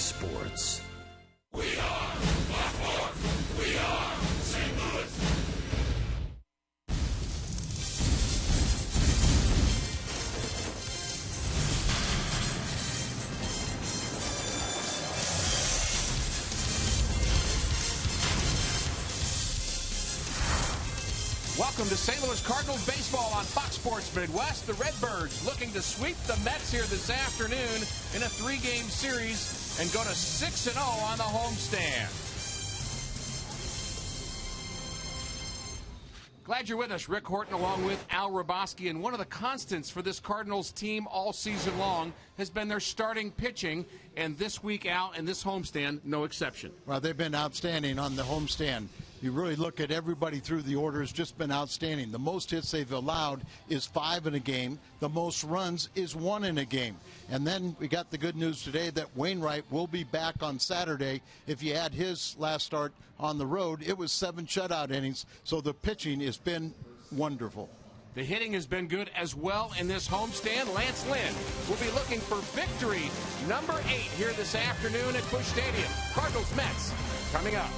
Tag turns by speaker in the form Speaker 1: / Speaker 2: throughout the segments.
Speaker 1: Fox Sports.
Speaker 2: We are Baltimore. We are St. Louis.
Speaker 3: Welcome to St. Louis Cardinals baseball on Fox Sports Midwest. The Redbirds looking to sweep the Mets here this afternoon in a 3-game series and go to 6-0 on the homestand. Glad you're with us. Rick Horton along with Al Roboski. And one of the constants for this Cardinals team all season long has been their starting pitching. And this week, Al, and this homestand, no exception.
Speaker 4: Well, they've been outstanding on the homestand. You really look at everybody through the order, has just been outstanding. The most hits they've allowed is 5 in a game. The most runs is 1 in a game. And then we got the good news today that Wainwright will be back on Saturday. If you had his last start on the road, it was 7 shutout innings. So the pitching has been wonderful.
Speaker 3: The hitting has been good as well in this homestand. Lance Lynn will be looking for victory number 8 here this afternoon at Busch Stadium. Cardinals Mets coming up.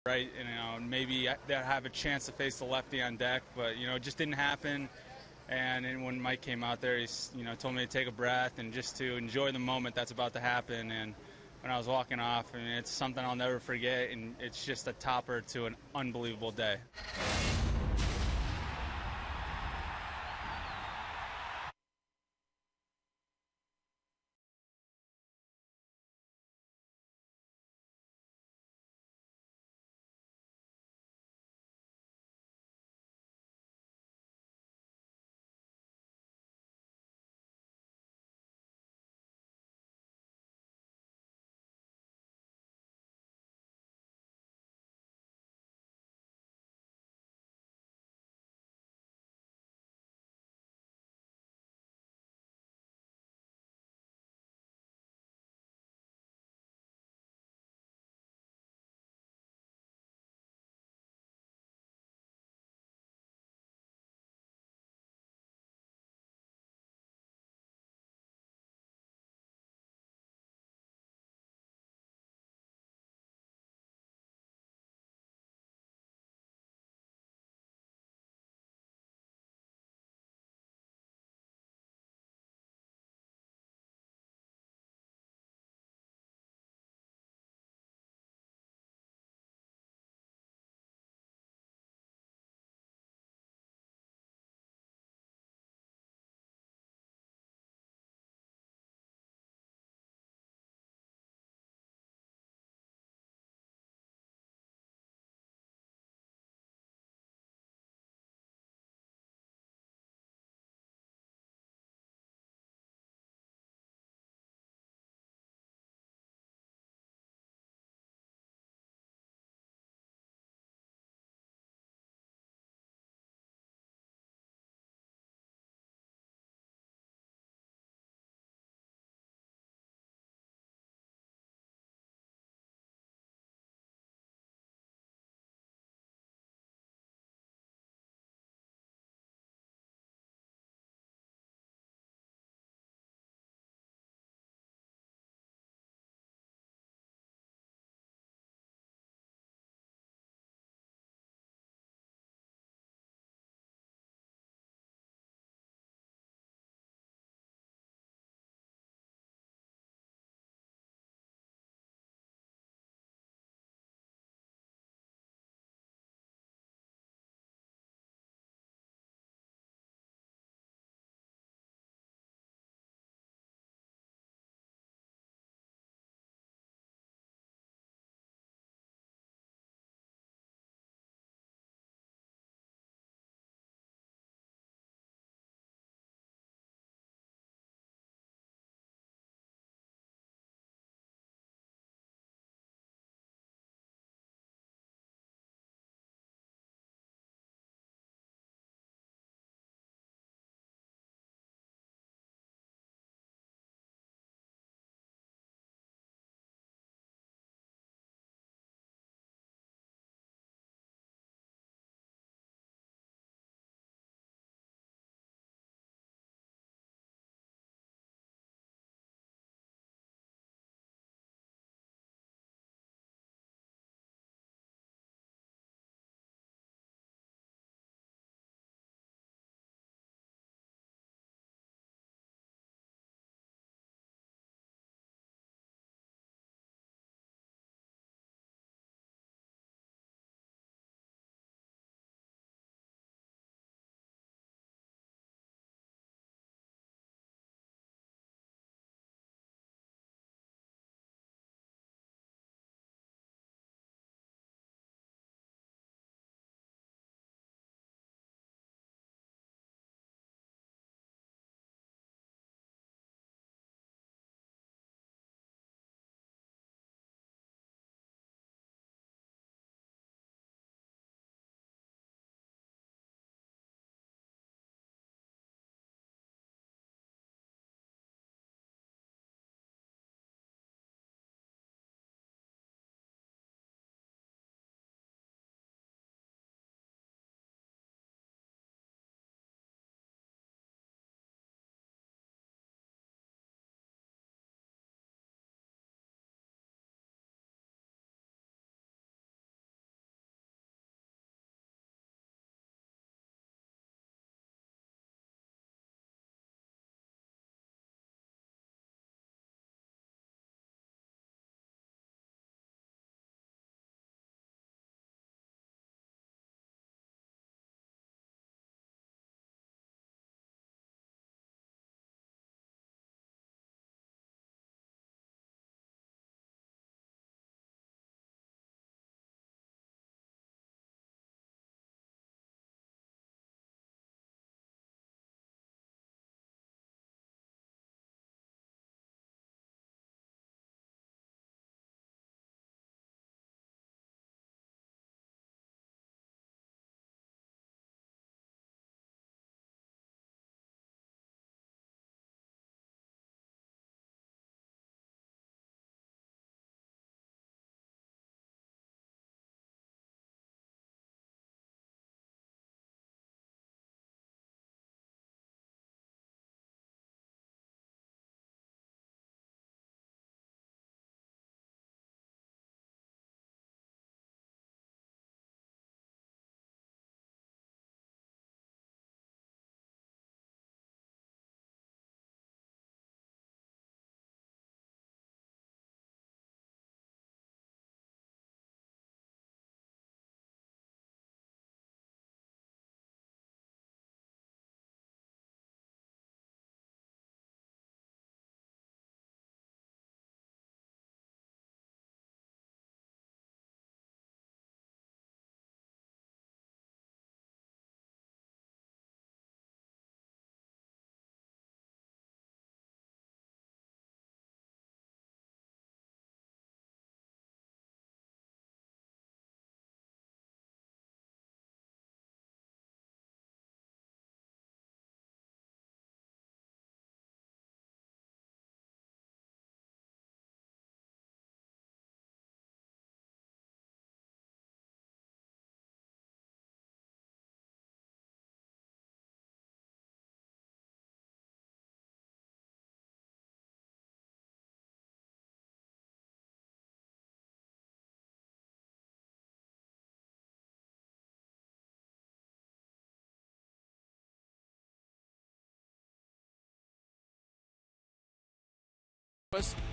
Speaker 5: Right, and maybe they'll have a chance to face the lefty on deck, but it just didn't happen. And when Mike came out there, he told me to take a breath and just to enjoy the moment that's about to happen. And when I was walking off, it's something I'll never forget, and it's just a topper to an unbelievable day.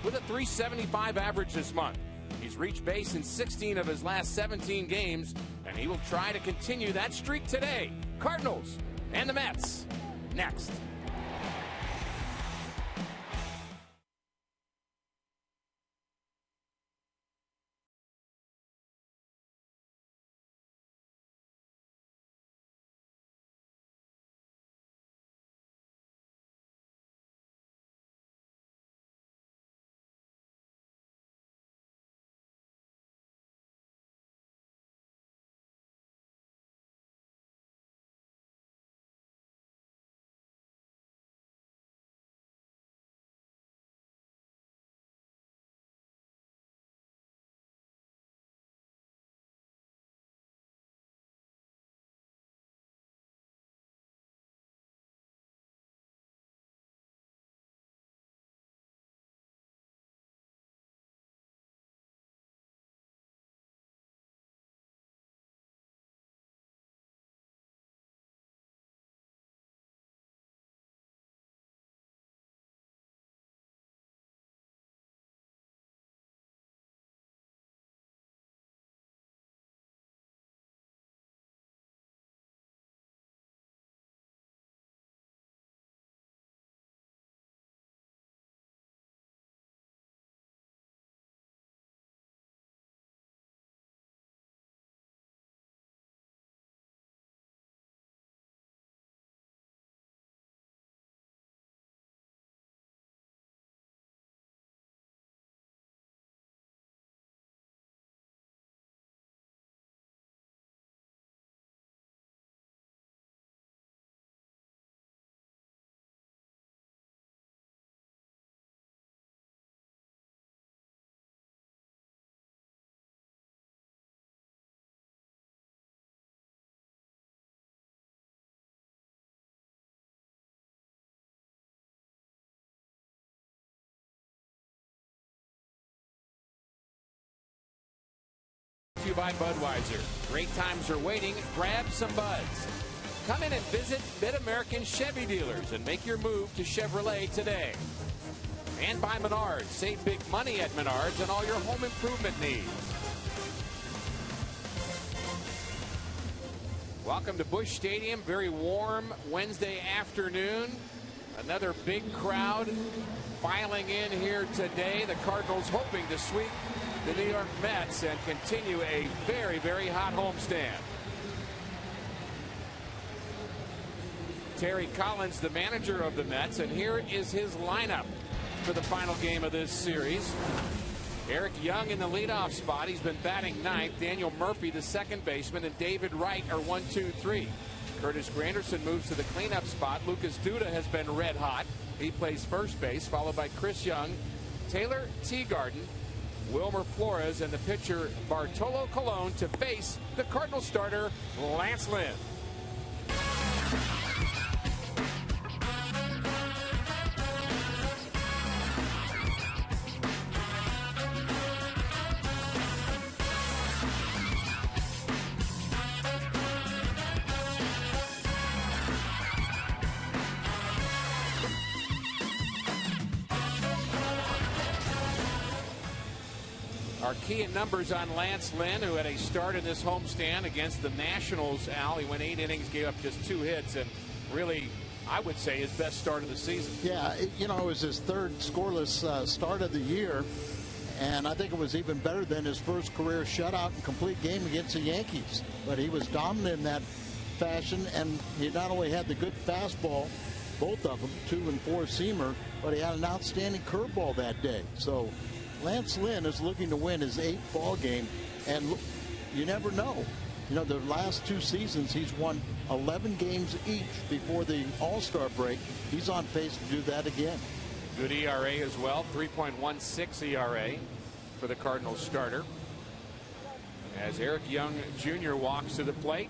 Speaker 3: with a .375 average this month. He's reached base in 16 of his last 17 games, and he will try to continue that streak today. Cardinals and the Mets next. To you by Budweiser. Great times are waiting. Grab some buds. Come in and visit Mid-American Chevy dealers and make your move to Chevrolet today. And by Menards. Save big money at Menards on all your home improvement needs. Welcome to Busch Stadium. Very warm Wednesday afternoon. Another big crowd filing in here today. The Cardinals hoping to sweep the New York Mets and continue a very, very hot homestand. Terry Collins, the manager of the Mets, and here is his lineup for the final game of this series. Eric Young in the leadoff spot. He's been batting ninth. Daniel Murphy, the second baseman, and David Wright are 1, 2, 3. Curtis Granderson moves to the cleanup spot. Lucas Duda has been red hot. He plays first base, followed by Chris Young, Taylor Teagarden, Wilmer Flores, and the pitcher Bartolo Colon to face the Cardinal starter Lance Lynn. Our key in numbers on Lance Lynn, who had a start in this homestand against the Nationals. Al, he went 8 innings, gave up just 2 hits, and really, I would say, his best start of the season.
Speaker 4: Yeah, it was his third scoreless start of the year, and I think it was even better than his first career shutout and complete game against the Yankees. But he was dominant in that fashion, and he not only had the good fastball, both of them, 2 and 4 seamer, but he had an outstanding curveball that day. So Lance Lynn is looking to win his 8th ball game, and you never know. The last 2 seasons, he's won 11 games each before the All-Star break. He's on pace to do that again.
Speaker 3: Good ERA as well, 3.16 ERA for the Cardinals starter. As Eric Young Jr. walks to the plate,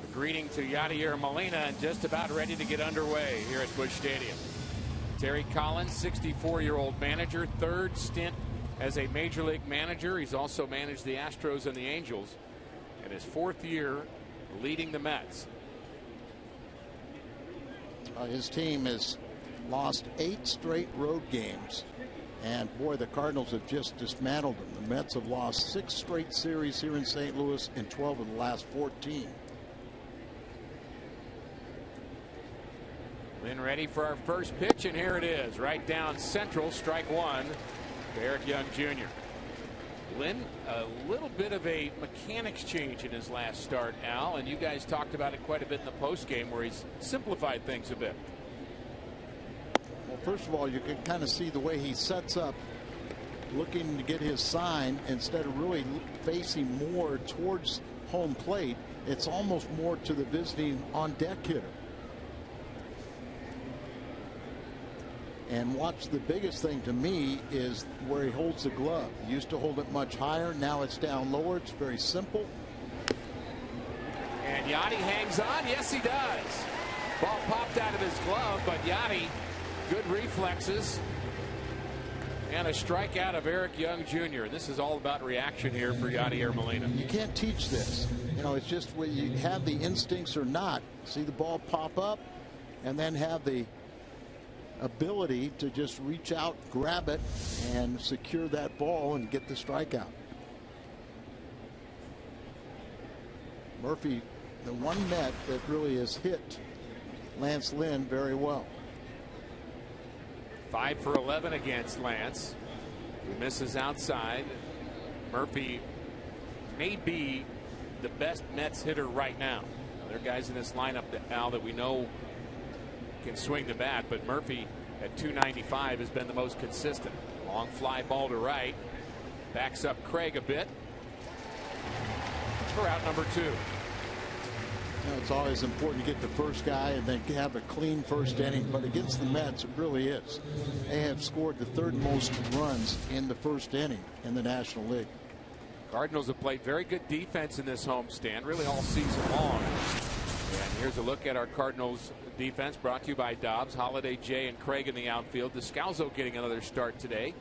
Speaker 3: a greeting to Yadier Molina, and just about ready to get underway here at Busch Stadium. Terry Collins, 64-year-old manager, 3rd stint as a major league manager. He's also managed the Astros and the Angels, and his 4th year leading the Mets.
Speaker 4: His team is lost 8 straight road games. And boy, the Cardinals have just dismantled them. The Mets have lost 6 straight series here in St. Louis and 12 of the last 14.
Speaker 1: Lynn ready for our first pitch, and here it is. Right down central, strike one to Eric Young Jr. Lynn, a little bit of a mechanics change in his last start, Al, and you guys talked about it quite a bit in the postgame where he's simplified things a bit.
Speaker 4: Well, first of all, you can kind of see the way he sets up, looking to get his sign instead of really facing more towards home plate. It's almost more to the visiting on deck hitter. And watch, the biggest thing to me is where he holds the glove. He used to hold it much higher. Now it's down lower. It's very simple.
Speaker 1: And Yachty hangs on. Yes, he does. Ball popped out of his glove, but Yachty, good reflexes. And a strikeout of Eric Young Jr. This is all about reaction here for Yadier Molina.
Speaker 4: You can't teach this. You know, it's just whether you have the instincts or not. See the ball pop up and then have the ability to just reach out, grab it, and secure that ball and get the strikeout. Murphy, the one Met that really has hit Lance Lynn very well.
Speaker 1: 5 for 11 against Lance. He misses outside. Murphy may be the best Mets hitter right now. There are guys in this lineup that we know can swing the bat, but Murphy at 295 has been the most consistent. Long fly ball to right. Backs up Craig a bit for out number 2.
Speaker 4: You know, it's always important to get the first guy and then have a clean first inning, but against the Mets, it really is. They have scored the 3rd most runs in the first inning in the National League.
Speaker 1: Cardinals have played very good defense in this homestand, really all season long. And here's a look at our Cardinals defense, brought to you by Dobbs. Holiday, Jay, and Craig in the outfield. Descalso getting another start today,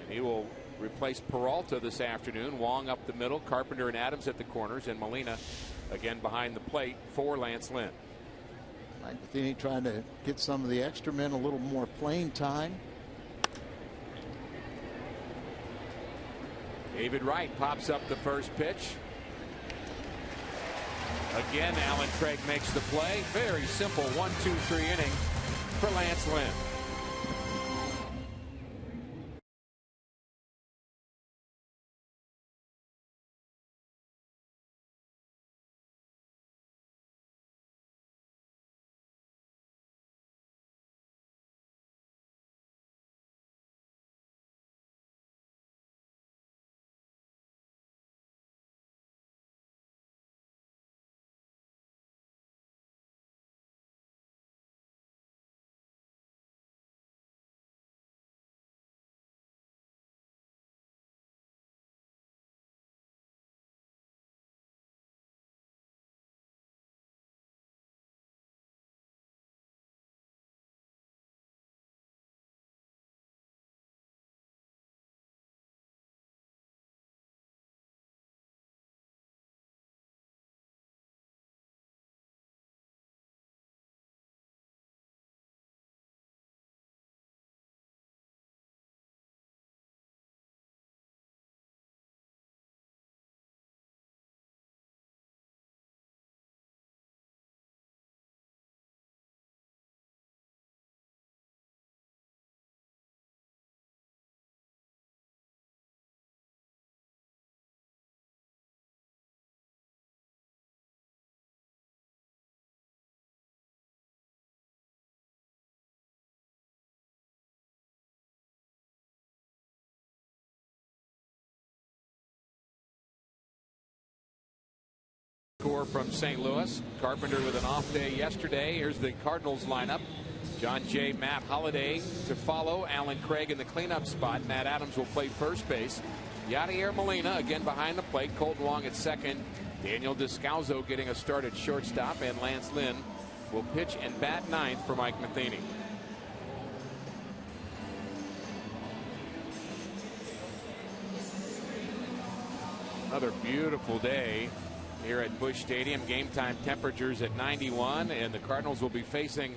Speaker 1: and he will replace Peralta this afternoon. Wong up the middle, Carpenter and Adams at the corners, and Molina again behind the plate for Lance Lynn.
Speaker 4: Mike Matheny trying to get some of the extra men a little more playing time.
Speaker 1: David Wright pops up the first pitch. Again, Alan Craig makes the play. Very simple 1-2-3 inning for Lance Lynn. Score from St. Louis. Carpenter with an off day yesterday. Here's the Cardinals lineup. John Jay, Matt Holliday to follow. Alan Craig in the cleanup spot. Matt Adams will play first base. Yadier Molina again behind the plate. Colton Wong at second. Daniel Descalso getting a start at shortstop. And Lance Lynn will pitch and bat ninth for Mike Matheny. Another beautiful day here at Busch Stadium. Game time temperatures at 91, and the Cardinals will be facing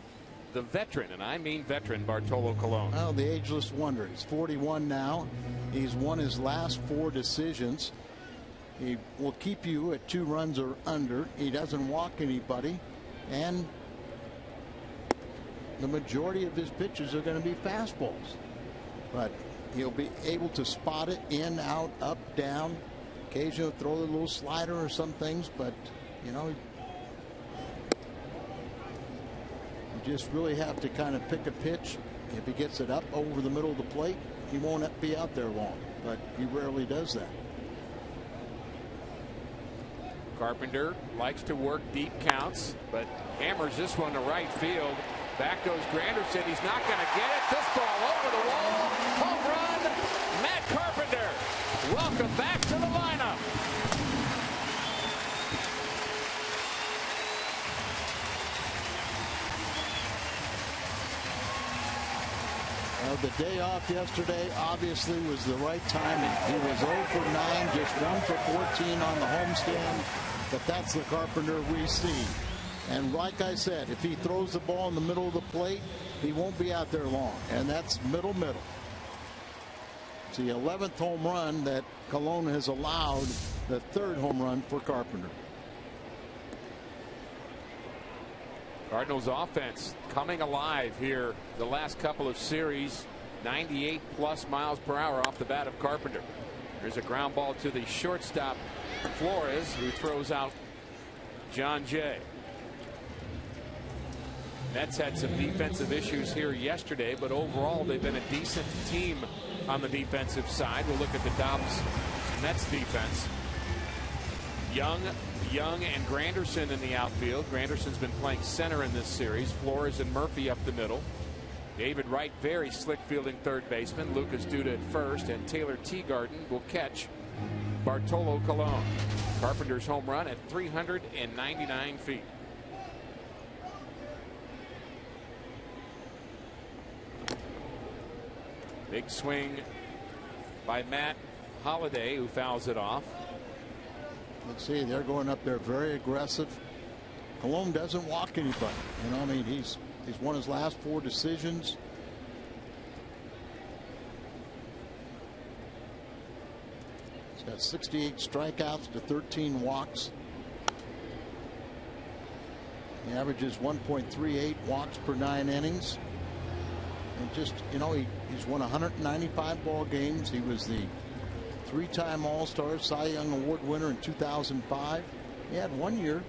Speaker 1: the veteran, and I mean veteran, Bartolo Colon.
Speaker 4: Well, the ageless wonder. He's 41 now. He's won his last 4 decisions. He will keep you at 2 runs or under. He doesn't walk anybody, and the majority of his pitches are going to be fastballs. But he'll be able to spot it in, out, up, down. Occasionally throw a little slider or some things, but you know, you just really have to kind of pick a pitch. If he gets it up over the middle of the plate, he won't be out there long, but he rarely does that.
Speaker 1: Carpenter likes to work deep counts, but hammers this one to right field. Back goes Granderson. He's not going to get it. This ball over the wall. Home run. Matt Carpenter. Welcome back to the lineup.
Speaker 4: The day off yesterday obviously was the right timing. He was 0 for 9, just 1 for 14 on the homestand, but that's the Carpenter we see. And like I said, if he throws the ball in the middle of the plate, he won't be out there long, and that's middle. It's the 11th home run that Colon has allowed, the 3rd home run for Carpenter.
Speaker 1: Cardinals offense coming alive here the last couple of series. 98 plus miles per hour off the bat of Carpenter. There's a ground ball to the shortstop Flores, who throws out John Jay. Mets had some defensive issues here yesterday, but overall they've been a decent team on the defensive side. We'll look at the Dobbs Mets defense. Young and Granderson in the outfield. Granderson's been playing center in this series. Flores and Murphy up the middle. David Wright, very slick fielding third baseman. Lucas Duda at first, and Taylor Teagarden will catch Bartolo Colon. Carpenter's home run at 399 feet. Big swing by Matt Holliday, who fouls it off.
Speaker 4: Let's see, they're going up there very aggressive. Colon doesn't walk anybody. You know, I mean, he's won his last 4 decisions. He's got 68 strikeouts to 13 walks. He averages 1.38 walks per 9 innings. And just, you know, he's won 195 ball games. He was the 3-time All-Star, Cy Young Award winner in 2005. He had 1 year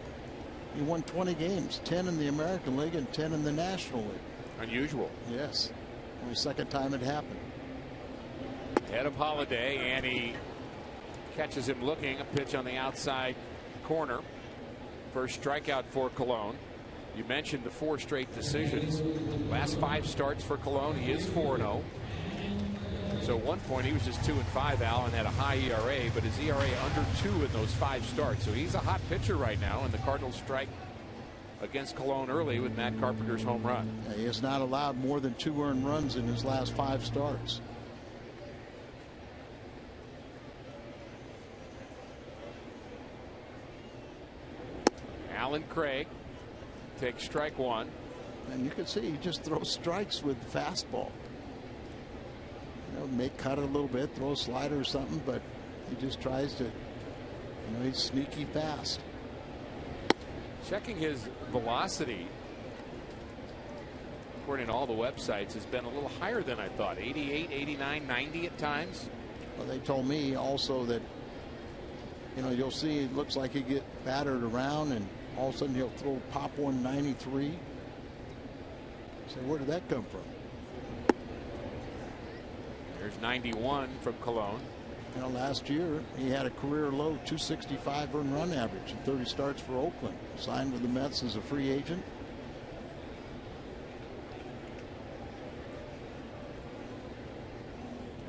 Speaker 4: he won 20 games, 10 in the American League and 10 in the National League.
Speaker 1: Unusual.
Speaker 4: Yes. Only second time it happened.
Speaker 1: Head of Holliday, and he catches him looking. A pitch on the outside corner. First strikeout for Colon. You mentioned the 4 straight decisions. Last 5 starts for Colon. He is 4-0. So at one point he was just 2-5, Al, and had a high ERA, but his ERA under 2 in those 5 starts. So he's a hot pitcher right now, and the Cardinals strike against Colon early with Matt Carpenter's home run.
Speaker 4: Yeah, he has not allowed more than 2 earned runs in his last 5 starts.
Speaker 1: Alan Craig takes strike 1.
Speaker 4: And you can see he just throws strikes with the fastball. You know, may cut it a little bit, throw a slider or something, but he just tries to, you know, he's sneaky fast.
Speaker 1: Checking his velocity, according to all the websites, has been a little higher than I thought. 88, 89, 90 at times.
Speaker 4: Well, they told me also that, you know, you'll see it looks like he get battered around, and all of a sudden he'll pop 193. So where did that come from?
Speaker 1: There's 91 from Colon.
Speaker 4: You know, last year he had a career low 265 earned run average in 30 starts for Oakland. Signed with the Mets as a free agent.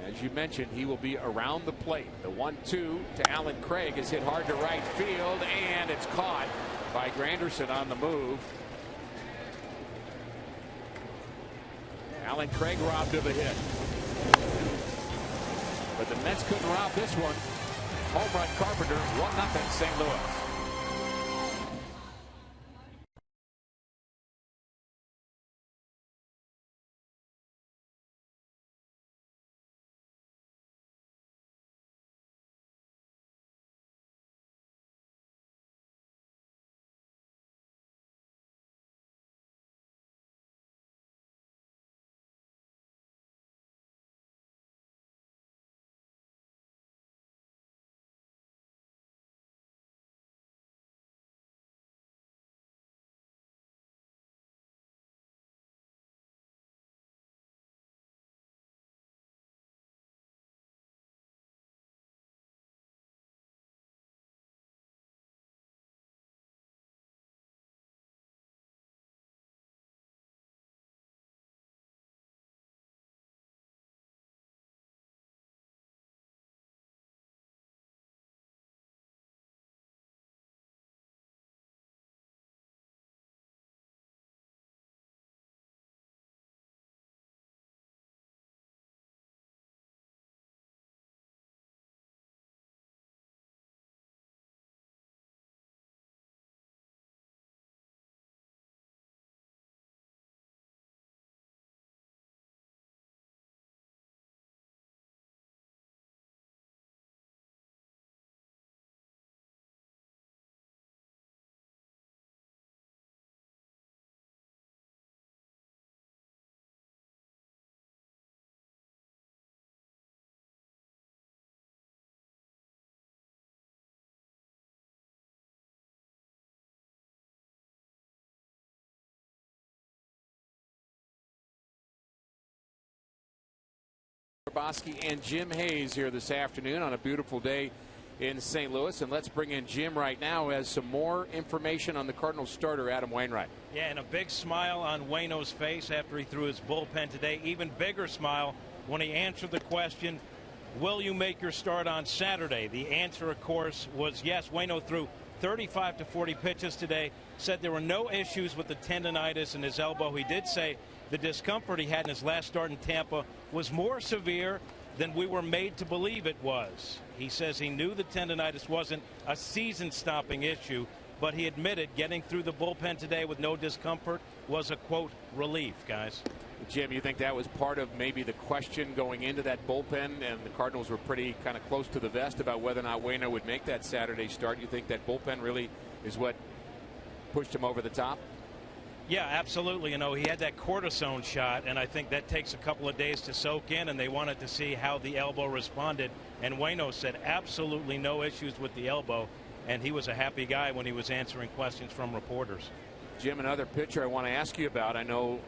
Speaker 1: As you mentioned, he will be around the plate. The 1-2 to Alan Craig is hit hard to right field, and it's caught by Granderson on the move. Alan Craig robbed of a hit. But the Mets couldn't rob this one. Home run Carpenter, 1-0 St. Louis. Bosky and Jim Hayes here this afternoon on a beautiful day in St. Louis. And let's bring in Jim right now, who has some more information on the Cardinals starter, Adam Wainwright.
Speaker 6: Yeah, and a big smile on Waino's face after he threw his bullpen today. Even bigger smile when he answered the question, will you make your start on Saturday? The answer, of course, was yes. Waino threw 35 to 40 pitches today, said there were no issues with the tendonitis in his elbow. He did say the discomfort he had in his last start in Tampa was more severe than we were made to believe it was. He says he knew the tendonitis wasn't a season-stopping issue, but he admitted getting through the bullpen today with no discomfort was a, quote, relief, guys.
Speaker 1: Jim, you think that was part of maybe the question going into that bullpen, and the Cardinals were pretty kind of close to the vest about whether or not Waino would make that Saturday start? You think that bullpen really is what pushed him over the top?
Speaker 6: Yeah, absolutely. You know, he had that cortisone shot, and I think that takes a couple of days to soak in, and they wanted to see how the elbow responded. And Waino said absolutely no issues with the elbow, and he was a happy guy when he was answering questions from reporters.
Speaker 1: Jim, another pitcher I want to ask you about. I know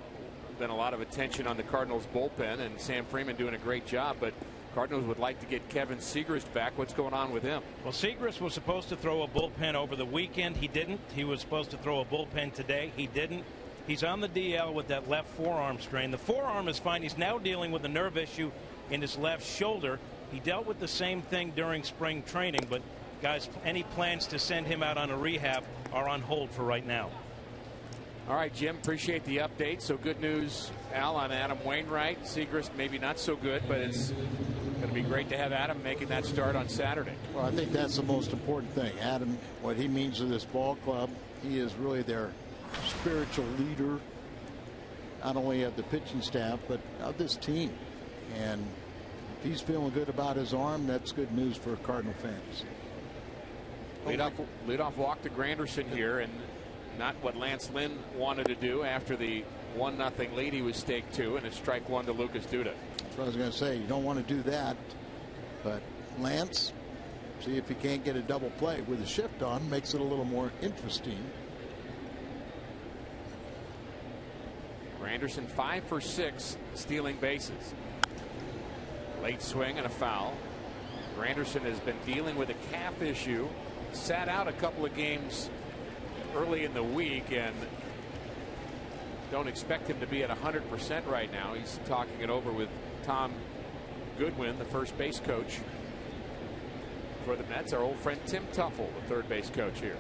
Speaker 1: been a lot of attention on the Cardinals bullpen, and Sam Freeman doing a great job, but Cardinals would like to get Kevin Segrist back. What's going on with him?
Speaker 6: Well, Segrist was supposed to throw a bullpen over the weekend. He didn't. He was supposed to throw a bullpen today. He didn't. He's on the DL with that left forearm strain. The forearm is fine. He's now dealing with a nerve issue in his left shoulder. He dealt with the same thing during spring training, but guys, any plans to send him out on a rehab are on hold for right now.
Speaker 1: All right, Jim, appreciate the update. So good news, Al, on Adam Wainwright. Segrist maybe not so good, but it's going to be great to have Adam making that start on Saturday.
Speaker 4: Well, I think that's the most important thing. Adam, what he means to this ball club, he is really their spiritual leader, not only of the pitching staff, but of this team. And if he's feeling good about his arm, that's good news for Cardinal fans.
Speaker 1: Leadoff walk to Granderson here, and not what Lance Lynn wanted to do after the 1-0 lead. He was staked 2, and it's strike 1 to Lucas Duda.
Speaker 4: That's what I was going to say. You don't want to do that, but Lance, see if he can't get a double play with a shift on, makes it a little more interesting.
Speaker 1: Granderson 5 for 6 stealing bases. Late swing and a foul. Granderson has been dealing with a calf issue, sat out a couple of games early in the week, and don't expect him to be at 100% right now. He's talking it over with Tom Goodwin, the first base coach for the Mets. Our old friend Tim Tuffle, the third base coach here.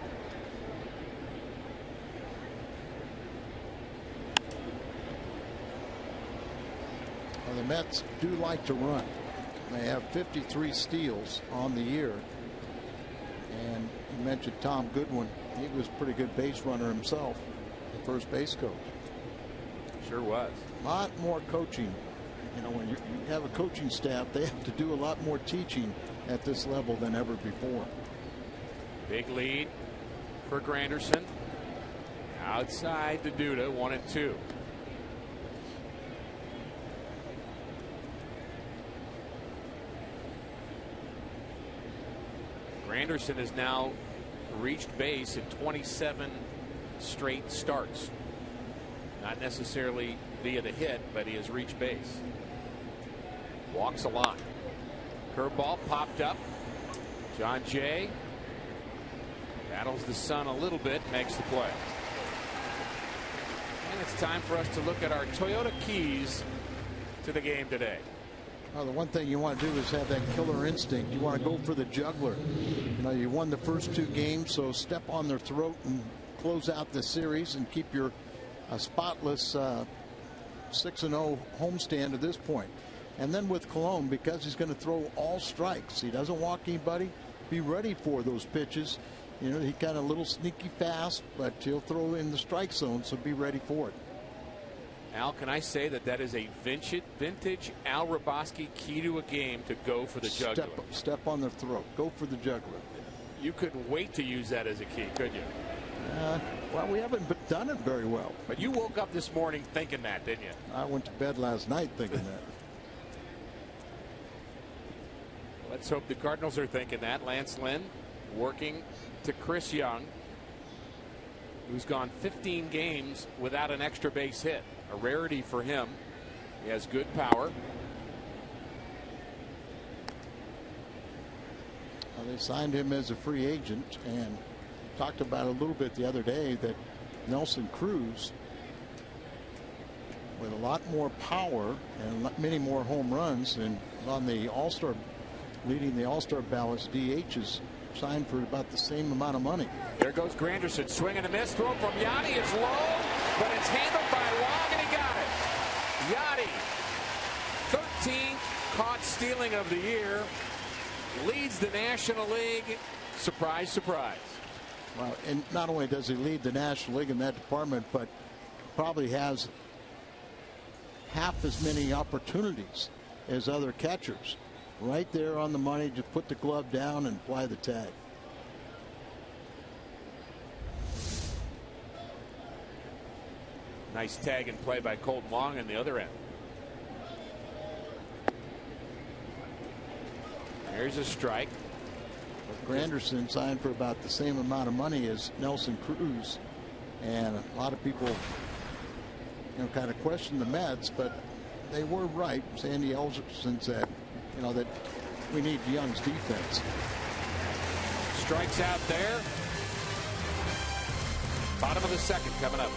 Speaker 4: Well, the Mets do like to run. They have 53 steals on the year. And you mentioned Tom Goodwin. He was a pretty good base runner himself, the first base coach.
Speaker 1: Sure was.
Speaker 4: A lot more coaching. You know, when you have a coaching staff, they have to do a lot more teaching at this level than ever before.
Speaker 1: Big lead for Granderson. Outside to Duda, 1-2. Granderson has now reached base in 27 straight starts. Not necessarily via the hit, but he has reached base. Walks a lot. Curveball popped up. John Jay battles the sun a little bit, makes the play. And it's time for us to look at our Toyota keys to the game today.
Speaker 4: Well, the one thing you want to do is have that killer instinct. You want to go for the juggler. You know, you won the first 2 games, so step on their throat and close out the series and keep your spotless 6-0 homestand at this point. And then with Colon, because he's going to throw all strikes, he doesn't walk anybody, be ready for those pitches. You know, he kind of a little sneaky fast, but he'll throw in the strike zone, so be ready for it.
Speaker 1: Al, can I say that is a vintage Al Hrabosky key to a game, to go for the juggler?
Speaker 4: Step on their throat. Go for the juggler.
Speaker 1: You couldn't wait to use that as a key, could you?
Speaker 4: Well, we haven't done it very well.
Speaker 1: But you woke up this morning thinking that, didn't you?
Speaker 4: I went to bed last night thinking that.
Speaker 1: Let's hope the Cardinals are thinking that. Lance Lynn working to Chris Young, who's gone 15 games without an extra base hit. A rarity for him. He has good power.
Speaker 4: They signed him as a free agent, and talked about it a little bit the other day that Nelson Cruz, with a lot more power and many more home runs, and on the All-Star, leading the All-Star ballots, DHs, signed for about the same amount of money.
Speaker 1: There goes Granderson, swing and a miss. Throw from Yachty is low, but it's handled by Wong, and he got it. Yachty, 13th caught stealing of the year, leads the National League. Surprise, surprise.
Speaker 4: Well, and not only does he lead the National League in that department, but probably has half as many opportunities as other catchers. Right there on the money, just put the glove down and apply the tag.
Speaker 1: Nice tag and play by Colton Wong on the other end. There's a strike.
Speaker 4: Granderson signed for about the same amount of money as Nelson Cruz, and a lot of people, kind of question the Mets, but they were right. Sandy Alderson said, that we need Young's defense.
Speaker 1: Strikes out there. Bottom of the second coming up.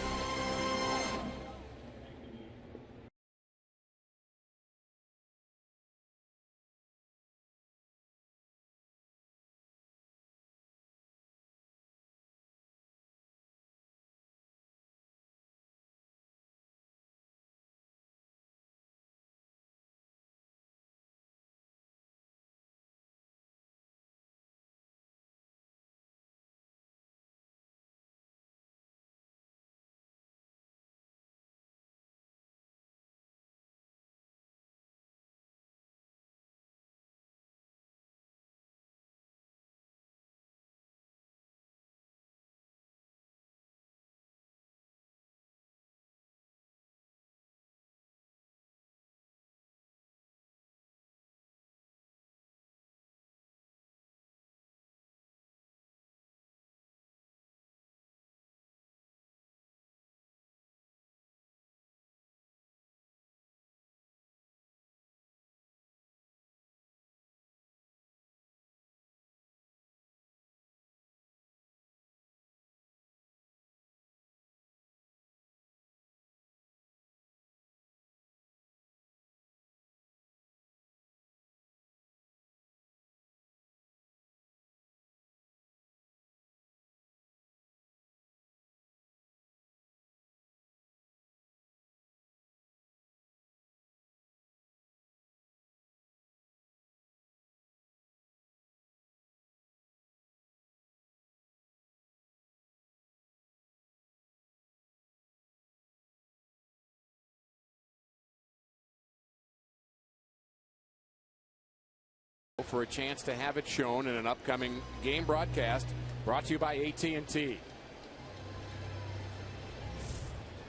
Speaker 1: For a chance to have it shown in an upcoming game broadcast brought to you by AT&T.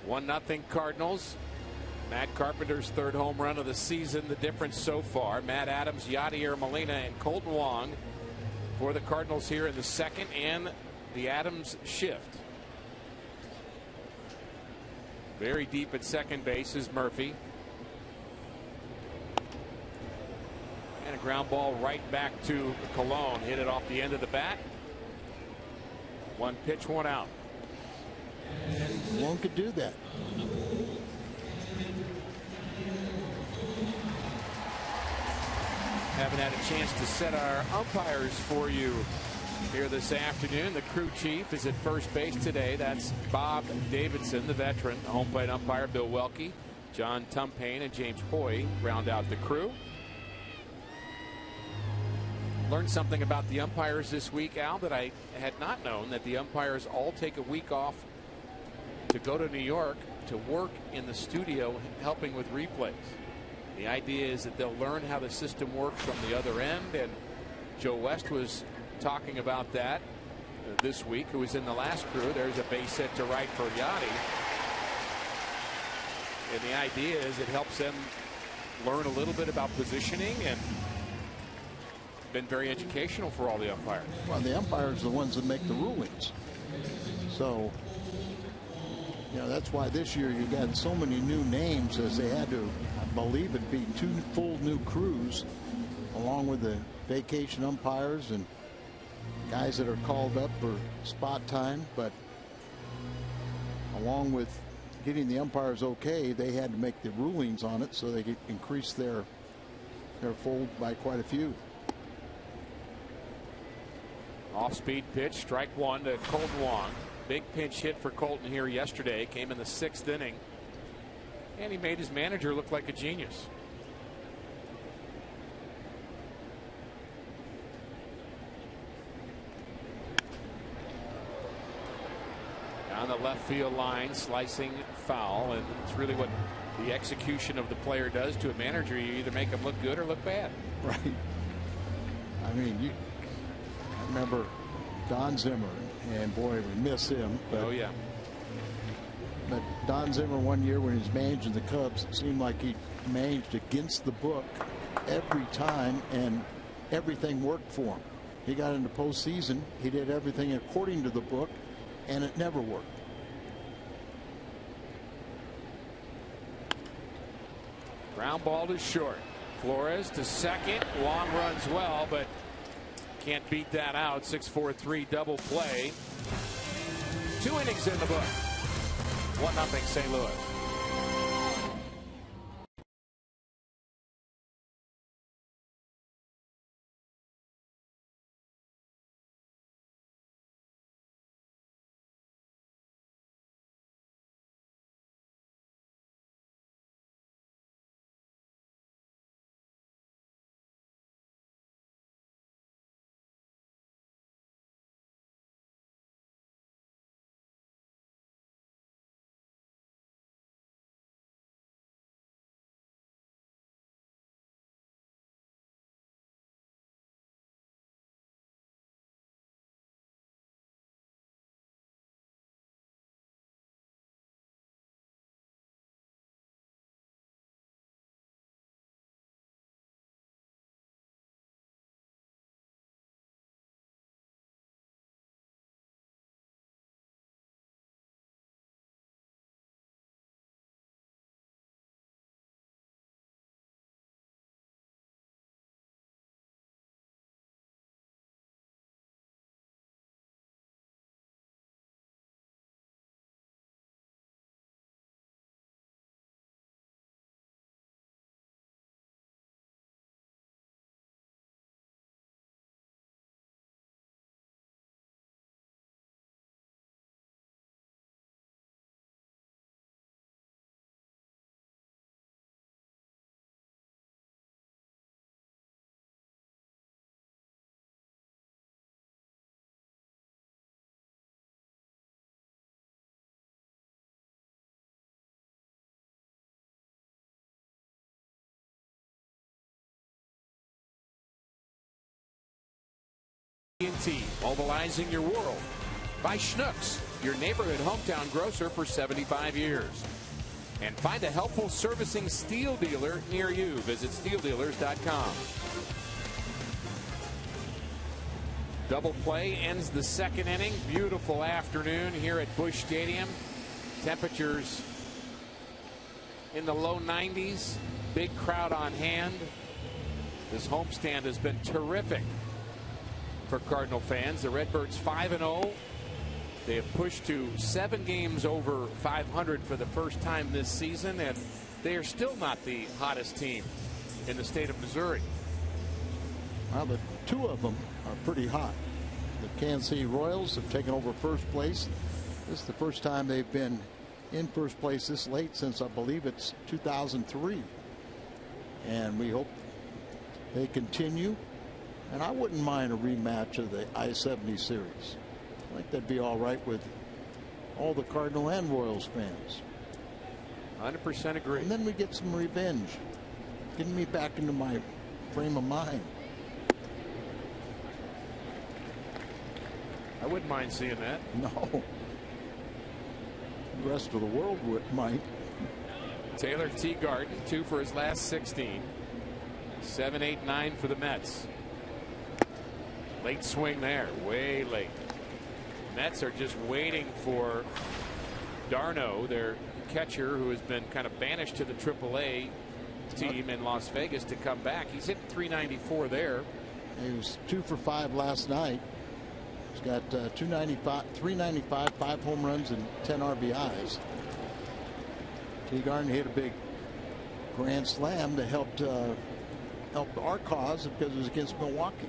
Speaker 1: 1-0 Cardinals. Matt Carpenter's third home run of the season. The difference so far, Matt Adams, Yadier Molina, and Colton Wong for the Cardinals here in the second, and the Adams shift. Very deep at second base is Murphy. And a ground ball right back to Colon. Hit it off the end of the bat. One pitch, one out.
Speaker 4: One could do that.
Speaker 1: Haven't had a chance to set our umpires for you here this afternoon. The crew chief is at first base today. That's Bob Davidson, the veteran. Home plate umpire Bill Welke, John Tumpane, and James Hoy round out the crew. Learned something about the umpires this week, Al, that I had not known, that the umpires all take a week off to go to New York to work in the studio helping with replays. The idea is that they'll learn how the system works from the other end, and Joe West was talking about that this week, who was in the last crew. There's a base hit to right for Yachty. And the idea is it helps them learn a little bit about positioning, and been very educational for all the umpires.
Speaker 4: Well, the umpires are the ones that make the rulings. So, that's why this year you got so many new names, as they had to, I believe it'd be 2 full new crews, along with the vacation umpires and guys that are called up for spot time, but along with getting the umpires okay, they had to make the rulings on it so they could increase their fold by quite a few.
Speaker 1: Off-speed pitch, strike one to Colton Wong. Big pinch hit for Colton here yesterday. Came in the 6th inning. And he made his manager look like a genius. On the left field line, slicing foul, and it's really what the execution of the player does to a manager. You either make them look good or look bad.
Speaker 4: Right. I mean, I remember Don Zimmer, and boy, we miss him. But,
Speaker 1: oh yeah.
Speaker 4: But Don Zimmer, one year when he was managing the Cubs, it seemed like he managed against the book every time, and everything worked for him. He got into postseason, he did everything according to the book, and it never worked.
Speaker 1: Ground ball to short. Flores to second. Long runs well, but can't beat that out. 6-4-3 double play. 2 innings in the book. 1-0 St. Louis. AT&T, mobilizing your world. By Schnucks, your neighborhood hometown grocer for 75 years. And find a helpful servicing steel dealer near you. Visit steeldealers.com. Double play ends the 2nd inning. Beautiful afternoon here at Busch Stadium. Temperatures in the low 90s. Big crowd on hand. This homestand has been terrific for Cardinal fans. The Redbirds 5-0. They have pushed to 7 games over 500 for the first time this season, and they are still not the hottest team in the state of Missouri.
Speaker 4: Well, the 2 of them are pretty hot. The Kansas City Royals have taken over first place. This is the first time they've been in first place this late since I believe it's 2003. And we hope they continue. And I wouldn't mind a rematch of the I-70 series. I think that'd be all right with all the Cardinal and Royals fans.
Speaker 1: 100% agree.
Speaker 4: And then we get some revenge. Getting me back into my frame of mind.
Speaker 1: I wouldn't mind seeing that.
Speaker 4: No. The rest of the world might.
Speaker 1: Taylor Teagarden, 2 for his last 16. 7, 8, 9 for the Mets. Late swing there, way late. Mets are just waiting for Darno, their catcher, who has been kind of banished to the AAA team in Las Vegas, to come back. He's hitting .394 there.
Speaker 4: He was 2 for 5 last night. He's got 395, 5 home runs, and 10 RBIs. Teagarden hit a big grand slam that helped our cause because it was against Milwaukee.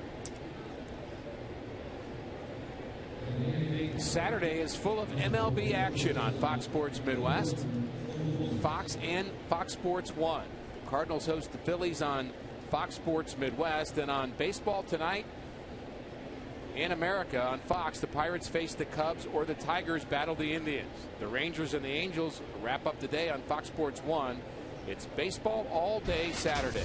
Speaker 1: Saturday is full of MLB action on Fox Sports Midwest, Fox and Fox Sports 1. Cardinals host the Phillies on Fox Sports Midwest, and on Baseball Tonight in America on Fox, the Pirates face the Cubs or the Tigers battle the Indians. The Rangers and the Angels wrap up the day on Fox Sports 1. It's baseball all day Saturday.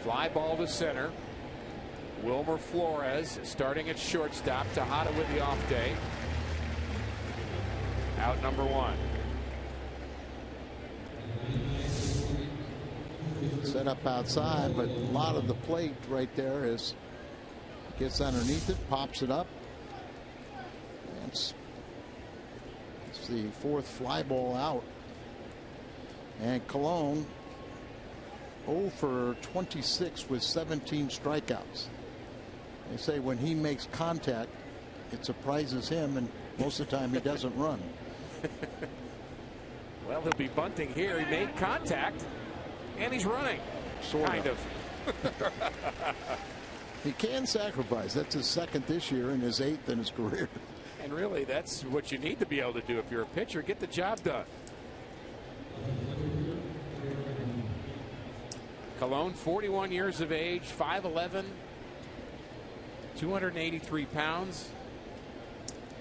Speaker 1: Fly ball to center. Wilmer Flores starting at shortstop. Tejada with the off day. Out number 1.
Speaker 4: Set up outside, but a lot of the plate right there is gets underneath it, pops it up. It's the 4th fly ball out. And Colon 0 for 26 with 17 strikeouts. They say when he makes contact, it surprises him, and most of the time he doesn't run.
Speaker 1: Well, he'll be bunting here. He made contact, and he's running. Kind of.
Speaker 4: He can sacrifice. That's his 2nd this year and his 8th in his career.
Speaker 1: And really, that's what you need to be able to do if you're a pitcher. Get the job done. Colon, 41 years of age, 5'11", 283 pounds,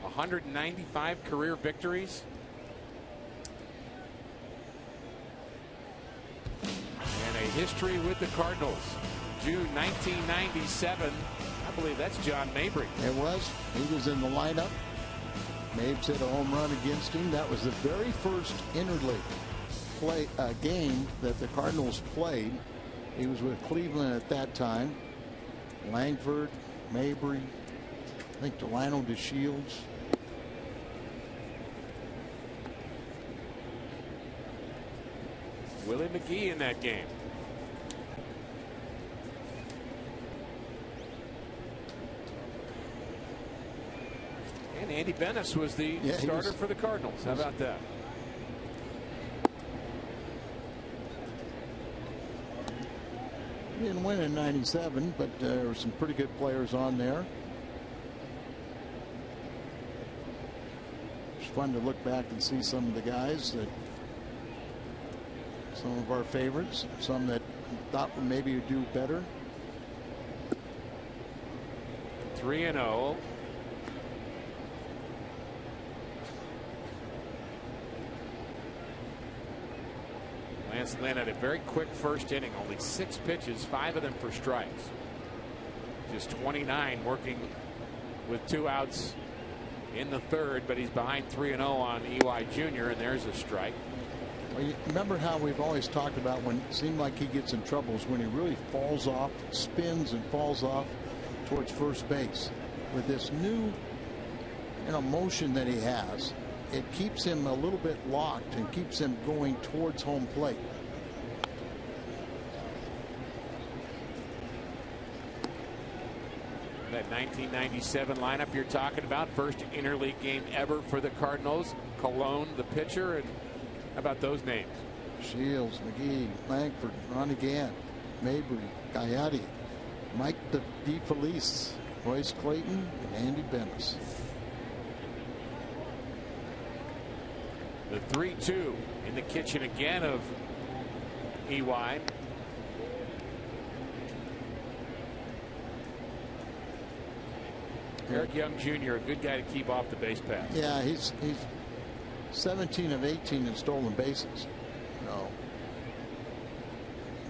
Speaker 1: 195 career victories. And a history with the Cardinals. June 1997. I believe that's John Mabry.
Speaker 4: It was. He was in the lineup. Mabes hit a home run against him. That was the very first interleague game that the Cardinals played. He was with Cleveland at that time. Langford, Mabry, I think Delano DeShields.
Speaker 1: Willie McGee in that game. And Andy Benes was the starter for the Cardinals. How about that?
Speaker 4: He didn't win in '97, but there were some pretty good players on there. It's fun to look back and see some of the guys that, some of our favorites, some that thought maybe would do better.
Speaker 1: 3-0. Lance Lynn had a very quick first inning, only 6 pitches, 5 of them for strikes. Just 29, working with 2 outs in the 3rd, but he's behind 3-0 on EY Jr., and there's a strike.
Speaker 4: Well, you remember how we've always talked about when it seemed like he gets in trouble is when he really falls off, spins and falls off towards first base. With this new motion that he has, it keeps him a little bit locked and keeps him going towards home plate.
Speaker 1: That 1997 lineup you're talking about, first interleague game ever for the Cardinals. Colon, the pitcher, and how about those names?
Speaker 4: Shields, McGee, Langford, Ronnie Gant, Mabry, Gayati, Mike DeFelice, Royce Clayton, and Andy Benes.
Speaker 1: The 3-2 in the kitchen again of EY. Eric Young Jr., a good guy to keep off the base pass.
Speaker 4: Yeah, he's 17 of 18 in stolen bases.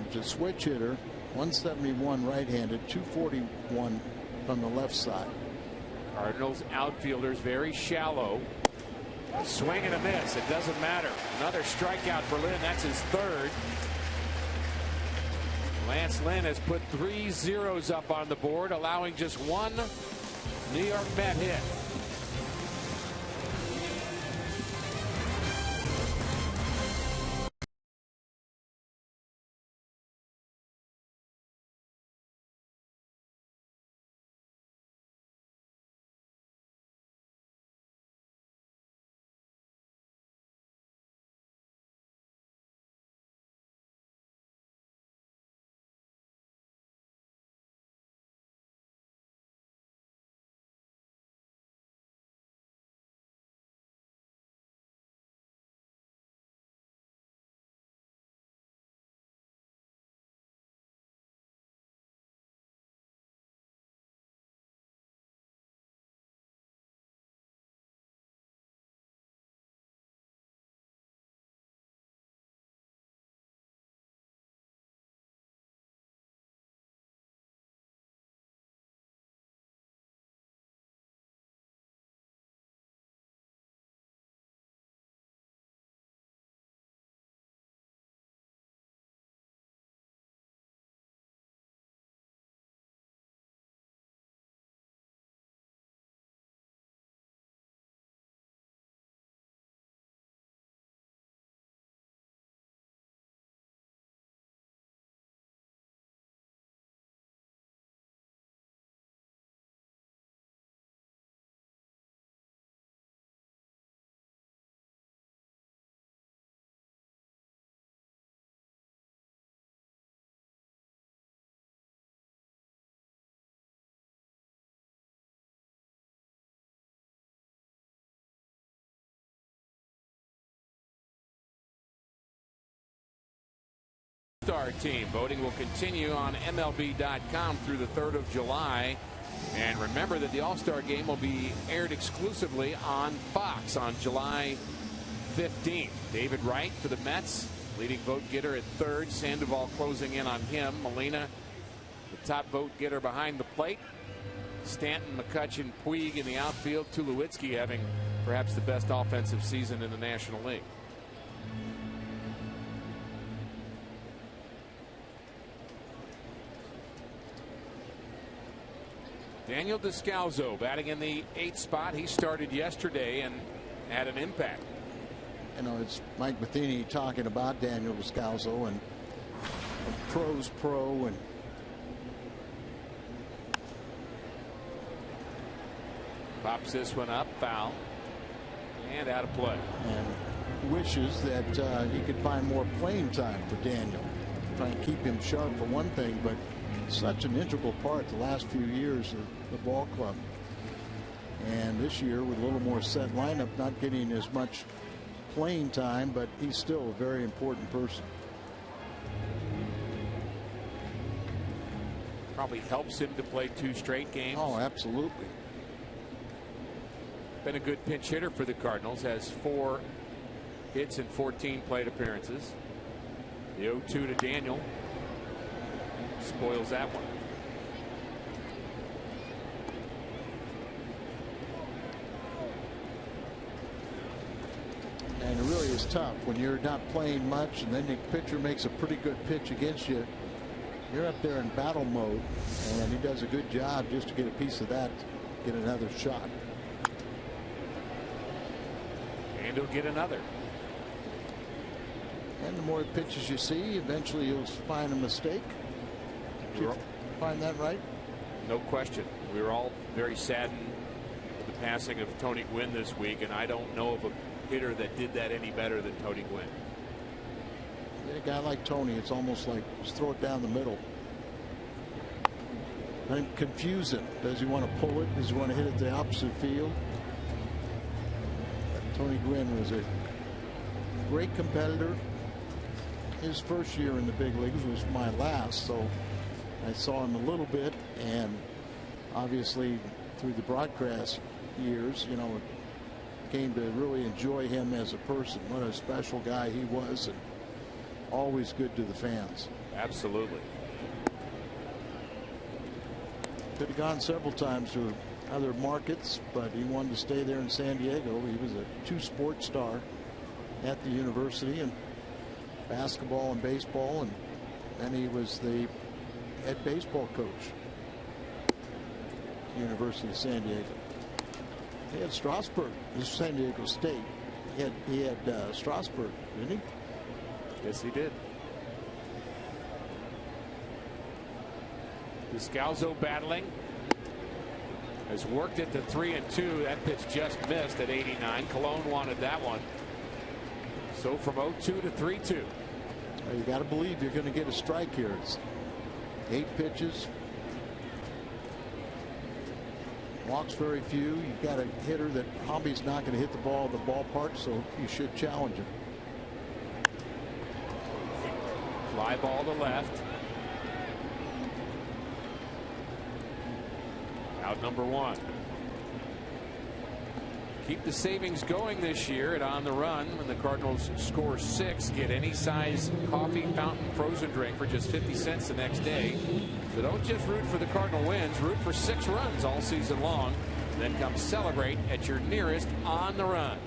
Speaker 4: He's a switch hitter, 171 right-handed, 241 from the left side.
Speaker 1: Cardinals outfielders very shallow. A swing and a miss. It doesn't matter. Another strikeout for Lynn. That's his 3rd. Lance Lynn has put 3 zeros up on the board, allowing just 1 New York Met hit. All-Star team. Voting will continue on MLB.com through the 3rd of July. And remember that the All-Star game will be aired exclusively on Fox on July 15th. David Wright for the Mets, leading vote getter at 3rd. Sandoval closing in on him. Molina, the top vote getter behind the plate. Stanton, McCutchen, Puig in the outfield. Tulowitzki having perhaps the best offensive season in the National League. Daniel Descalso batting in the 8th spot. He started yesterday and had an impact.
Speaker 4: You know, it's Mike Matheny talking about Daniel Descalso and a pro's pro, and
Speaker 1: pops this one up, foul, and out of play.
Speaker 4: And wishes that he could find more playing time for Daniel. Try and keep him sharp for one thing, but such an integral part the last few years of the ball club. And this year with a little more set lineup, not getting as much playing time, but he's still a very important person.
Speaker 1: Probably helps him to play 2 straight games.
Speaker 4: Oh, absolutely.
Speaker 1: Been a good pinch hitter for the Cardinals. Has 4 hits in 14 plate appearances. The 0-2 to Daniel spoils that one.
Speaker 4: And it really is tough when you're not playing much and then the pitcher makes a pretty good pitch against you. You're up there in battle mode, and he does a good job just to get a piece of that, get another shot.
Speaker 1: And he'll get another.
Speaker 4: And the more pitches you see, eventually you'll find a mistake. Did you find that right?
Speaker 1: No question. We were all very saddened with the passing of Tony Gwynn this week, and I don't know of a hitter that did that any better than Tony Gwynn.
Speaker 4: A guy like Tony, it's almost like just throw it down the middle. And confuse him. Does he want to pull it? Does he want to hit it the opposite field? Tony Gwynn was a great competitor. His first year in the big leagues was my last, so I saw him a little bit, and obviously through the broadcast years, you know, came to really enjoy him as a person. What a special guy he was, and always good to the fans.
Speaker 1: Absolutely.
Speaker 4: Could have gone several times to other markets, but he wanted to stay there in San Diego. He was a 2-sport star at the university, and basketball and baseball, and then he was the head baseball coach at the University of San Diego. He had Strasburg. This is San Diego State. He had Strasburg, didn't he?
Speaker 1: Yes, he did. Descalso battling. Has worked it to 3-2. That pitch just missed at 89. Cologne wanted that one. So from 0-2 to 3-2.
Speaker 4: Well, you got to believe you're going to get a strike here. It's 8 pitches. Walks very few. You've got a hitter that probably not going to hit the ball in the ballpark, so you should challenge him.
Speaker 1: Fly ball to left. Out number 1. Keep the savings going this year at On the Run. When the Cardinals score 6, get any size coffee, fountain, frozen drink for just 50 cents the next day. So don't just root for the Cardinal wins, root for 6 runs all season long. Then come celebrate at your nearest On the Run.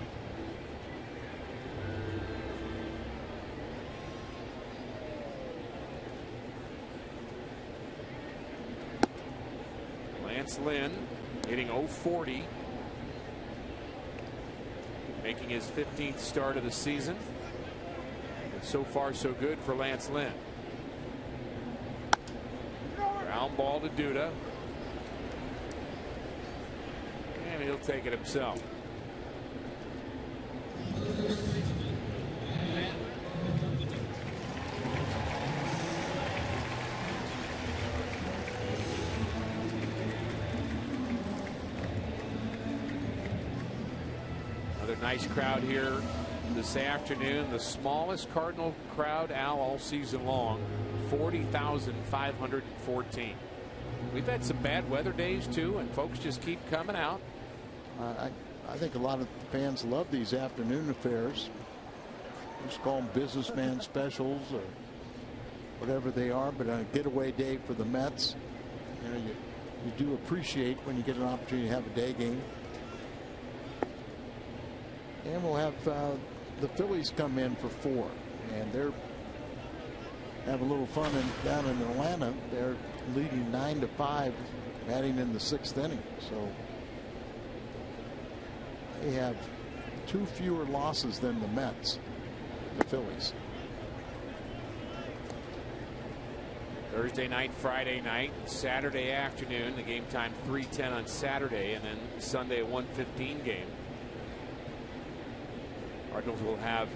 Speaker 1: Lance Lynn hitting .040. Making his 15th start of the season. And so far so good for Lance Lynn. Ground ball to Duda. And he'll take it himself. Nice crowd here this afternoon. The smallest Cardinal crowd, Al, all season long, 40,514. We've had some bad weather days too, and folks just keep coming out.
Speaker 4: I think a lot of fans love these afternoon affairs. Just call them businessman specials or whatever they are, but on a getaway day for the Mets, you know, you do appreciate when you get an opportunity to have a day game. And we'll have the Phillies come in for 4, and they're have a little fun down in Atlanta. They're leading 9-5, batting in the 6th inning. So they have 2 fewer losses than the Mets, the Phillies.
Speaker 1: Thursday night, Friday night, Saturday afternoon. The game time 3:10 on Saturday, and then Sunday a 1:15 game. Cardinals will have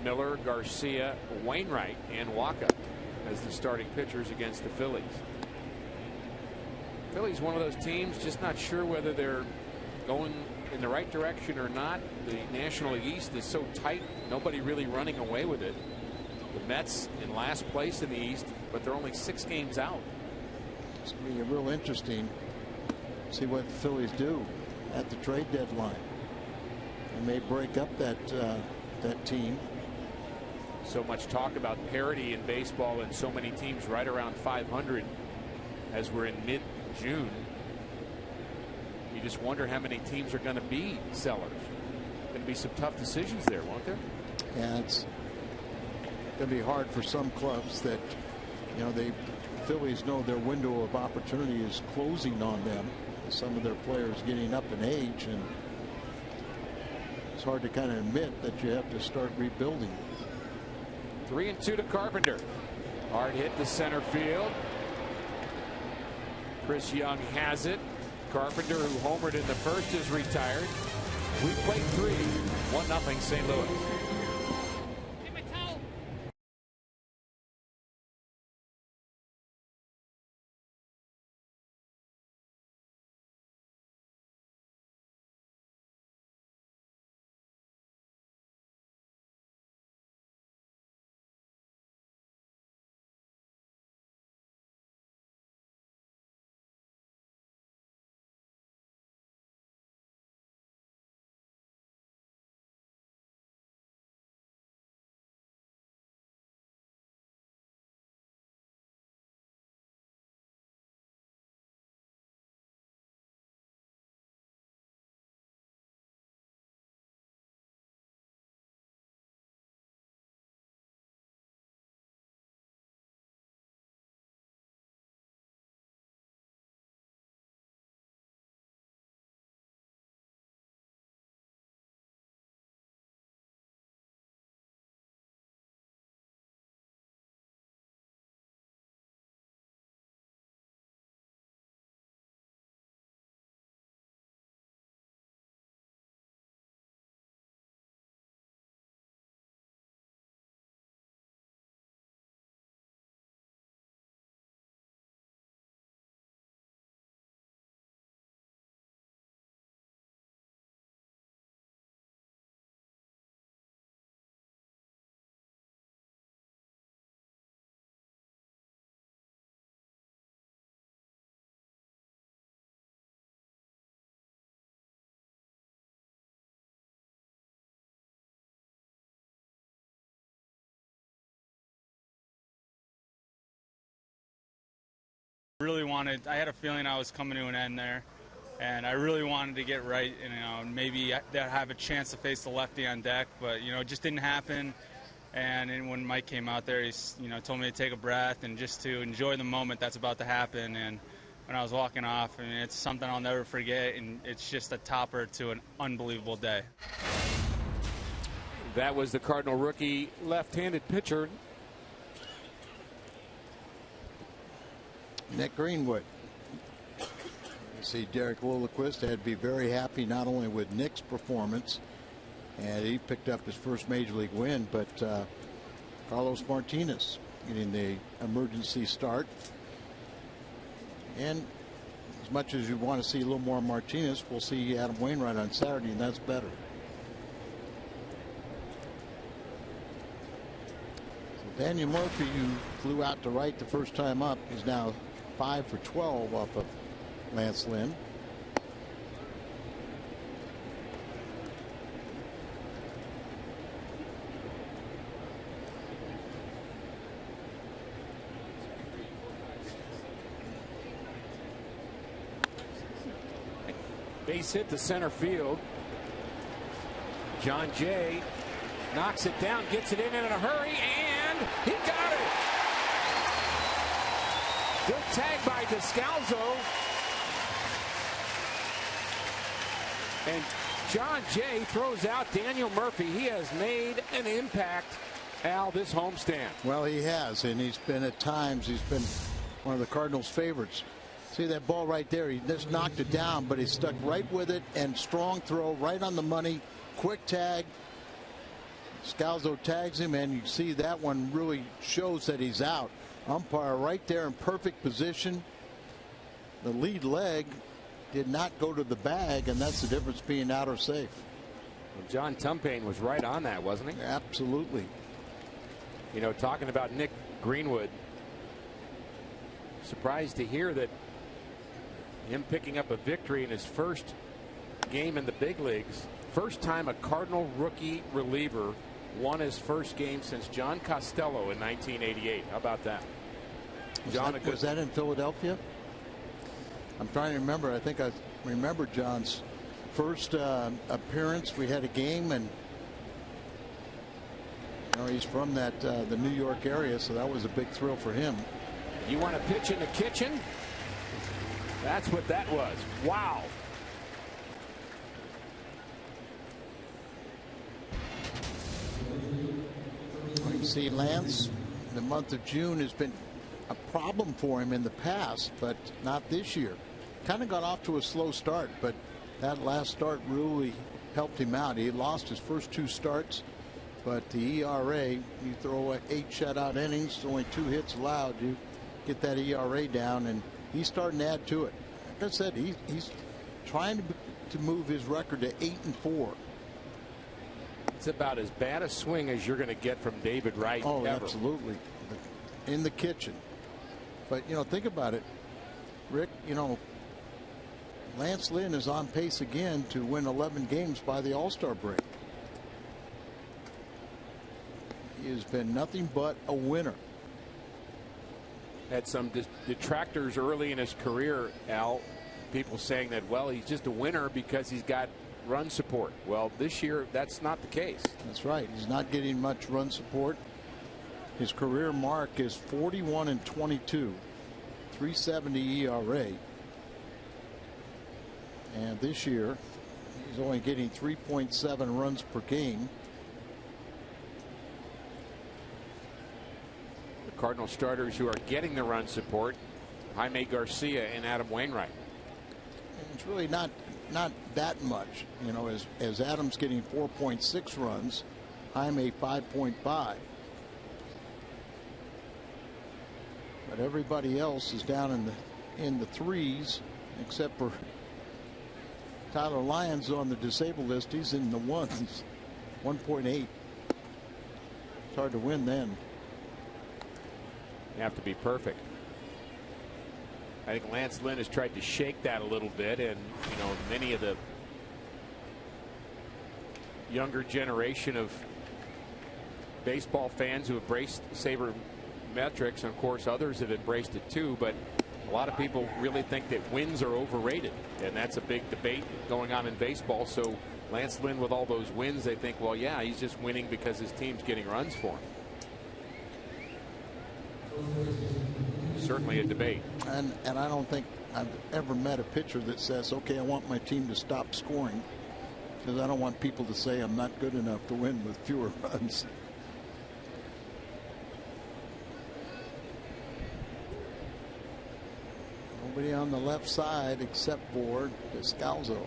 Speaker 1: Miller, Garcia, Wainwright, and Waka as the starting pitchers against the Phillies. Phillies, one of those teams, just not sure whether they're going in the right direction or not. The National League East is so tight, nobody really running away with it. The Mets in last place in the East, but they're only 6 games out.
Speaker 4: It's going to be real interesting to see what the Phillies do at the trade deadline. They may break up that team.
Speaker 1: So much talk about parity in baseball and so many teams right around 500 as we're in mid-June. You just wonder how many teams are going to be sellers. Going to be some tough decisions there, won't there?
Speaker 4: Yeah, it's going to be hard for some clubs that, you know, the Phillies know their window of opportunity is closing on them. Some of their players getting up in age, and it's hard to kind of admit that you have to start rebuilding.
Speaker 1: 3-2 to Carpenter. Hard hit to center field. Chris Young has it. Carpenter, who homered in the first, is retired. We played 3. 1-0 St. Louis.
Speaker 5: I had a feeling I was coming to an end there, and I really wanted to get right, and, you know, maybe have a chance to face the lefty on deck, but, you know, it just didn't happen. And when Mike came out there, he, you know, told me to take a breath and just to enjoy the moment that's about to happen. And when I was walking off, I mean, it's something I'll never forget, and it's just a topper to an unbelievable day.
Speaker 1: That was the Cardinal rookie left-handed pitcher
Speaker 4: Nick Greenwood. You see, Derek Lilliquist had to be very happy not only with Nick's performance, and he picked up his first major league win, but Carlos Martinez getting the emergency start. And as much as you want to see a little more Martinez, we'll see Adam Wainwright on Saturday, and that's better. Daniel Murphy, who flew out to right the first time up, is now 5 for 12 off of Lance Lynn.
Speaker 1: Base hit to center field. John Jay knocks it down, gets it in a hurry, and he got it. Good tag by Descalzo. And John Jay throws out Daniel Murphy. He has made an impact, Al, this homestand.
Speaker 4: Well, he has, and he's been at times, he's been one of the Cardinals' favorites. See that ball right there? He just knocked it down, but he stuck right with it, and strong throw, right on the money, quick tag. Scalzo tags him, and you see that one really shows that he's out. Umpire right there in perfect position. The lead leg did not go to the bag, and that's the difference being out or safe.
Speaker 1: Well, John Tumpane was right on that, wasn't he?
Speaker 4: Absolutely.
Speaker 1: You know, talking about Nick Greenwood, surprised to hear that him picking up a victory in his first game in the big leagues. First time a Cardinal rookie reliever won his first game since John Costello in 1988. How about that?
Speaker 4: Was that in Philadelphia? I'm trying to remember. I think I remember John's first appearance. We had a game, and you know, he's from that the New York area, so that was a big thrill for him.
Speaker 1: You want to pitch in the kitchen? That's what that was. Wow.
Speaker 4: You see, Lance, the month of June has been a problem for him in the past, but not this year. Kind of got off to a slow start, but that last start really helped him out. He lost his first 2 starts, but the ERA, you throw 8 shutout innings, only 2 hits allowed, you get that ERA down, and he's starting to add to it. Like I said, he's trying to move his record to 8-4.
Speaker 1: It's about as bad a swing as you're going to get from David Wright.
Speaker 4: Oh,
Speaker 1: ever.
Speaker 4: Absolutely. In the kitchen. But, you know, think about it, Rick. You know, Lance Lynn is on pace again to win 11 games by the All-Star break. He has been nothing but a winner.
Speaker 1: Had some detractors early in his career, Al. People saying that, well, he's just a winner because he's got run support. Well, this year that's not the case.
Speaker 4: That's right. He's not getting much run support. His career mark is 41-22, 3.70 ERA, and this year he's only getting 3.7 runs per game.
Speaker 1: The Cardinal starters who are getting the run support: Jaime Garcia and Adam Wainwright.
Speaker 4: And it's really not that much, you know, as Adams getting 4.6 runs, Jaime 5.5. But everybody else is down in the 3s, except for Tyler Lyons on the disabled list. He's in the 1s, 1.8. It's hard to win then.
Speaker 1: You have to be perfect. I think Lance Lynn has tried to shake that a little bit, and you know, many of the younger generation of baseball fans who embraced sabermetrics, and of course others have embraced it too, but a lot of people really think that wins are overrated, and that's a big debate going on in baseball. So Lance Lynn, with all those wins, they think, well, yeah, he's just winning because his team's getting runs for him. Certainly a debate.
Speaker 4: And I don't think I've ever met a pitcher that says, okay, I want my team to stop scoring because I don't want people to say I'm not good enough to win with fewer runs. Nobody on the left side except for Descalzo.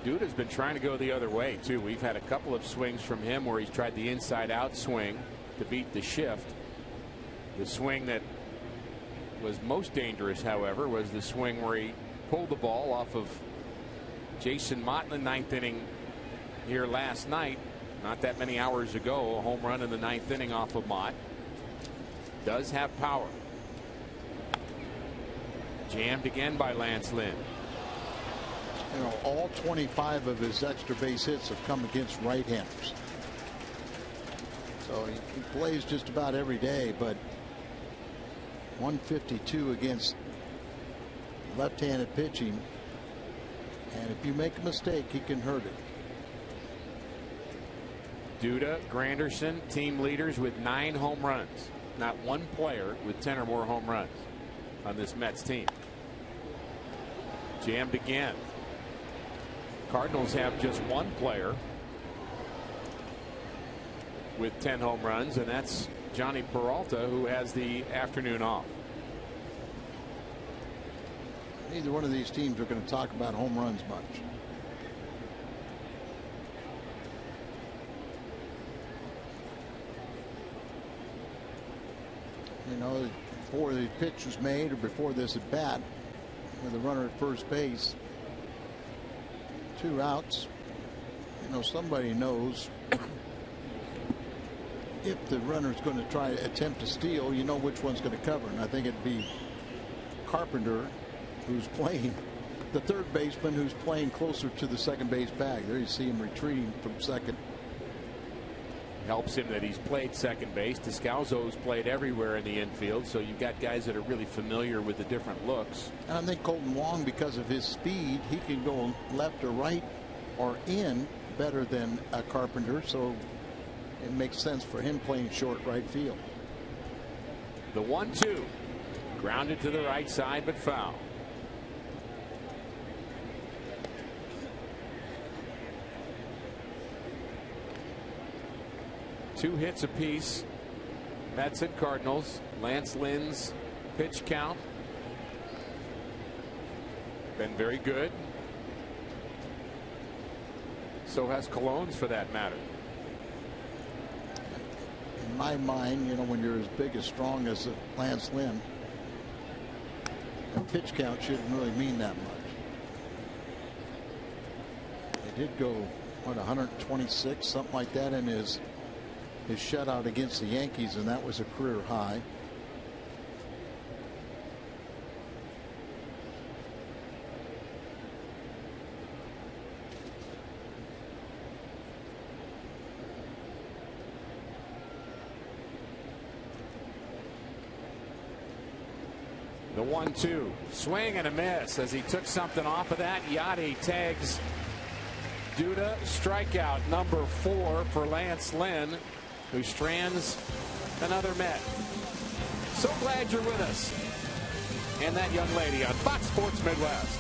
Speaker 1: Duda's been trying to go the other way too. We've had a couple of swings from him where he's tried the inside out swing to beat the shift. The swing that was most dangerous, however, was the swing where he pulled the ball off of Jason Mott in the 9th inning here last night, not that many hours ago. A home run in the 9th inning off of Mott. Does have power. Jammed again by Lance Lynn.
Speaker 4: You know, all 25 of his extra base hits have come against right-handers. So he plays just about every day, but 152 against left-handed pitching, and if you make a mistake, he can hurt it.
Speaker 1: Duda, Granderson, team leaders with 9 home runs. Not one player with 10 or more home runs on this Mets team. Jammed again. Cardinals have just one player with 10 home runs, and that's Johnny Peralta, who has the afternoon off.
Speaker 4: Neither one of these teams are going to talk about home runs much. You know, before the pitch was made or before this at bat, with a runner at first base, 2 outs, you know, somebody knows if the runner's going to try to attempt to steal, you know which one's going to cover. And I think it'd be Carpenter, who's playing, the third baseman, who's playing closer to the second base bag. There you see him retreating from second.
Speaker 1: Helps him that he's played second base. Descalzo's played everywhere in the infield, so you've got guys that are really familiar with the different looks.
Speaker 4: And I think Colton Wong, because of his speed, he can go left or right or in better than a Carpenter, so it makes sense for him playing short right field.
Speaker 1: The 1-2, grounded to the right side, but foul. Two hits apiece, Mets and Cardinals. Lance Lynn's pitch count been very good. So has Cologne's, for that matter.
Speaker 4: In my mind, you know, when you're as big as strong as Lance Lynn, a pitch count shouldn't really mean that much. They did go, what, 126, something like that, in his shutout against the Yankees, and that was a career high.
Speaker 1: The 1-2, swing and a miss as he took something off of that. Yadi tags Duda. Strikeout number 4 for Lance Lynn, who strands another Met. So glad you're with us. And that young lady on Fox Sports Midwest.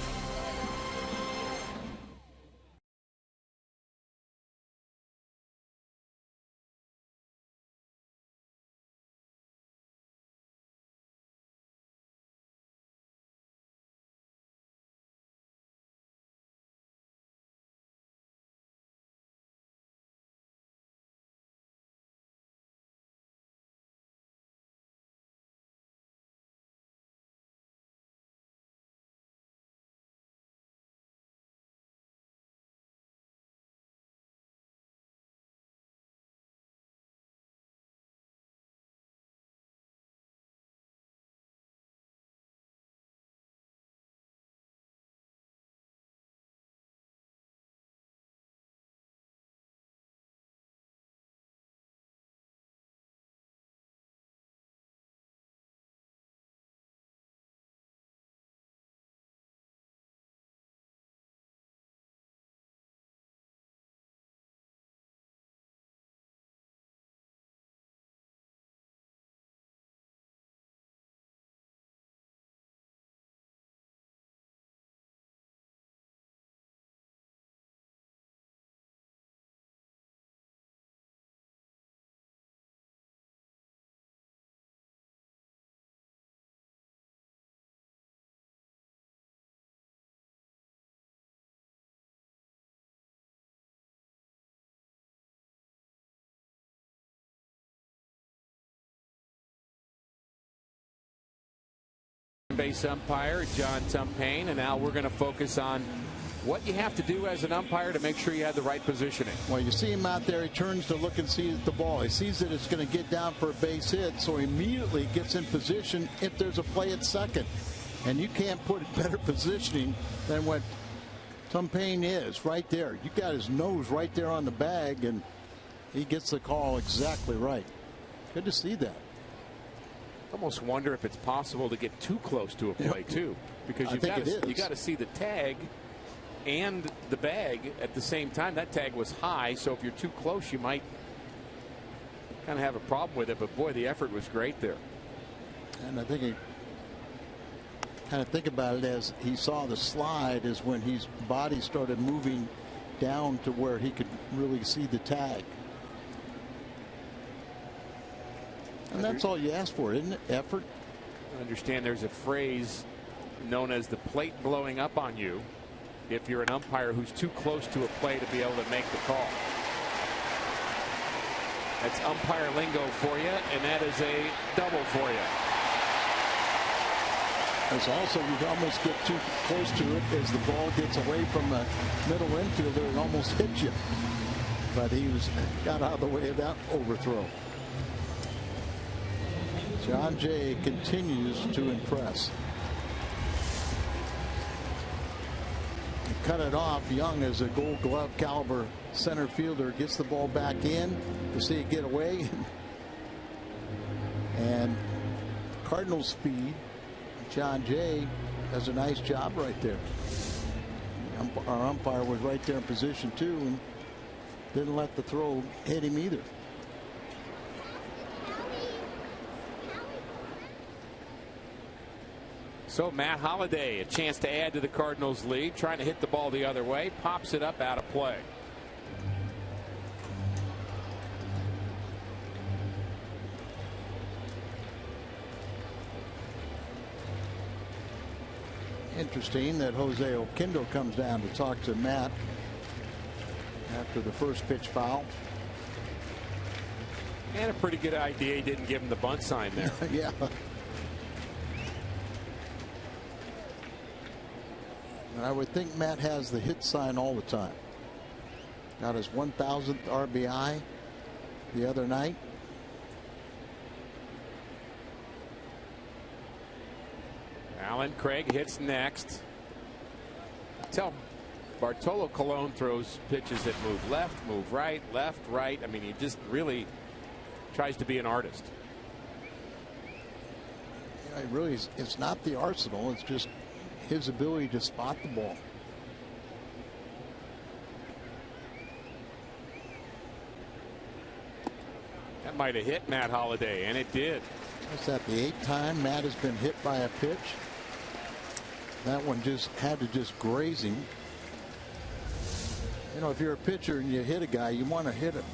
Speaker 1: Base umpire John Tumpain, and now we're going to focus on what you have to do as an umpire to make sure you have the right positioning.
Speaker 4: Well, you see him out there. He turns to look and sees the ball. He sees that it's going to get down for a base hit, so he immediately gets in position if there's a play at second. And you can't put better positioning than what Tom Payne is right there. You got his nose right there on the bag, and he gets the call exactly right. Good to see that.
Speaker 1: Almost wonder if it's possible to get too close to a play too, because you got to see the tag and the bag at the same time. That tag was high, so if you're too close, you might kind of have a problem with it. But boy, the effort was great there.
Speaker 4: And I think he kind of think about it as he saw the slide is when his body started moving down to where he could really see the tag. And that's all you ask for, isn't it? Effort.
Speaker 1: I understand there's a phrase known as the plate blowing up on you if you're an umpire who's too close to a play to be able to make the call. That's umpire lingo for you, and that is a double for you.
Speaker 4: There's also, you almost get too close to it as the ball gets away from the middle infielder and almost hits you. But he got out of the way of that overthrow. John Jay continues to impress. He cut it off. Young, as a Gold Glove caliber center fielder, gets the ball back in to see it get away. And Cardinals speed. John Jay does a nice job right there. Our umpire was right there in position too and didn't let the throw hit him either.
Speaker 1: So Matt Holliday, a chance to add to the Cardinals lead, trying to hit the ball the other way, pops it up out of play.
Speaker 4: Interesting that Jose Oquendo comes down to talk to Matt after the first pitch foul.
Speaker 1: And a pretty good idea he didn't give him the bunt sign there.
Speaker 4: Yeah. And I would think Matt has the hit sign all the time. Got his 1,000th RBI the other night.
Speaker 1: Alan Craig hits next. Tell Bartolo Colon throws pitches that move left, move right, left, right. I mean, he just really tries to be an artist.
Speaker 4: Yeah, it really is, it's not the arsenal, it's just his ability to spot the ball.
Speaker 1: That might have hit Matt Holliday, and it did.
Speaker 4: Is that the 8th time Matt has been hit by a pitch? That one just had to just graze him. You know, if you're a pitcher and you hit a guy, you want to hit him.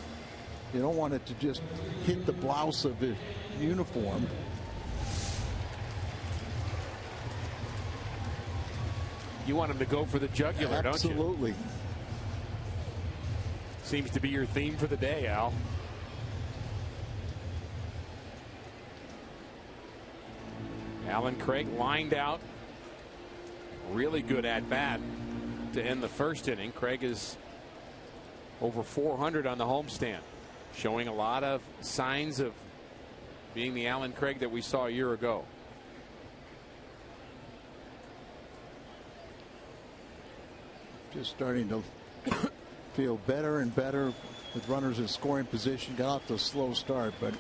Speaker 4: You don't want it to just hit the blouse of his uniform.
Speaker 1: You want him to go for the jugular, don't you?
Speaker 4: Absolutely.
Speaker 1: Seems to be your theme for the day, Al. Alan Craig lined out. Really good at bat to end the first inning. Craig is over 400 on the homestand, showing a lot of signs of being the Alan Craig that we saw a year ago.
Speaker 4: Just starting to feel better and better with runners in scoring position. Got off to a slow start, but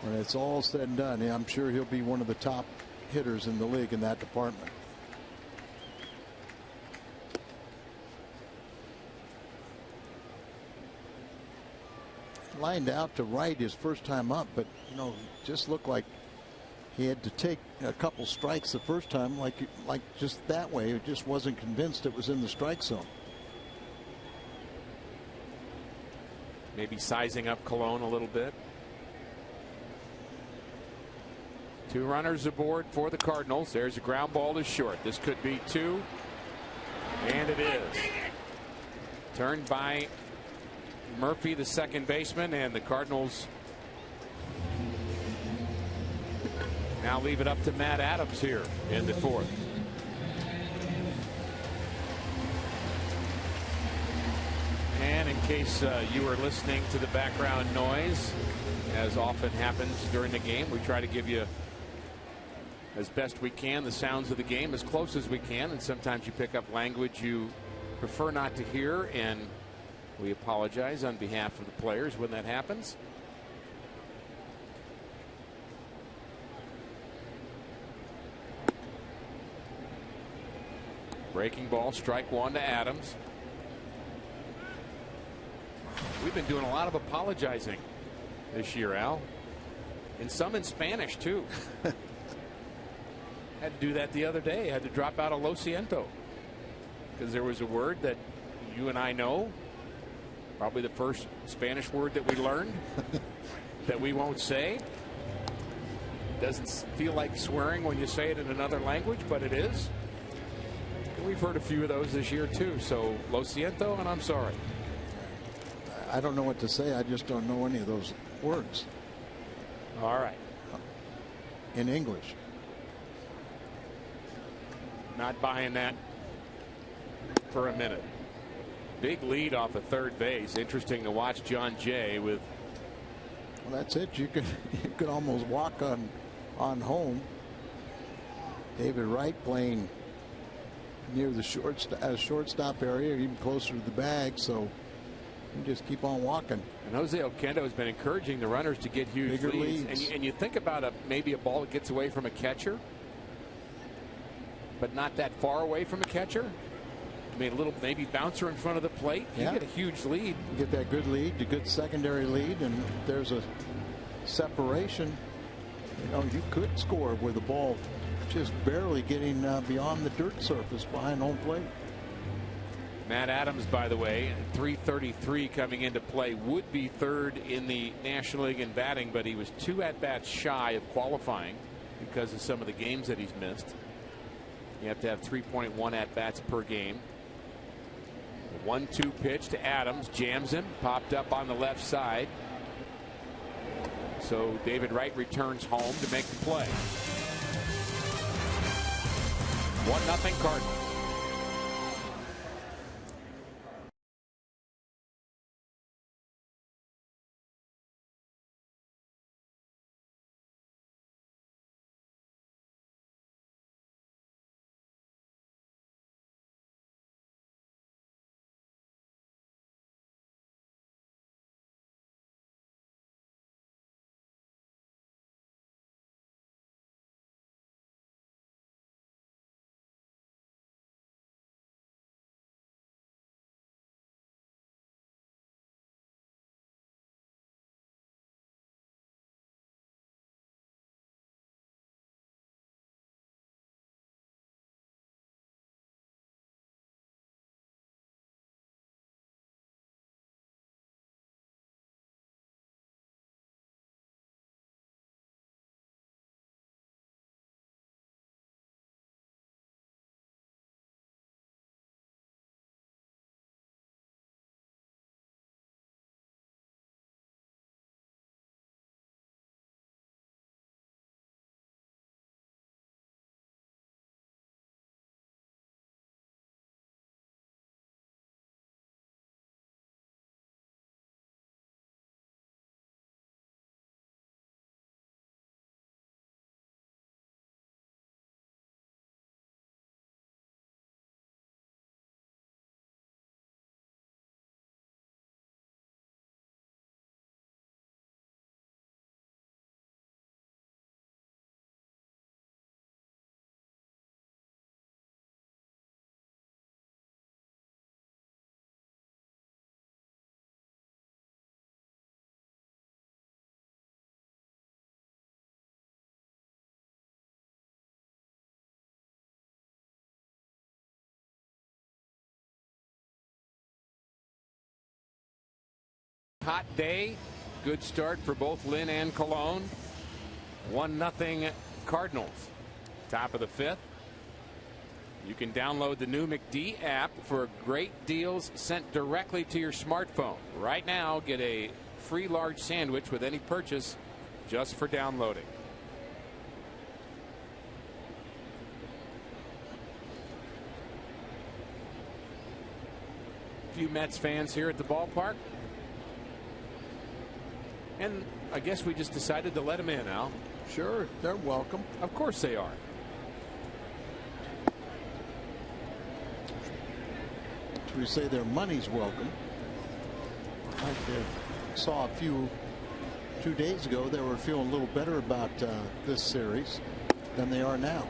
Speaker 4: when it's all said and done, I'm sure he'll be one of the top hitters in the league in that department. Lined out to right his first time up, but you know, just looked like he had to take a couple strikes the first time, like just that way. He just wasn't convinced it was in the strike zone.
Speaker 1: Maybe sizing up Colon a little bit. 2 runners aboard for the Cardinals. There's a ground ball to short. This could be 2, and it is. Turned by Murphy, the second baseman, and the Cardinals now leave it up to Matt Adams here in the 4th. case you were listening to the background noise, as often happens during the game, we try to give you as best we can the sounds of the game as close as we can, and sometimes you pick up language you prefer not to hear, and we apologize on behalf of the players when that happens. Breaking ball, strike one to Adams. We've been doing a lot of apologizing this year, Al, and some in Spanish too. Had to do that the other day. Had to drop out a lo siento because there was a word that you and I know, probably the first Spanish word that we learned that we won't say. Doesn't feel like swearing when you say it in another language, but it is. And we've heard a few of those this year too. So lo siento and I'm sorry.
Speaker 4: I don't know what to say. I just don't know any of those words.
Speaker 1: All right.
Speaker 4: In English.
Speaker 1: Not buying that for a minute. Big lead off of third base. Interesting to watch John Jay with.
Speaker 4: Well, that's it. You could almost walk on home. David Wright playing near the shortstop area, even closer to the bag. So you just keep on walking.
Speaker 1: And Jose Oquendo has been encouraging the runners to get huge leads. And you think about maybe a ball that gets away from a catcher, but not that far away from a catcher. I mean, a little maybe bouncer in front of the plate. You get a huge lead.
Speaker 4: You get that good lead, a good secondary lead, and there's a separation. You know, you could score with the ball just barely getting beyond the dirt surface behind home plate.
Speaker 1: Matt Adams, by the way, 333 coming into play, would be third in the National League in batting, but he was 2 at-bats shy of qualifying because of some of the games that he's missed. You have to have 3.1 at-bats per game. 1-2 pitch to Adams, jams him, popped up on the left side. So David Wright returns home to make the play. 1-0 Cardinals. Hot day. Good start for both Lynn and Cologne. 1-0 Cardinals. Top of the 5th. You can download the new McD app for great deals sent directly to your smartphone. Right now, get a free large sandwich with any purchase just for downloading. few Mets fans here at the ballpark. And I guess we just decided to let them in, Al.
Speaker 4: Sure, they're welcome.
Speaker 1: Of course they are.
Speaker 4: We say their money's welcome. I saw a few 2 days ago they were feeling a little better about this series than they are now.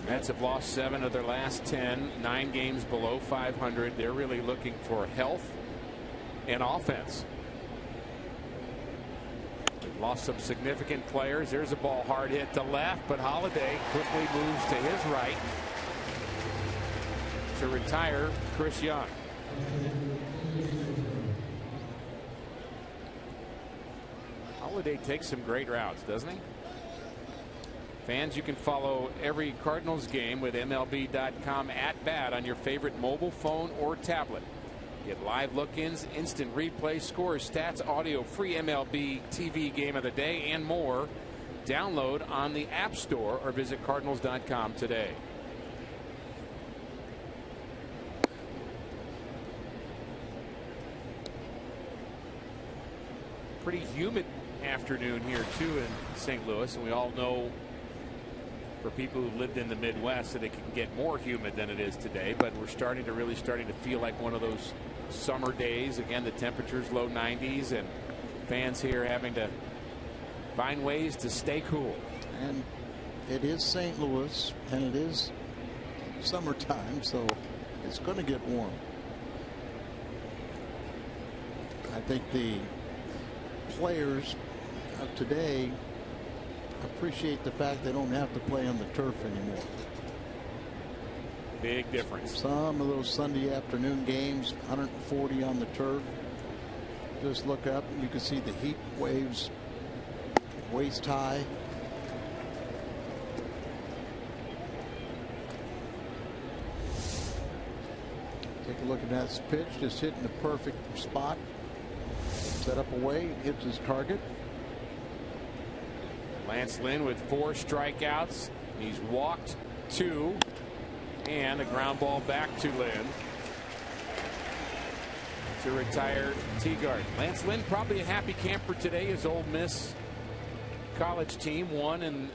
Speaker 1: Mets have lost 7 of their last 10, 9 games below 500. They're really looking for health and offense. They've lost some significant players. There's a ball hard hit to left, but Holiday quickly moves to his right to retire Chris Young. Holiday takes some great routes, doesn't he? Fans, you can follow every Cardinals game with MLB.com at bat on your favorite mobile phone or tablet. Get live look-ins, instant replay, scores, stats, audio, free MLB TV game of the day, and more. Download on the App Store or visit Cardinals.com today. Pretty humid afternoon here too in St. Louis, and we all know for people who lived in the Midwest that it can get more humid than it is today, but we're starting to feel like one of those summer days. Again, the temperature's low 90s, and fans here having to find ways to stay cool.
Speaker 4: And it is St. Louis, and it is summertime, so it's going to get warm. I think the players of today appreciate the fact they don't have to play on the turf anymore.
Speaker 1: Big difference.
Speaker 4: Some of those Sunday afternoon games, 140 on the turf. Just look up and you can see the heat waves waist high. Take a look at that pitch, just hitting the perfect spot. Set up away, hits his target.
Speaker 1: Lance Lynn with 4 strikeouts. He's walked 2, and a ground ball back to Lynn to retire Teagard. Lance Lynn probably a happy camper today. His Ole Miss college team won in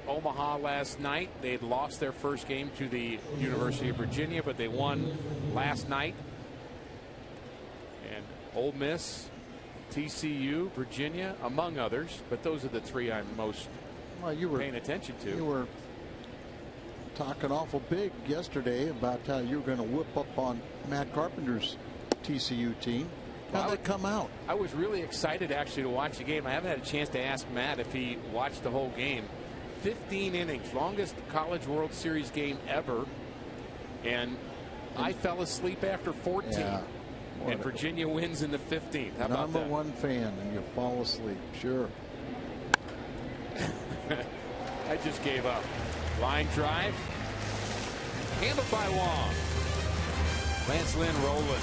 Speaker 1: Omaha last night. They had lost their first game to the University of Virginia, but they won last night. And Ole Miss, TCU, Virginia, among others, but those are the 3 I'm most paying attention to.
Speaker 4: You were talking awful big yesterday about how you were going to whip up on Matt Carpenter's TCU team. How'd that come out?
Speaker 1: I was really excited actually to watch the game. I haven't had a chance to ask Matt if he watched the whole game. 15 innings, longest College World Series game ever, and I fell asleep after 14.
Speaker 4: Yeah.
Speaker 1: And Virginia wins in the 15th. How about that?
Speaker 4: Number 1 fan, and you fall asleep. Sure.
Speaker 1: I just gave up. Line drive. Handled by Wong. Lance Lynn rolling.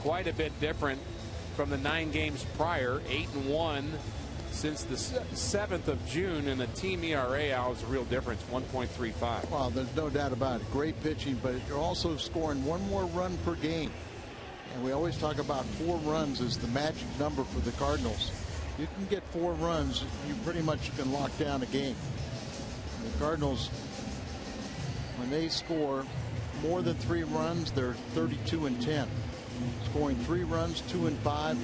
Speaker 1: quite a bit different from the 9 games prior. 8-1 since the 7th of June, and the team ERA out is a real difference, 1.35.
Speaker 4: Well, there's no doubt about it. Great pitching, but you're also scoring one more run per game. And we always talk about 4 runs as the magic number for the Cardinals. You can get 4 runs, you pretty much can lock down a game. And the Cardinals, when they score more than 3 runs, they're 32-10. Scoring 3 runs, 2-5.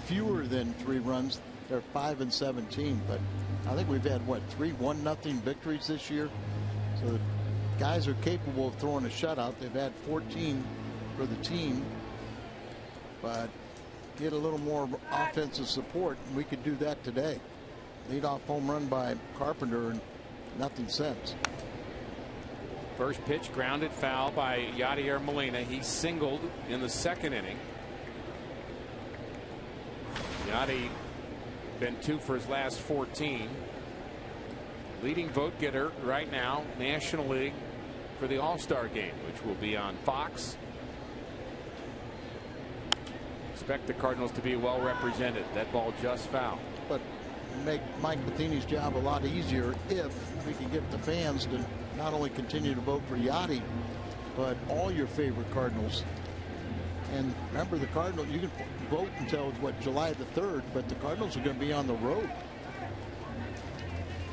Speaker 4: Fewer than 3 runs, they're 5-17. But I think we've had, what, 3 1-0 victories this year. So the guys are capable of throwing a shutout. They've had 14 for the team. But get a little more offensive support, and we could do that today. Leadoff home run by Carpenter, and nothing since.
Speaker 1: First pitch grounded foul by Yadier Molina. He singled in the 2nd inning. Yadi been 2 for his last 14. Leading vote getter right now, National League, for the All-Star game, which will be on Fox. Expect the Cardinals to be well represented. That ball just foul.
Speaker 4: But make Mike Matheny's job a lot easier if we can get the fans to not only continue to vote for Yachty, but all your favorite Cardinals. And remember, the Cardinals, you can vote until, what, July the 3rd, but the Cardinals are going to be on the road.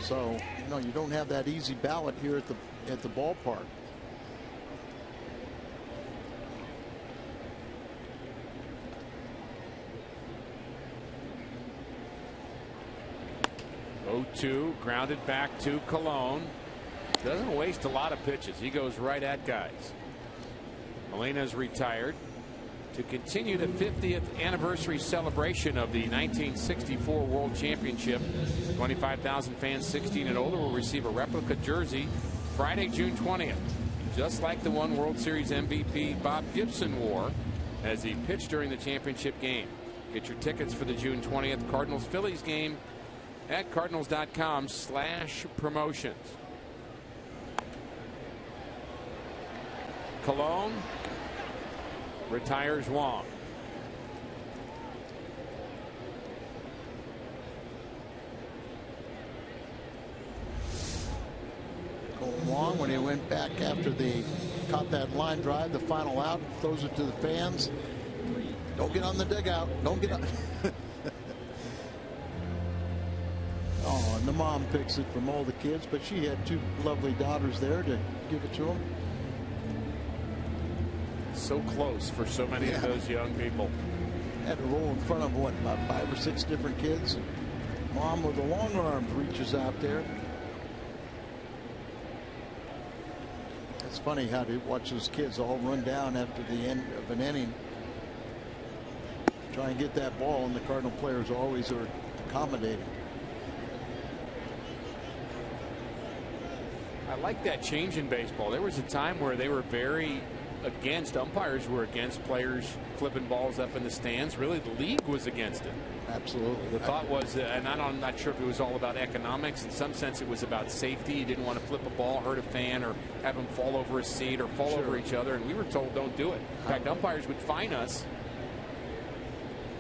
Speaker 4: So, you know, you don't have that easy ballot here at the ballpark.
Speaker 1: Oh-2, grounded back to Colon. Doesn't waste a lot of pitches. He goes right at guys. Molina's retired to continue the 50th anniversary celebration of the 1964 World Championship. 25,000 fans 16 and older will receive a replica jersey Friday, June 20th, just like the one World Series MVP Bob Gibson wore as he pitched during the championship game. Get your tickets for the June 20th Cardinals-Phillies game at cardinals.com/promotions. Colon retires Wong.
Speaker 4: Wong, when he went back after the caught that line drive, the final out, throws it to the fans. Don't get on the dugout. Don't get on. Oh, and the mom picks it from all the kids, but she had 2 lovely daughters there to give it to them.
Speaker 1: So close for so many of those young people.
Speaker 4: Had to roll in front of, what, about 5 or 6 different kids. Mom with the long arms reaches out there. It's funny how to watch those kids all run down after the end of an inning. Try and get that ball, and the Cardinal players always are accommodating.
Speaker 1: I like that change in baseball. There was a time where they were very against, umpires were against players flipping balls up in the stands. Really, the league was against it.
Speaker 4: Absolutely.
Speaker 1: The thought was, and I'm not sure if it was all about economics. In some sense, it was about safety. You didn't want to flip a ball, hurt a fan, or have them fall over a seat or fall over each other. And we were told, don't do it. In fact, umpires would fine us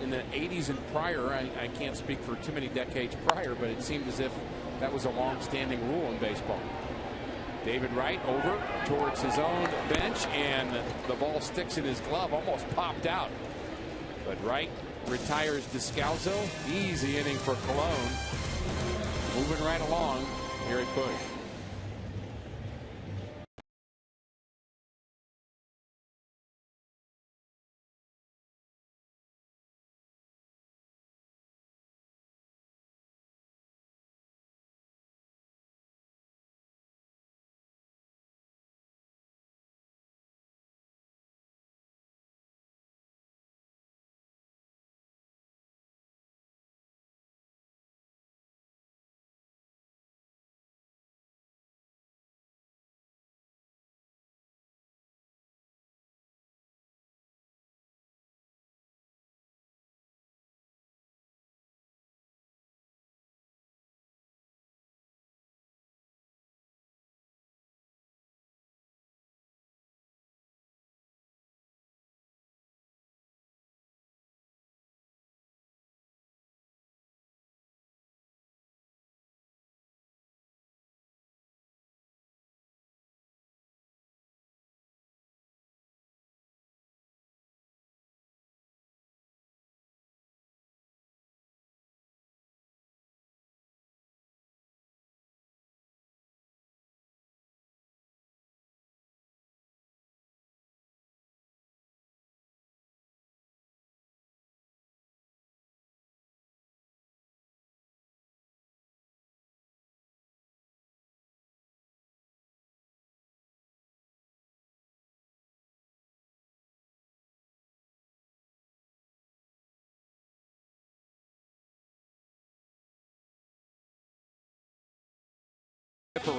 Speaker 1: in the 80s and prior. I can't speak for too many decades prior, but it seemed as if that was a long-standing rule in baseball. David Wright over towards his own bench, and the ball sticks in his glove, almost popped out. But Wright retires Descalzo. Easy inning for Colon. Moving right along here at Busch.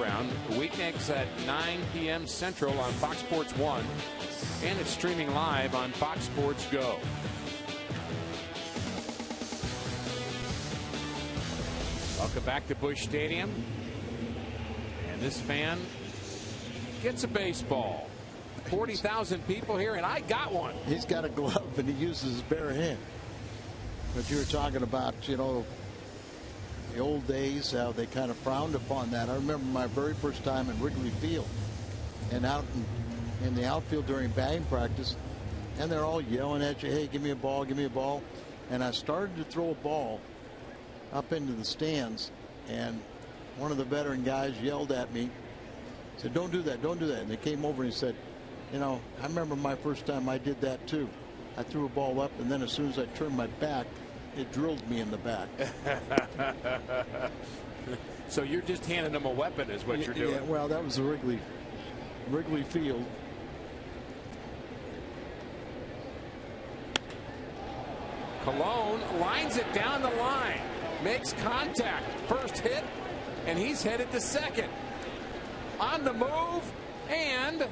Speaker 1: year-round. Weeknights at 9 p.m. Central on Fox Sports 1. And it's streaming live on Fox Sports Go. Welcome back to Busch Stadium. And this fan gets a baseball. 40,000 people here, and I got one.
Speaker 4: He's got a glove, and he uses his bare hand. But you were talking about, you know, the old days, how they kind of frowned upon that. I remember my very first time in Wrigley Field, and out in the outfield during batting practice, and they're all yelling at you, hey, give me a ball, give me a ball. And I started to throw a ball up into the stands, and one of the veteran guys yelled at me, said, don't do that, don't do that. And they came over and he said, you know, I remember my first time I did that too. I threw a ball up, and then as soon as I turned my back, it drilled me in the back.
Speaker 1: So you're just handing them a weapon is what you're doing.
Speaker 4: Yeah, well, that was the Wrigley Field.
Speaker 1: Colon lines it down the line, makes contact, first hit, and he's headed to second. On the move, and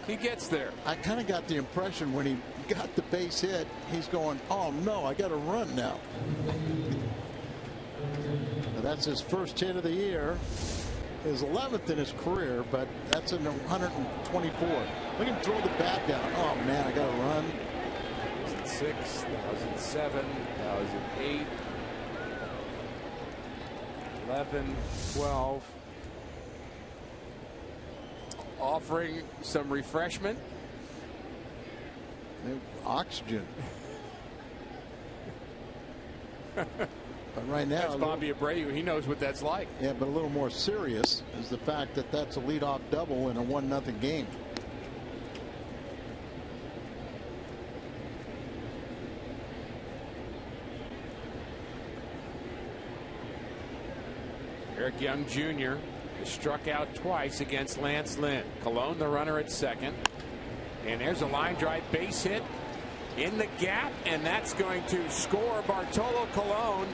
Speaker 1: he gets there.
Speaker 4: I kind of got the impression when he got the base hit, he's going, oh no, I got to run now. That's his first hit of the year, his 11th in his career, but that's in 124. Look at him throw the bat down. Oh man, I got to run.
Speaker 1: 2006, 2007, 2008, 11, 12. Offering some refreshment.
Speaker 4: Oxygen. But right now,
Speaker 1: that's Bobby Abreu. He knows what that's like.
Speaker 4: Yeah, but a little more serious is the fact that that's a leadoff double in a 1-0 game.
Speaker 1: Eric Young Jr. struck out twice against Lance Lynn. Colon, the runner at second. And there's a line drive base hit in the gap, and that's going to score Bartolo Colon.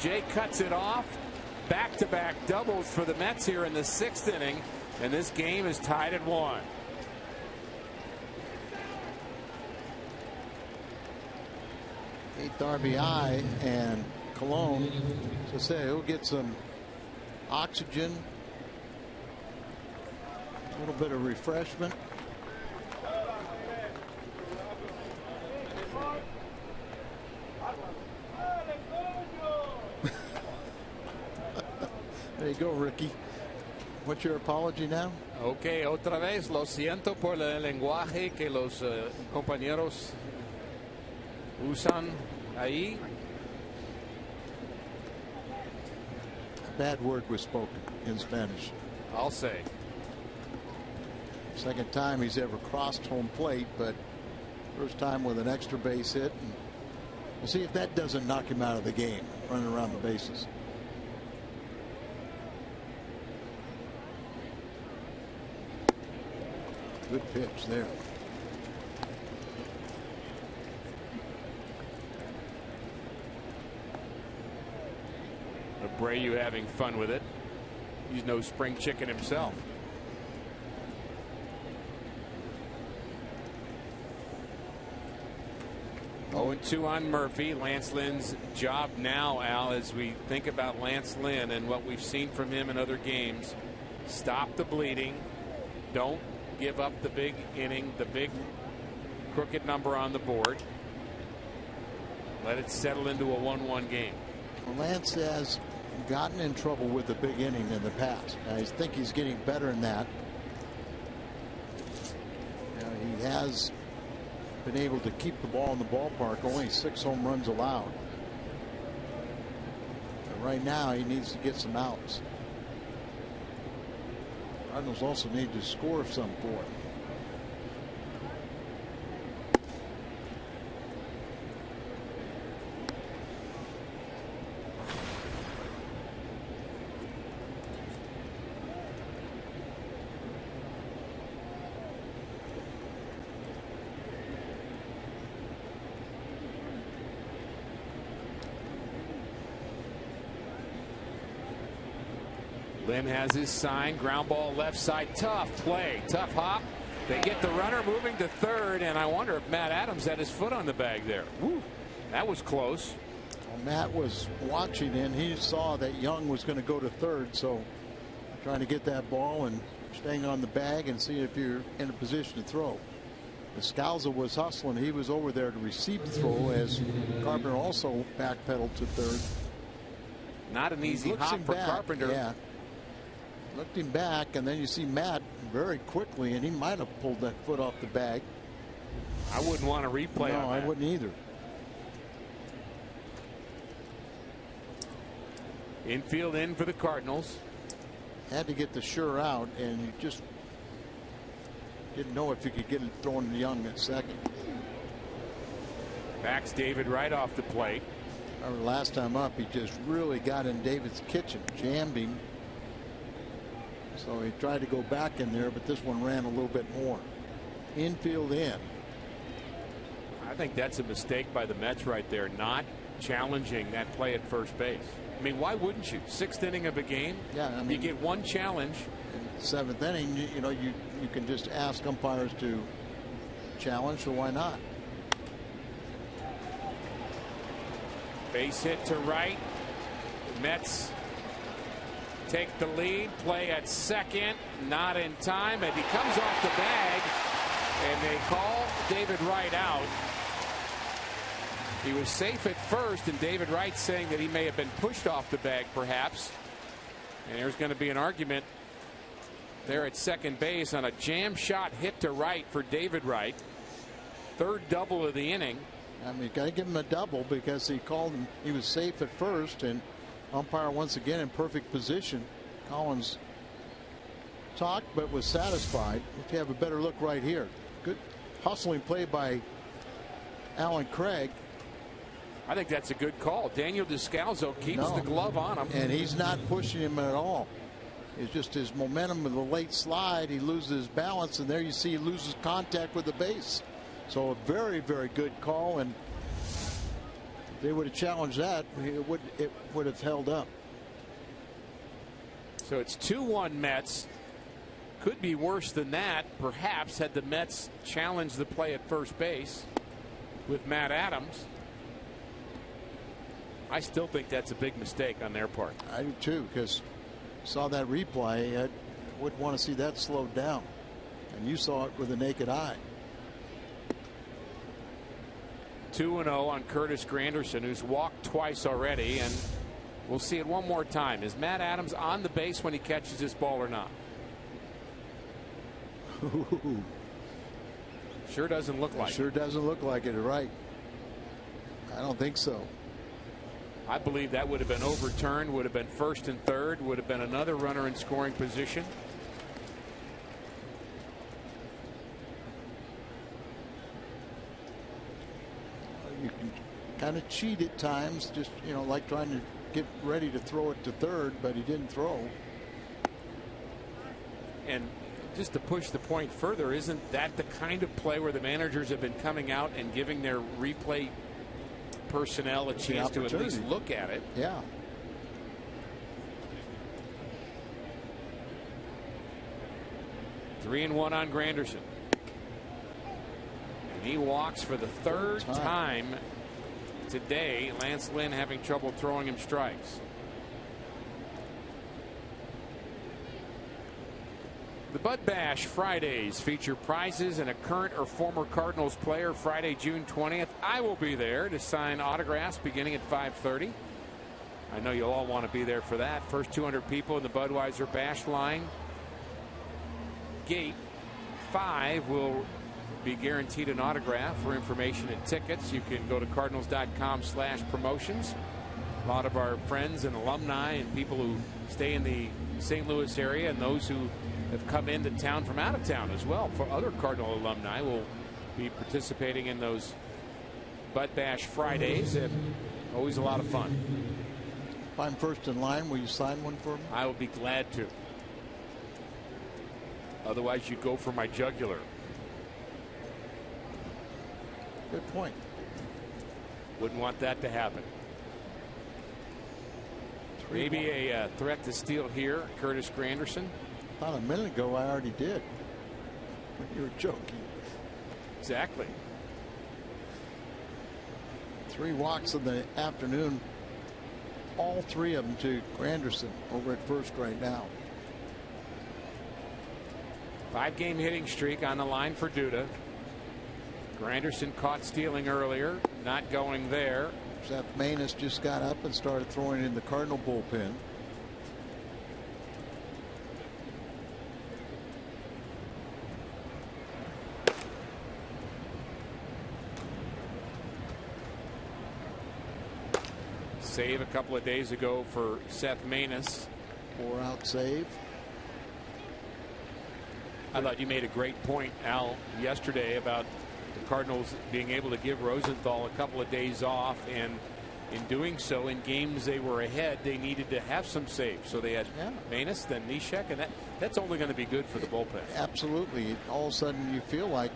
Speaker 1: Jay cuts it off. Back-to-back doubles for the Mets here in the 6th inning, and this game is tied at 1.
Speaker 4: Eighth RBI, and Colon, so say he'll get some oxygen, a little bit of refreshment. There you go, Ricky. What's your apology now?
Speaker 1: Okay, otra vez, lo siento por el lenguaje que los compañeros usan ahí.
Speaker 4: A bad word was spoken in Spanish.
Speaker 1: I'll say.
Speaker 4: Second time he's ever crossed home plate, but first time with an extra base hit. And we'll see if that doesn't knock him out of the game, running around the bases. Good pitch there.
Speaker 1: Abreu having fun with it. He's no spring chicken himself. Oh, 2 on Murphy. Lance Lynn's job now, Al, as we think about Lance Lynn and what we've seen from him in other games. Stop the bleeding. Don't give up the big inning, the big crooked number on the board. Let it settle into a 1-1 game.
Speaker 4: Well, Lance has gotten in trouble with the big inning in the past. I think he's getting better in that. He has been able to keep the ball in the ballpark. Only 6 home runs allowed. But right now he needs to get some outs. Cardinals also need to score some for him.
Speaker 1: Lynn has his sign. Ground ball left side. Tough play. Tough hop. They get the runner moving to third, and I wonder if Matt Adams had his foot on the bag there. Woo, that was close.
Speaker 4: Well, Matt was watching, and he saw that Young was going to go to third, so trying to get that ball and staying on the bag and see if you're in a position to throw. Scalzo was hustling. He was over there to receive the throw as Carpenter also backpedaled to third.
Speaker 1: Not an easy hop for Carpenter.
Speaker 4: Yeah. Looked him back, and then you see Matt very quickly, and he might have pulled that foot off the bag.
Speaker 1: I wouldn't want to replay on that.
Speaker 4: I wouldn't either.
Speaker 1: Infield in for the Cardinals.
Speaker 4: Had to get the sure out, and you just didn't know if you could get it thrown to Young at second.
Speaker 1: Backs David Wright off the plate.
Speaker 4: Remember last time up, he just really got in David's kitchen, jammed him. So he tried to go back in there, but this one ran a little bit more. Infield in.
Speaker 1: I think that's a mistake by the Mets right there, not challenging that play at first base. I mean, why wouldn't you? Sixth inning of a game.
Speaker 4: Yeah, I mean,
Speaker 1: you get one challenge.
Speaker 4: In seventh inning, you know, you can just ask umpires to challenge, so why not?
Speaker 1: Base hit to right. The Mets take the lead. Play at second. Not in time. And he comes off the bag. And they call David Wright out. He was safe at first. And David Wright saying that he may have been pushed off the bag perhaps. And there's going to be an argument there at second base on a jam shot hit to right for David Wright. Third double of the inning.
Speaker 4: I mean, you got to give him a double because he called him. He was safe at first, and umpire once again in perfect position. Collins talked but was satisfied. If you have a better look right here, good hustling play by Alan Craig.
Speaker 1: I think that's a good call. Daniel Descalso keeps the glove on him,
Speaker 4: and he's not pushing him at all. It's just his momentum of the late slide. He loses his balance, and there you see he loses contact with the base. So a very, very good call, and if they would have challenged that, it would have held up.
Speaker 1: So it's 2-1 Mets. Could be worse than that, perhaps, had the Mets challenged the play at first base with Matt Adams. I still think that's a big mistake on their part.
Speaker 4: I do too, because saw that replay. I would want to see that slowed down, and you saw it with the naked eye.
Speaker 1: 2-0 on Curtis Granderson, who's walked twice already, and we'll see it one more time. Is Matt Adams on the base when he catches this ball or not? Sure doesn't look like it.
Speaker 4: Sure doesn't look like it, right? I don't think so.
Speaker 1: I believe that would have been overturned, would have been first and third, would have been another runner in scoring position.
Speaker 4: You can kind of cheat at times, just, you know, like trying to get ready to throw it to third, but he didn't throw.
Speaker 1: And just to push the point further, isn't that the kind of play where the managers have been coming out and giving their replay personnel a chance to at least look at it?
Speaker 4: Yeah.
Speaker 1: Three and one on Granderson. And he walks for the third time today. Lance Lynn having trouble throwing him strikes. The Bud Bash Fridays feature prizes and a current or former Cardinals player. Friday, June 20th. I will be there to sign autographs beginning at 5:30. I know you'll all want to be there for that. First 200 people in the Budweiser Bash line. Gate 5 will be guaranteed an autograph. For information and tickets, you can go to cardinals.com/promotions. A lot of our friends and alumni and people who stay in the St. Louis area and those who have come into town from out of town as well for other Cardinal alumni will be participating in those Bud Bash Fridays, and always a lot of fun.
Speaker 4: If I'm first in line, will you sign one for me?
Speaker 1: I will be glad to. Otherwise, you go for my jugular.
Speaker 4: Good point.
Speaker 1: Wouldn't want that to happen. Maybe a threat to steal here. Curtis Granderson.
Speaker 4: About a minute ago, I already did. You were joking.
Speaker 1: Exactly.
Speaker 4: 3 walks in the afternoon. All 3 of them to Granderson over at first right now.
Speaker 1: 5-game hitting streak on the line for Duda. Granderson caught stealing earlier, not going there.
Speaker 4: Seth Maness just got up and started throwing in the Cardinal bullpen.
Speaker 1: Save a couple of days ago for Seth Maness.
Speaker 4: 4-out save.
Speaker 1: I thought you made a great point, Al, yesterday about the Cardinals being able to give Rosenthal a couple of days off, and in doing so, in games they were ahead, they needed to have some saves. So they had Maness, then Neshek, and that's only going to be good for the bullpen.
Speaker 4: Absolutely. All of a sudden, you feel like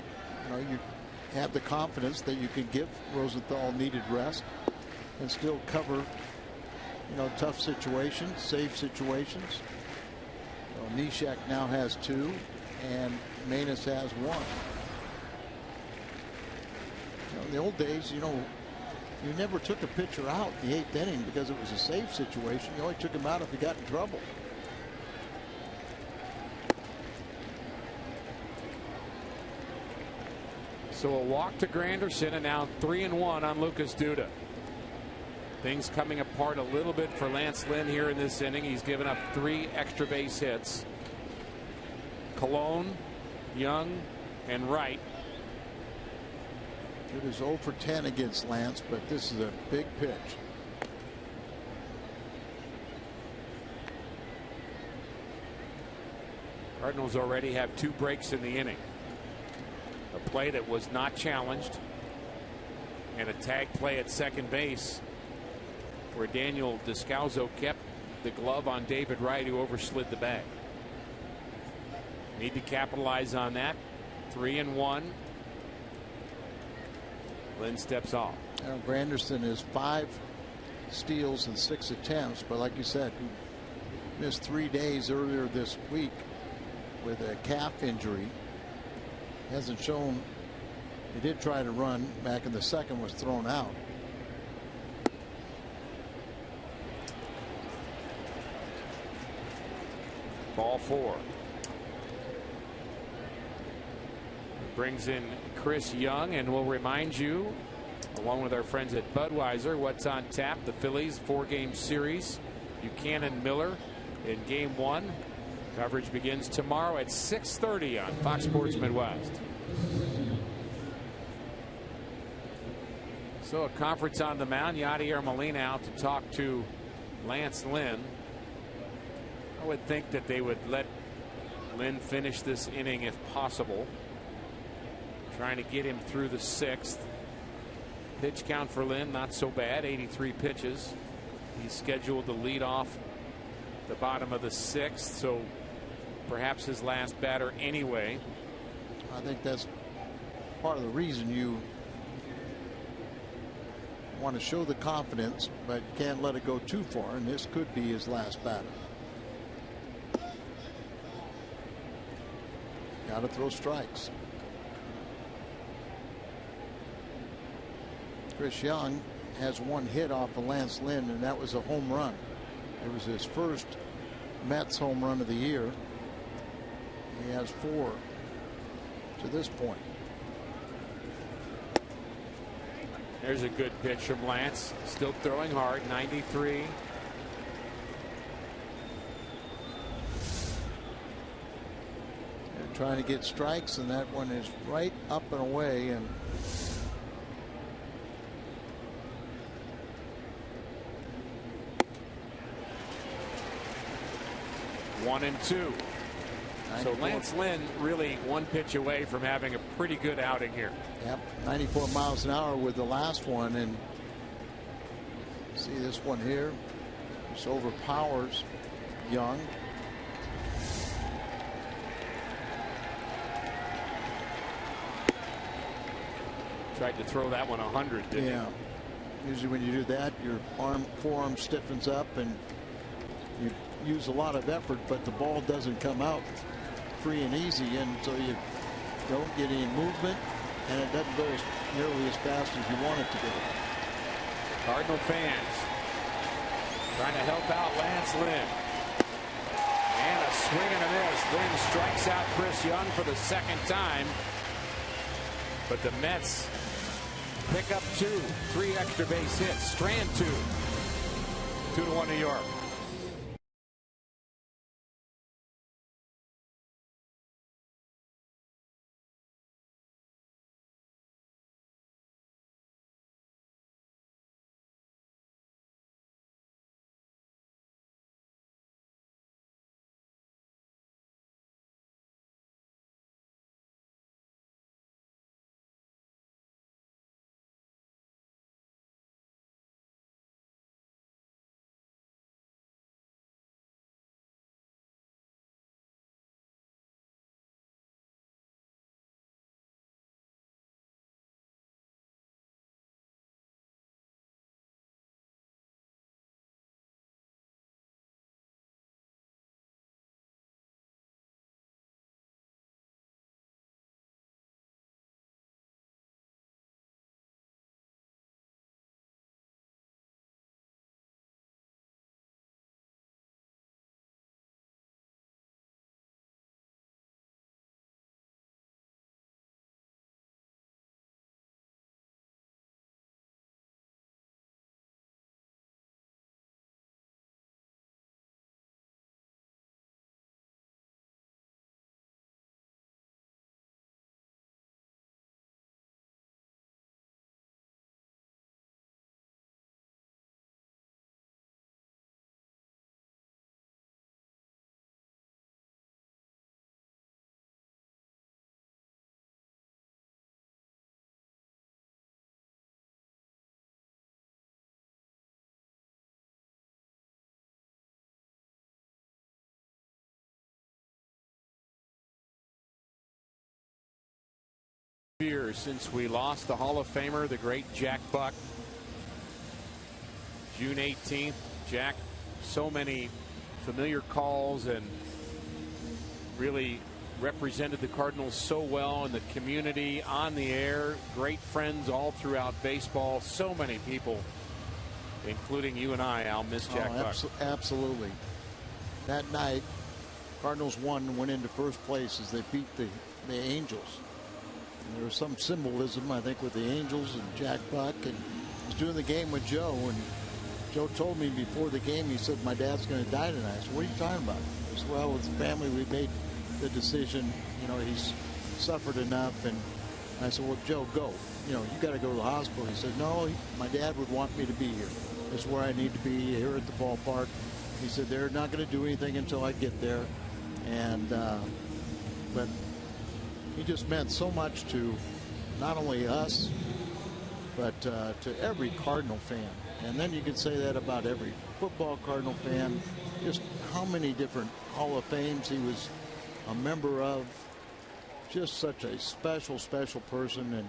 Speaker 4: you have the confidence that you can give Rosenthal needed rest and still cover tough situations, safe situations. Neshek now has 2, and Maness has 1. In the old days, you never took a pitcher out in the 8th inning because it was a safe situation. You only took him out if he got in trouble.
Speaker 1: So a walk to Granderson, and now 3-1 on Lucas Duda. Things coming apart a little bit for Lance Lynn here in this inning. He's given up 3 extra base hits. Cologne, Young, and Wright.
Speaker 4: It is 0 for 10 against Lance, but this is a big pitch.
Speaker 1: Cardinals already have 2 breaks in the inning. A play that was not challenged, and a tag play at second base where Daniel Descalzo kept the glove on David Wright, who overslid the bag. Need to capitalize on that. 3-1. Lynn steps off.
Speaker 4: Granderson is 5 steals and 6 attempts, but like you said, he missed 3 days earlier this week with a calf injury. Hasn't shown. He did try to run back in the second, was thrown out.
Speaker 1: Ball 4. Brings in Chris Young, and we'll remind you, along with our friends at Budweiser, what's on tap. The Phillies 4-game series. Buchanan Miller in game 1. Coverage begins tomorrow at 6:30 on Fox Sports Midwest. So a conference on the mound. Yadier Molina out to talk to Lance Lynn. I would think that they would let Lynn finish this inning if possible. Trying to get him through the 6th. Pitch count for Lynn not so bad, 83 pitches. He's scheduled to lead off the bottom of the 6th, so perhaps his last batter anyway.
Speaker 4: I think that's part of the reason you want to show the confidence, but can't let it go too far, and this could be his last batter. Got to throw strikes. Chris Young has 1 hit off of Lance Lynn, and that was a home run. It was his first Mets home run of the year. He has 4 to this point.
Speaker 1: There's a good pitch from Lance. Still throwing hard, 93.
Speaker 4: They're trying to get strikes, and that one is right up and away, and
Speaker 1: One and 2. So Lance Lynn really 1 pitch away from having a pretty good outing here.
Speaker 4: Yep, 94 miles an hour with the last one, and see this one here. Just overpowers Young.
Speaker 1: Tried to throw that one 100, didn't
Speaker 4: he? Usually when you do that, your forearm stiffens up and you use a lot of effort, but the ball doesn't come out free and easy, and so you don't get any movement, and it doesn't go nearly as fast as you want it to go.
Speaker 1: Cardinal fans trying to help out Lance Lynn. And a swing and a miss. Lynn strikes out Chris Young for the second time. But the Mets pick up 2, 3 extra base hits. Strand 2. 2-1 New York. Years since we lost the Hall of Famer, the great Jack Buck. June 18th, Jack, so many familiar calls and really represented the Cardinals so well in the community, on the air, great friends all throughout baseball. So many people, including you and I, Al, miss Jack Buck.
Speaker 4: Absolutely. That night, Cardinals went into first place as they beat the Angels. And there was some symbolism, I think, with the Angels and Jack Buck. And I was doing the game with Joe, and Joe told me before the game, he said, my dad's going to die tonight. I said, what are you talking about? I said, well, with the family, we made the decision. You know, he's suffered enough. And I said, well, Joe, go. You know, you got to go to the hospital. He said, no, my dad would want me to be here. This is where I need to be, here at the ballpark. He said, they're not going to do anything until I get there. And, but he just meant so much to not only us, but to every Cardinal fan. And then you could say that about every football Cardinal fan. Just how many different Hall of Fames he was a member of. Just such a special, special person. And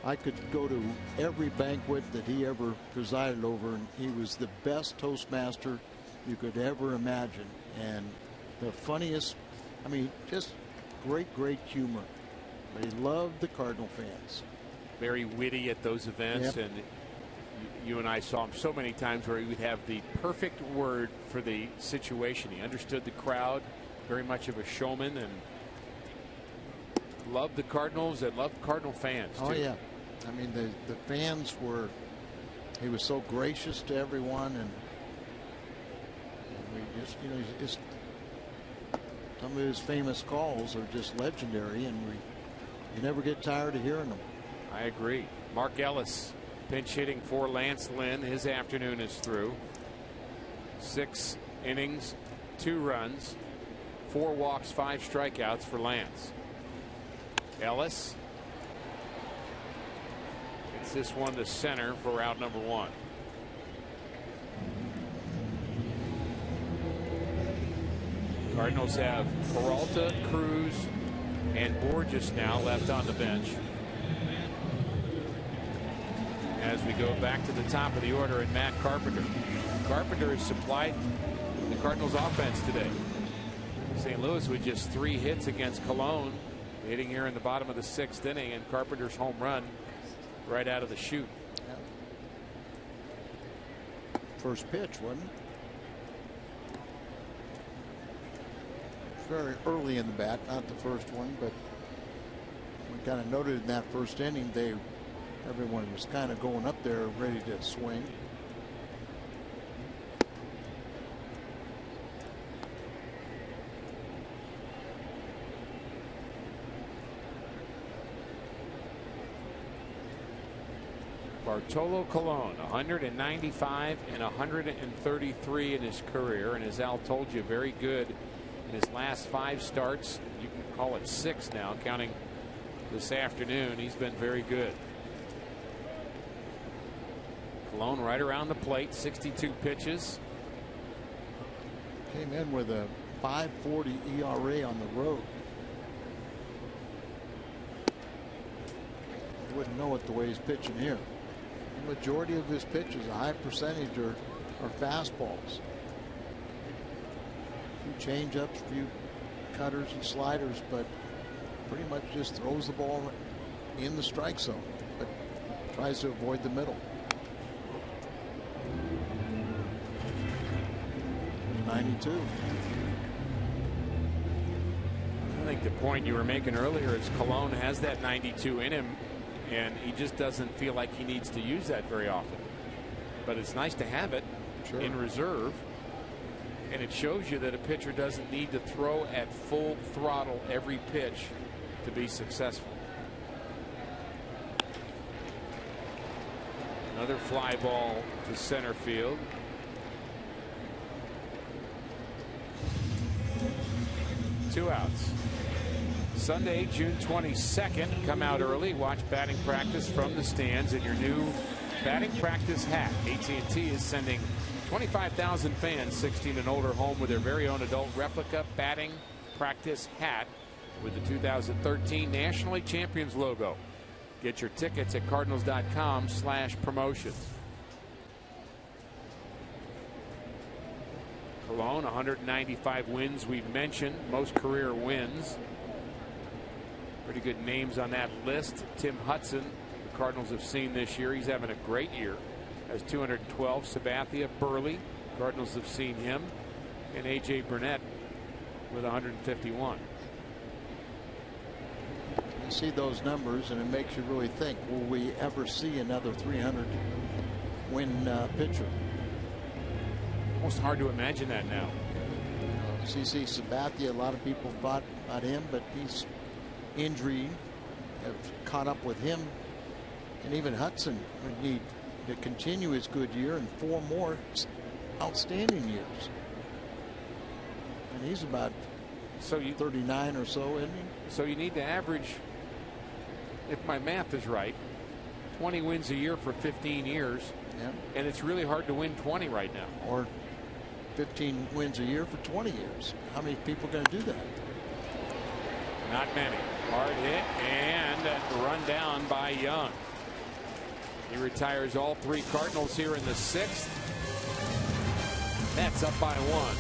Speaker 4: I could go to every banquet that he ever presided over, and he was the best Toastmaster you could ever imagine. And the funniest, I mean, just great humor. But he loved the Cardinal fans.
Speaker 1: Very witty at those events.
Speaker 4: Yep.
Speaker 1: And you and I saw him so many times where he would have the perfect word for the situation. He understood the crowd, very much of a showman, and loved the Cardinals and loved Cardinal fans too.
Speaker 4: Oh yeah, I mean the fans were, he was so gracious to everyone, and we just, you know, just some of his famous calls are just legendary, and you never get tired of hearing them.
Speaker 1: I agree. Mark Ellis pinch hitting for Lance Lynn. His afternoon is through. 6 innings, 2 runs, 4 walks, 5 strikeouts for Lance. Ellis gets this one to center for out number 1. Cardinals have Peralta, Cruz, and Borges now left on the bench. As we go back to the top of the order, and Matt Carpenter. Carpenter has supplied the Cardinals offense today. St. Louis with just 3 hits against Cologne, hitting here in the bottom of the 6th inning, and Carpenter's home run right out of the chute.
Speaker 4: First pitch, wasn't it? Very early in the bat, not the first one, but we kind of noted in that first inning everyone was kind of going up there ready to swing.
Speaker 1: Bartolo Colon, 195 and 133 in his career, and as Al told you, very good in his last 5 starts. You can call it 6 now, counting this afternoon. He's been very good. Colon right around the plate, 62 pitches.
Speaker 4: Came in with a 5.40 ERA on the road. You wouldn't know it the way he's pitching here. The majority of his pitches, a high percentage, are fastballs. A few changeups, a few cutters and sliders, but pretty much just throws the ball in the strike zone, but tries to avoid the middle. 92.
Speaker 1: I think the point you were making earlier is Colon has that 92 in him, and he just doesn't feel like he needs to use that very often. But it's nice to have it in reserve, and it shows you that a pitcher doesn't need to throw at full throttle every pitch to be successful. Another fly ball to center field. Two outs. Sunday, June 22nd. Come out early. Watch batting practice from the stands in your new batting practice hat. AT&T is sending 25,000 fans 16 and older home with their very own adult replica batting practice hat with the 2013 National Champions logo. Get your tickets at cardinals.com/promotions. Colon, 195 wins we've mentioned, most career wins. Pretty good names on that list. Tim Hudson, the Cardinals have seen this year. He's having a great year. Has 212. Sabathia, Burley, Cardinals have seen him. And A.J. Burnett with 151.
Speaker 4: You see those numbers and it makes you really think, will we ever see another 300 win pitcher?
Speaker 1: Almost hard to imagine that now.
Speaker 4: CC Sabathia, a lot of people thought about him, but he's injury have caught up with him, and even Hudson would need to continue his good year and 4 more outstanding years. And he's about 39 or so, isn't he?
Speaker 1: So you need to average, if my math is right, 20 wins a year for 15 years.
Speaker 4: Yeah.
Speaker 1: And it's really hard to win 20 right now.
Speaker 4: Or 15 wins a year for 20 years. How many people are going to do that?
Speaker 1: Not many. Hard hit and run down by Young. He retires all 3 Cardinals here in the 6th. That's up by 1.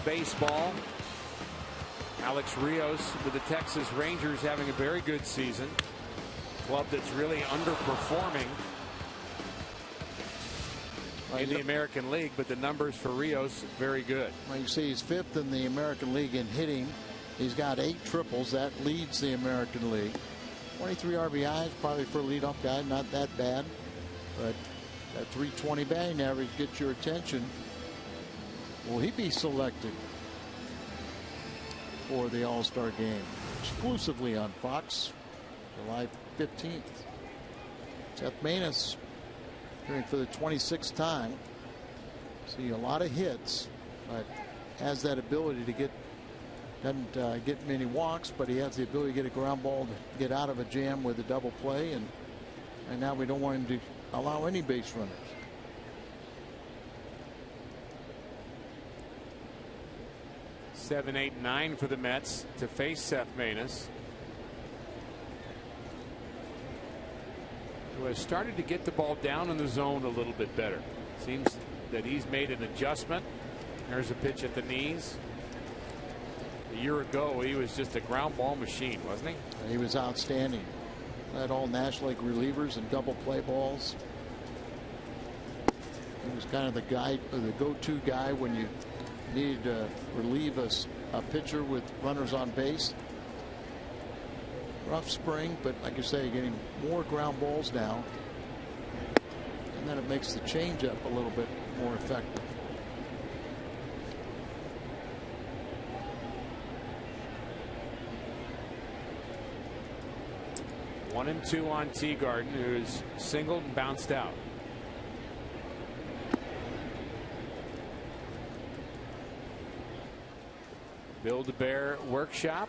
Speaker 1: baseball. Alex Rios with the Texas Rangers having a very good season. Club that's really underperforming in the American League, but the numbers for Rios very good.
Speaker 4: Well, you see he's 5th in the American League in hitting. He's got 8 triples. That leads the American League. 23 RBIs, probably for a leadoff guy, not that bad. But that 320 batting average gets your attention. Will he be selected for the All-Star game? Exclusively on Fox, July 15th. Seth Maness, appearing for the 26th time. See a lot of hits, but has that ability to get, doesn't get many walks, but he has the ability to get a ground ball to get out of a jam with a double play, and now we don't want him to allow any base runners.
Speaker 1: Seven, 8, 9 for the Mets to face Seth Maness, who has started to get the ball down in the zone a little bit better. Seems that he's made an adjustment. There's a pitch at the knees. A year ago, he was just a ground ball machine, wasn't he?
Speaker 4: He was outstanding. Led all National League relievers and double play balls. He was kind of the guy, the go-to guy when you needed to relieve a pitcher with runners on base. Rough spring, but like you say, getting more ground balls now, and then it makes the changeup a little bit more effective.
Speaker 1: One and 2 on Teagarden, who's singled and bounced out. Build-A-Bear Workshop,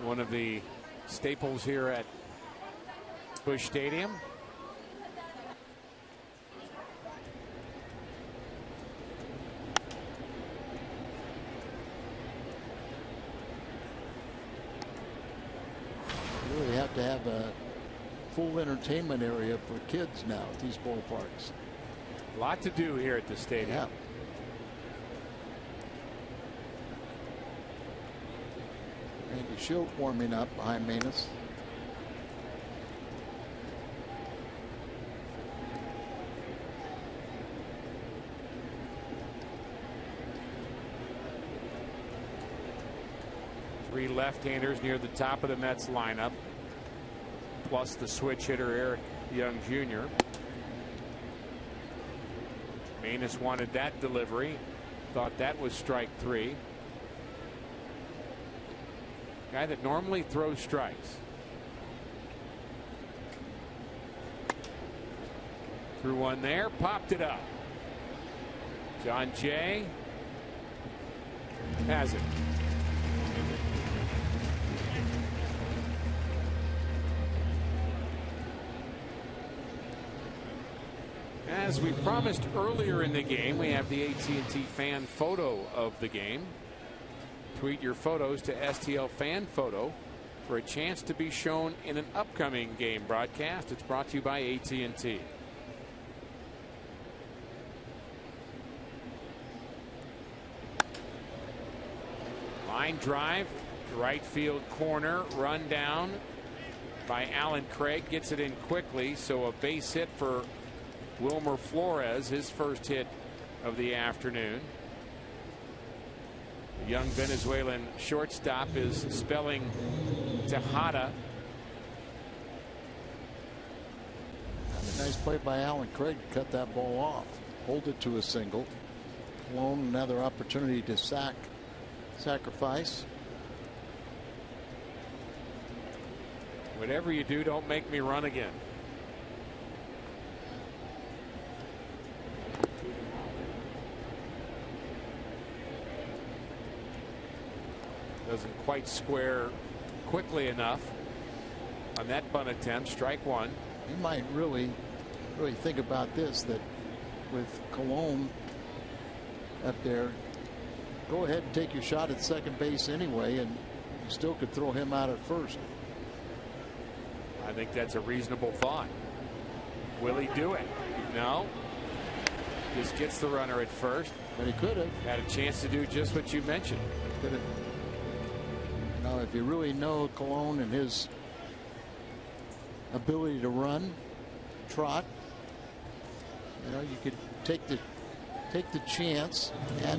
Speaker 1: one of the staples here at Busch Stadium.
Speaker 4: You really have to have a full entertainment area for kids now at these ballparks.
Speaker 1: A lot to do here at the stadium.
Speaker 4: Yeah. Randy Schilt warming up behind Maness.
Speaker 1: Three left-handers near the top of the Mets lineup, plus the switch hitter Eric Young Jr. Maness wanted that delivery, thought that was strike 3. Guy that normally throws strikes. Threw one there, popped it up. John Jay has it. As we promised earlier in the game, we have the AT&T fan photo of the game. Tweet your photos to STL Fan Photo for a chance to be shown in an upcoming game broadcast. It's brought to you by AT&T. Line drive, right field corner, run down by Alan Craig. Gets it in quickly, so a base hit for Wilmer Flores, his first hit of the afternoon. The young Venezuelan shortstop is spelling Tejada.
Speaker 4: Nice play by Alan Craig to cut that ball off. Hold it to a single. Cologne, another opportunity to sacrifice.
Speaker 1: Whatever you do, don't make me run again. Doesn't quite square quickly enough on that bunt attempt. Strike 1.
Speaker 4: You might really think about this, that with Cologne up there, go ahead and take your shot at second base anyway, and you still could throw him out at first.
Speaker 1: I think that's a reasonable thought. Will he do it? No. Just gets the runner at first.
Speaker 4: But he could have.
Speaker 1: Had a chance to do just what you mentioned.
Speaker 4: Could have. You know, if you really know Colon and his ability to run, trot, you know, you could take the chance at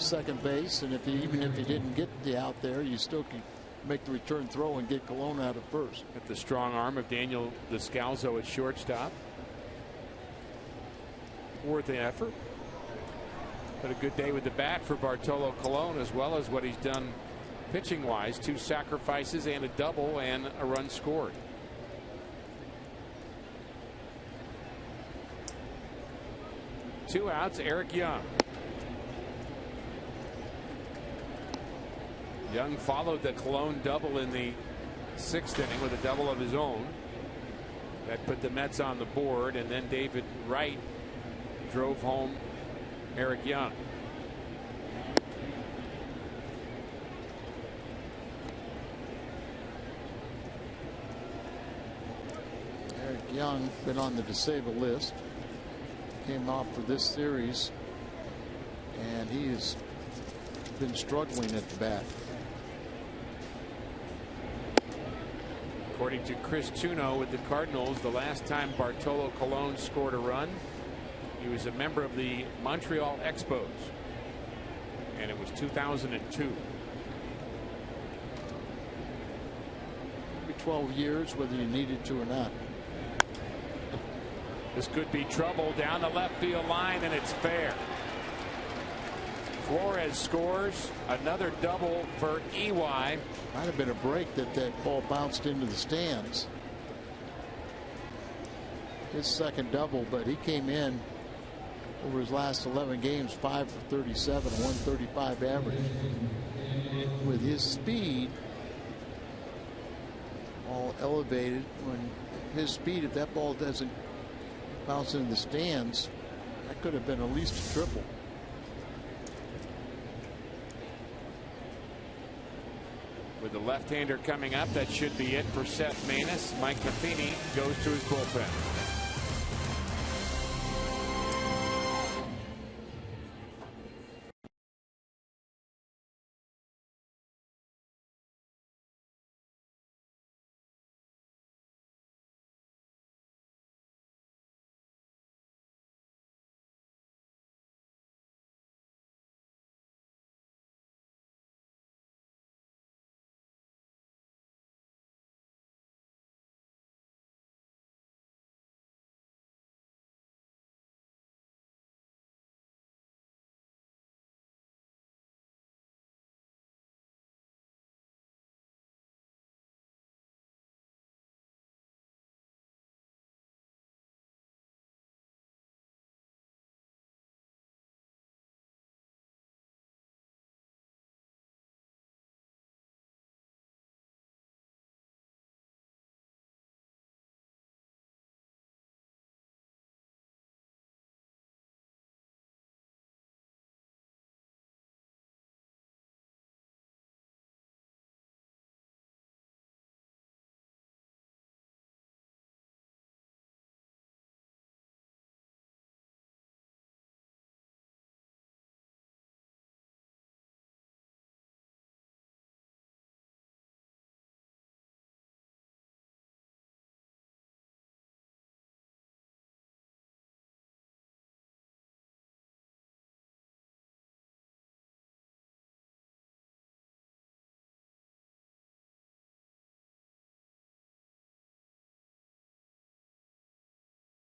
Speaker 4: second base, and even if you didn't get the out there, you still can make the return throw and get Colon out at first.
Speaker 1: At the strong arm of Daniel Descalso at shortstop. Worth the effort. But a good day with the bat for Bartolo Colon, as well as what he's done pitching wise. 2 sacrifices and a double and a run scored. Two outs, Eric Young. Young followed the Colon double in the 6th inning with a double of his own. That put the Mets on the board, and then David Wright drove home Eric Young.
Speaker 4: Eric Young been on the disabled list. Came off for this series, and he has been struggling at the bat.
Speaker 1: According to Chris Tuno with the Cardinals, the last time Bartolo Colon scored a run, he was a member of the Montreal Expos, and it was 2002.
Speaker 4: Maybe 12 years, whether you needed to or not.
Speaker 1: This could be trouble down the left field line, and it's fair. Flores scores another double for EY.
Speaker 4: Might have been a break that ball bounced into the stands. His second double, but he came in over his last 11 games, 5 for 37, 135 average. With his speed all elevated, when his speed, if that ball doesn't bounce into the stands, that could have been at least a triple.
Speaker 1: With the left-hander coming up, that should be it for Seth Maness. Mike Matheny goes to his bullpen.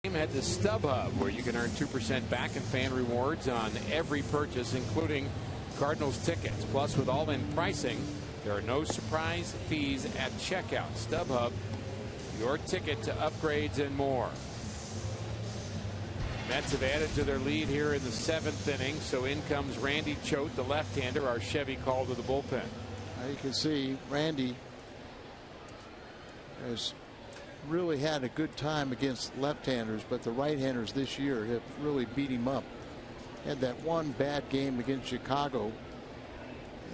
Speaker 1: At the StubHub, where you can earn 2% back in fan rewards on every purchase, including Cardinals tickets. Plus, with all-in pricing, there are no surprise fees at checkout. StubHub, your ticket to upgrades and more. Mets have added to their lead here in the 7th inning, so in comes Randy Choate, the left-hander, our Chevy call to the bullpen.
Speaker 4: Now you can see Randy has really had a good time against left-handers, but the right-handers this year have really beat him up. Had that one bad game against Chicago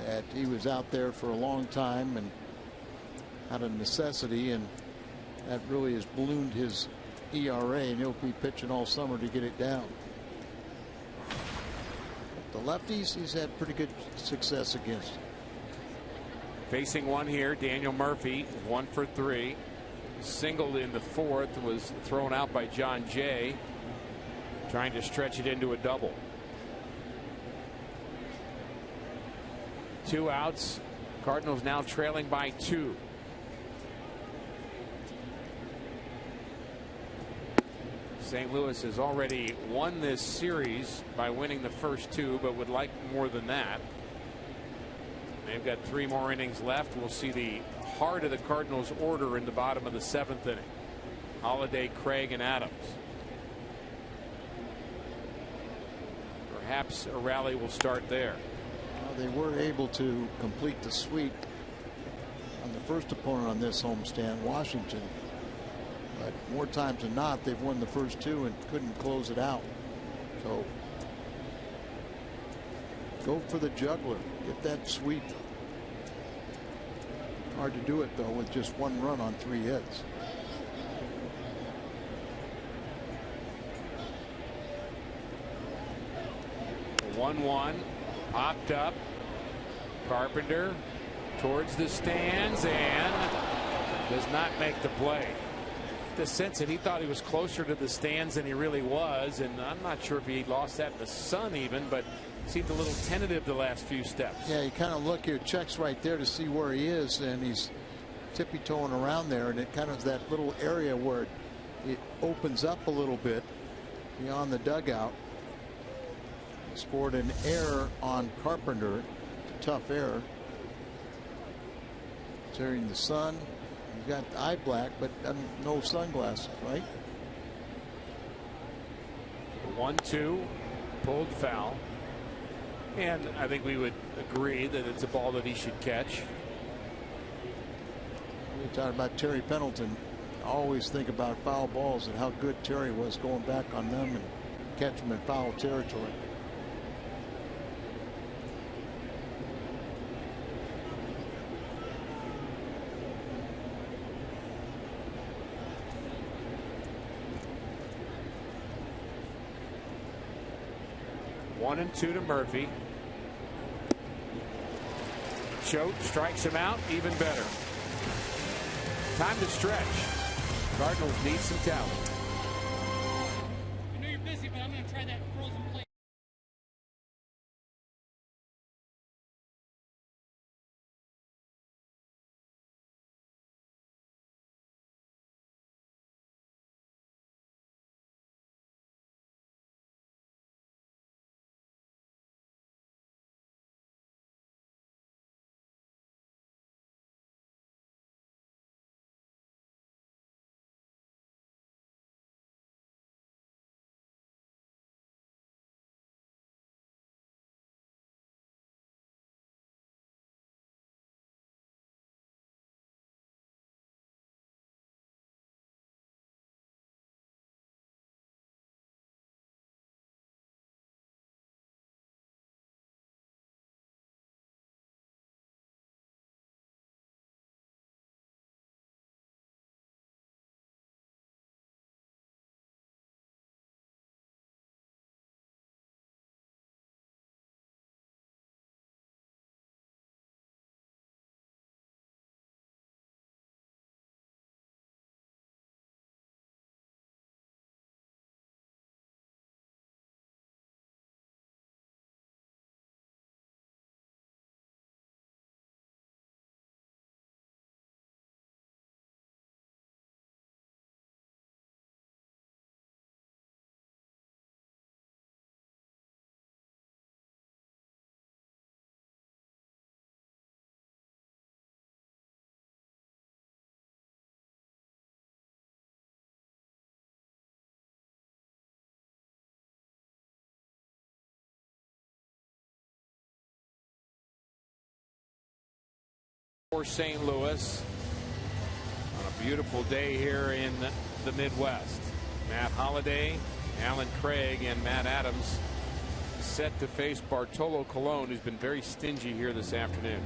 Speaker 4: that he was out there for a long time and out of necessity, and that really has ballooned his ERA, and he'll be pitching all summer to get it down. The lefties he's had pretty good success against.
Speaker 1: Facing one here, Daniel Murphy, 1 for 3. Singled in the 4th, was thrown out by John Jay, trying to stretch it into a double. 2 outs. Cardinals now trailing by 2. St. Louis has already won this series by winning the first 2, but would like more than that. They've got 3 more innings left. We'll see the heart of the Cardinals order in the bottom of the 7th inning. Holiday, Craig, and Adams. Perhaps a rally will start there.
Speaker 4: Well, they were able to complete the sweep on the first opponent on this homestand, Washington. But more times than not, they've won the first 2 and couldn't close it out. So go for the juggler. Get that sweep. Hard to do it, though, with just 1 run on 3 hits.
Speaker 1: The 1-1 popped up. Carpenter towards the stands and does not make the play. The sense that he thought he was closer to the stands than he really was, and I'm not sure if he lost that in the sun even, but seemed a little tentative the last few steps.
Speaker 4: Yeah, you kind of look here, checks right there to see where he is, and he's tippy-toeing around there, and it kind of that little area where it opens up a little bit beyond the dugout. Scored an error on Carpenter, tough error. Tearing the sun. He's got eye black, but no sunglasses, right?
Speaker 1: 1-2, pulled foul. And I think we would agree that it's a ball that he should catch.
Speaker 4: We're talking about Terry Pendleton. I always think about foul balls and how good Terry was going back on them and catch them in foul territory.
Speaker 1: One and 2 to Murphy. Choate strikes him out. Even better. Time to stretch. Cardinals need some talent.
Speaker 7: I know you're busy, but I'm going to try that frozen plate.
Speaker 1: For St. Louis on a beautiful day here in the Midwest. Matt Holliday, Alan Craig, and Matt Adams set to face Bartolo Colon, who's been very stingy here this afternoon.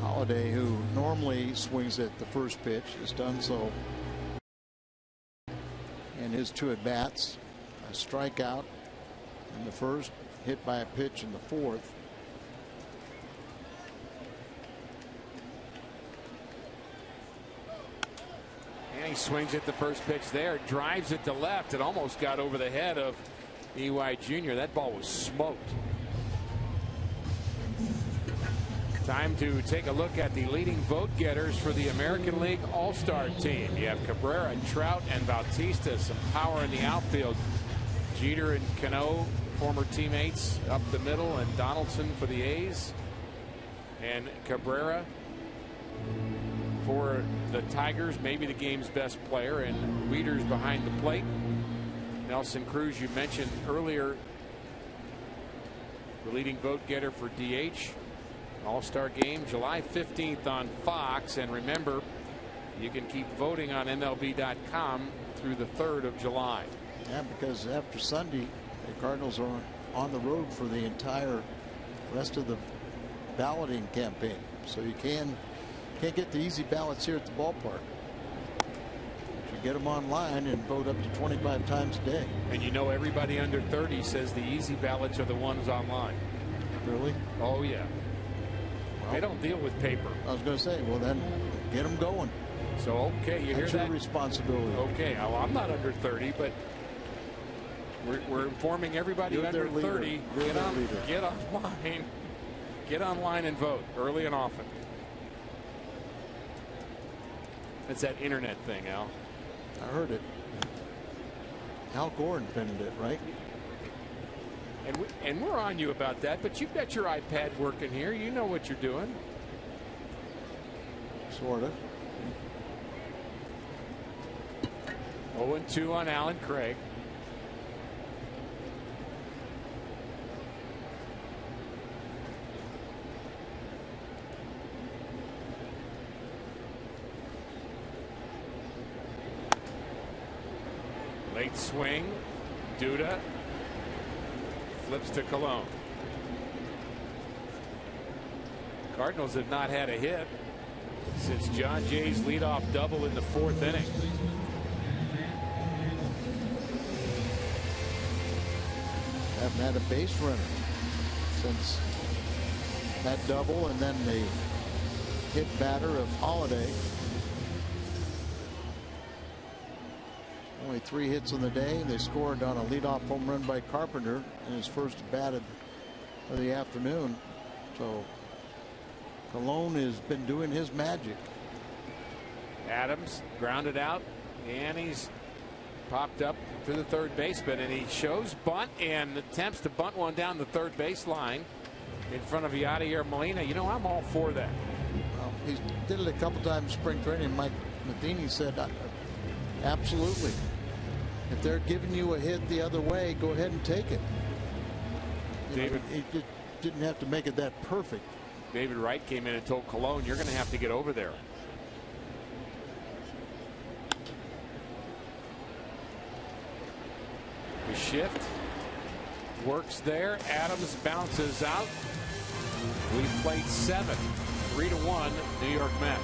Speaker 4: Holliday, who normally swings at the first pitch, has done so in his 2 at-bats. A strikeout in the first, hit by a pitch in the fourth.
Speaker 1: And he swings at the first pitch there, drives it to left. It almost got over the head of EY Jr. That ball was smoked. Time to take a look at the leading vote getters for the American League All-Star team. You have Cabrera, Trout, and Bautista. Some power in the outfield. Jeter and Cano, former teammates, up the middle, and Donaldson for the A's. And Cabrera for the Tigers, maybe the game's best player, and Wieters behind the plate. Nelson Cruz, you mentioned earlier, the leading vote getter for DH. All-Star game July 15th on Fox, and remember, you can keep voting on MLB.com through the 3rd of July.
Speaker 4: Yeah, because after Sunday, the Cardinals are on the road for the entire rest of the balloting campaign, so you can't get the easy ballots here at the ballpark. You get them online and vote up to 25 times a day.
Speaker 1: And you know, everybody under 30 says the easy ballots are the ones online.
Speaker 4: Really?
Speaker 1: Oh yeah. Well, they don't deal with paper.
Speaker 4: I was going to say, well then, get them going.
Speaker 1: So okay, you hear that?
Speaker 4: That's your responsibility.
Speaker 1: Okay, well, I'm not under 30, but we're informing everybody
Speaker 4: You're
Speaker 1: under
Speaker 4: their
Speaker 1: 30.
Speaker 4: leader.
Speaker 1: Get online. Get online and vote early and often. It's that internet thing, Al.
Speaker 4: I heard it. Al Gore invented it, right?
Speaker 1: And we're on you about that, but you've got your iPad working here. You know what you're doing.
Speaker 4: Sort of.
Speaker 1: 0-2 on Alan Craig. Late swing. Duda flips to Colon. Cardinals have not had a hit since John Jay's leadoff double in the 4th inning.
Speaker 4: Haven't had a base runner since that double and then the hit batter of Holiday. Only 3 hits in the day. They scored on a leadoff home run by Carpenter in his first bat of the afternoon. So Colon has been doing his magic.
Speaker 1: Adams grounded out, and he's popped up to the third baseman, and he shows bunt and attempts to bunt one down the third baseline in front of Yadier Molina. You know, I'm all for that.
Speaker 4: Well, he did it a couple times in spring training. Mike Matheny said, absolutely. If they're giving you a hit the other way, go ahead and take it.
Speaker 1: David,
Speaker 4: he just didn't have to make it that perfect.
Speaker 1: David Wright came in and told Colon, you're going to have to get over there. The shift works there. Adams bounces out. We played 7, 3-1 New York Mets.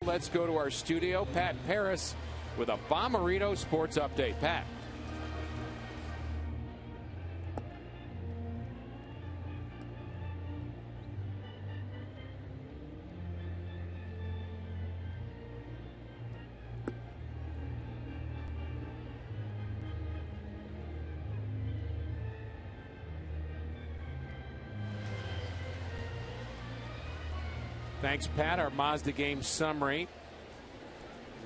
Speaker 1: let's go to our studio. Pat Paris with a Bomberito Sports Update. Pat. Thanks, Pat. Our Mazda game summary.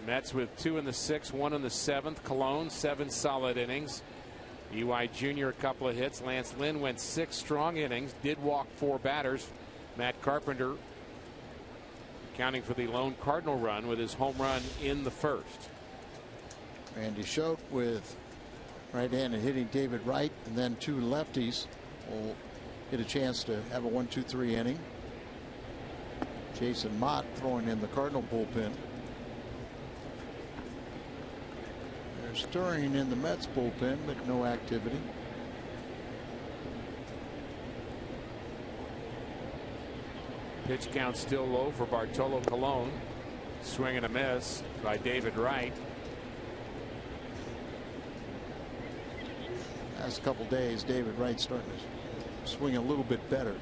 Speaker 1: Mets with 2 in the 6th, 1 in the 7th. Cologne, 7 solid innings. EY Jr. a couple of hits. Lance Lynn went 6 strong innings. Did walk 4 batters. Matt Carpenter accounting for the lone Cardinal run with his home run in the 1st.
Speaker 4: Randy Schote with right-handed hitting David Wright, and then 2 lefties will get a chance to have a 1-2-3 inning. Jason Mott throwing in the Cardinal bullpen. They're stirring in the Mets bullpen, but no activity.
Speaker 1: Pitch count still low for Bartolo Colon. Swing and a miss by David Wright.
Speaker 4: Last couple days, David Wright starting to swing a little bit better.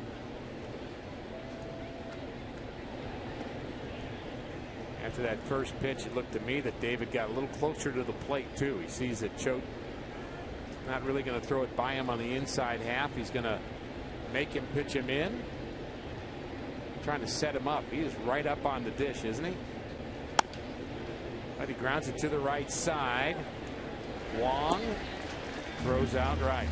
Speaker 1: After that first pitch, it looked to me that David got a little closer to the plate, too. He sees that Choate not really going to throw it by him on the inside half. He's going to make him pitch him in. Trying to set him up. He is right up on the dish, isn't he? But he grounds it to the right side. Wong throws out right.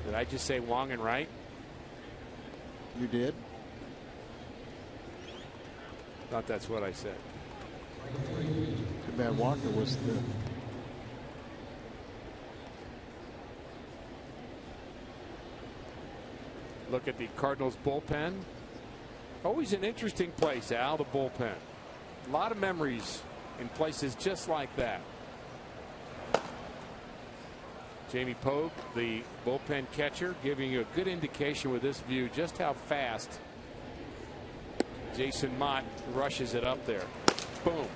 Speaker 1: Did I just say Wong and right?
Speaker 4: You did.
Speaker 1: Thought that's what I said.
Speaker 4: Too bad Walker was the
Speaker 1: look at the Cardinals bullpen. Always an interesting place, Al, the bullpen. A lot of memories in places just like that. Jamie Pogue, the bullpen catcher, giving you a good indication with this view just how fast Jason Mott rushes it up there. Boom.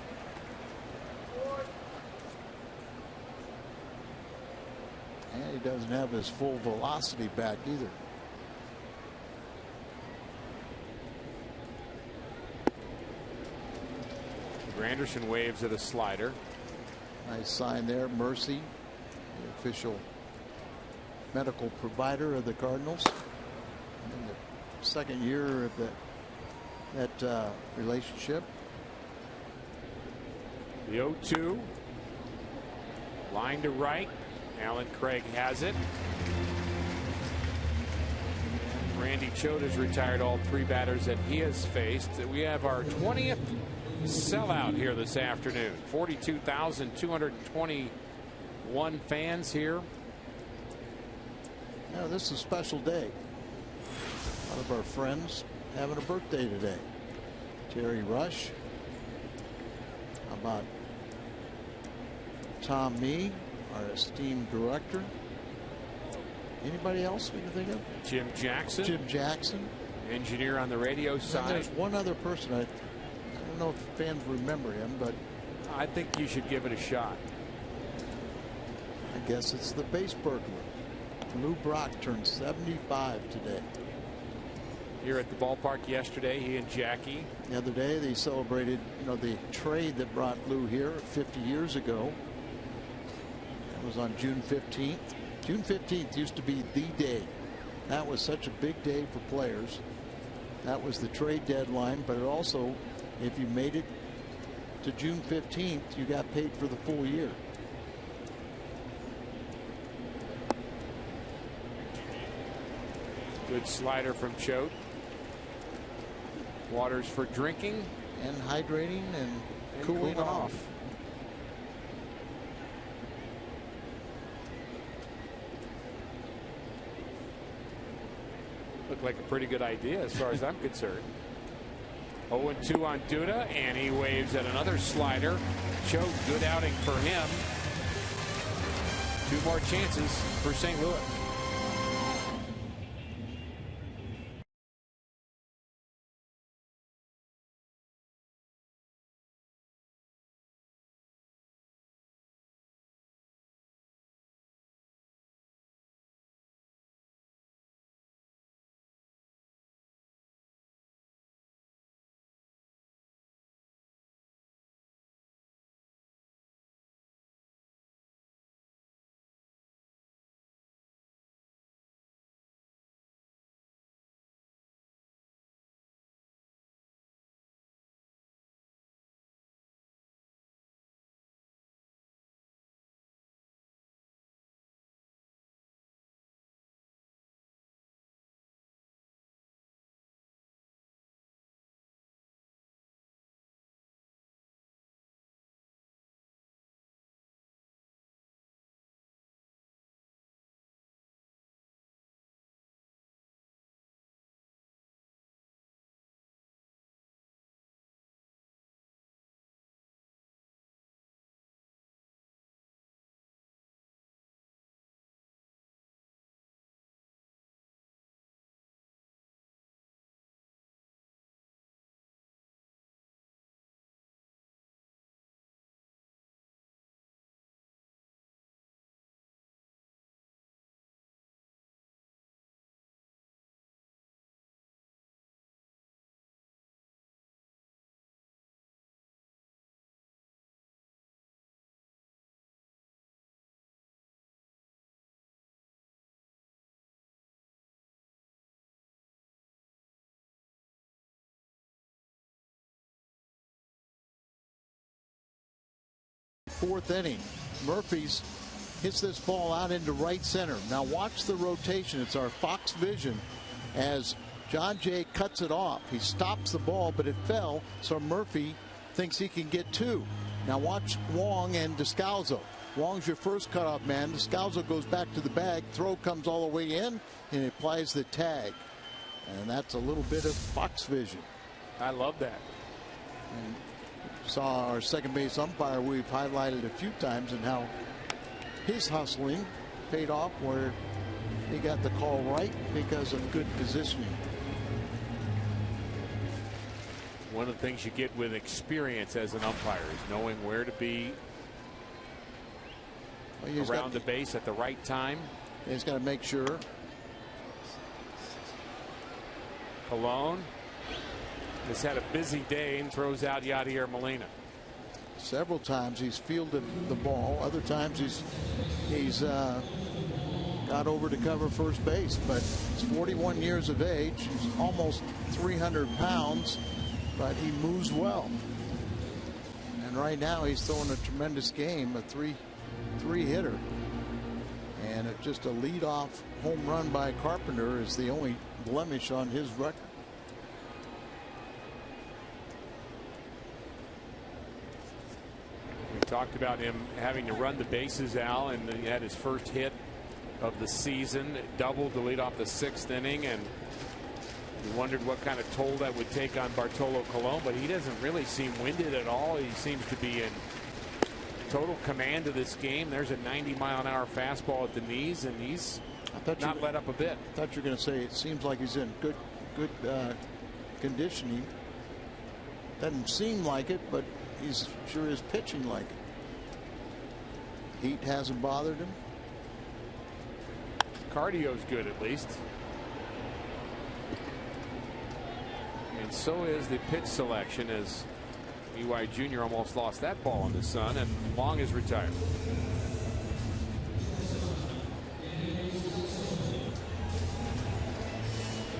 Speaker 4: And he doesn't have his full velocity back either.
Speaker 1: Granderson waves at a slider.
Speaker 4: Nice sign there. Mercy, the official medical provider of the Cardinals. In the 2nd year of that relationship.
Speaker 1: The 0-2. Line to right. Alan Craig has it. Randy Choate has retired all 3 batters that he has faced. We have our 20th sellout here this afternoon. 42,221 fans here.
Speaker 4: Now, this is a special day. A lot of our friends having a birthday today. Terry Rush. How about Tom Mee, our esteemed director? Anybody else we can think of?
Speaker 1: Jim Jackson.
Speaker 4: Jim Jackson.
Speaker 1: Engineer on the radio side.
Speaker 4: And there's one other person. I don't know if fans remember him, but
Speaker 1: I think you should give it a shot.
Speaker 4: I guess it's the base burglar. Lou Brock turned 75 today.
Speaker 1: Here at the ballpark yesterday, he and Jackie.
Speaker 4: The other day they celebrated, the trade that brought Lou here 50 years ago. That was on June 15th. June 15th used to be the day. That was such a big day for players. That was the trade deadline, but it also, if you made it to June 15th, you got paid for the full year.
Speaker 1: Good slider from Choate. Waters for drinking
Speaker 4: and hydrating and cooling off.
Speaker 1: Looked like a pretty good idea as far as I'm concerned. 0-2 on Duda, and he waves at another slider. Choate, good outing for him. 2 more chances for St. Louis.
Speaker 4: 4th inning. Murphy's hits this ball out into right center. Now watch the rotation. It's our Fox vision as John Jay cuts it off. He stops the ball, but it fell, so Murphy thinks he can get 2. Now watch Wong and Descalso. Wong's your first cutoff man. Descalso goes back to the bag. Throw comes all the way in, and he applies the tag. And that's a little bit of Fox vision.
Speaker 1: I love that.
Speaker 4: And saw our second base umpire we've highlighted a few times and how his hustling paid off where he got the call right because of good positioning.
Speaker 1: One of the things you get with experience as an umpire is knowing where to be around the base at the right time.
Speaker 4: He's got to make sure.
Speaker 1: Colon has had a busy day and throws out Yadier Molina.
Speaker 4: Several times he's fielded the ball. Other times he's got over to cover first base. But he's 41 years of age. He's almost 300 pounds, but he moves well. And right now he's throwing a tremendous game, a three hitter. And it's just a leadoff home run by Carpenter is the only blemish on his record.
Speaker 1: We talked about him having to run the bases, Al, and he had his first hit of the season, doubled to lead off the 6th inning, and we wondered what kind of toll that would take on Bartolo Colon, but he doesn't really seem winded at all. He seems to be in total command of this game. There's a 90-mile-an-hour fastball at the knees, and he's not let up a bit.
Speaker 4: I thought you were going to say it seems like he's in good conditioning. Doesn't seem like it, but he's sure is pitching like it. Heat hasn't bothered him.
Speaker 1: Cardio's good at least. And so is the pitch selection as EY Jr. almost lost that ball in the sun, and Long is retired.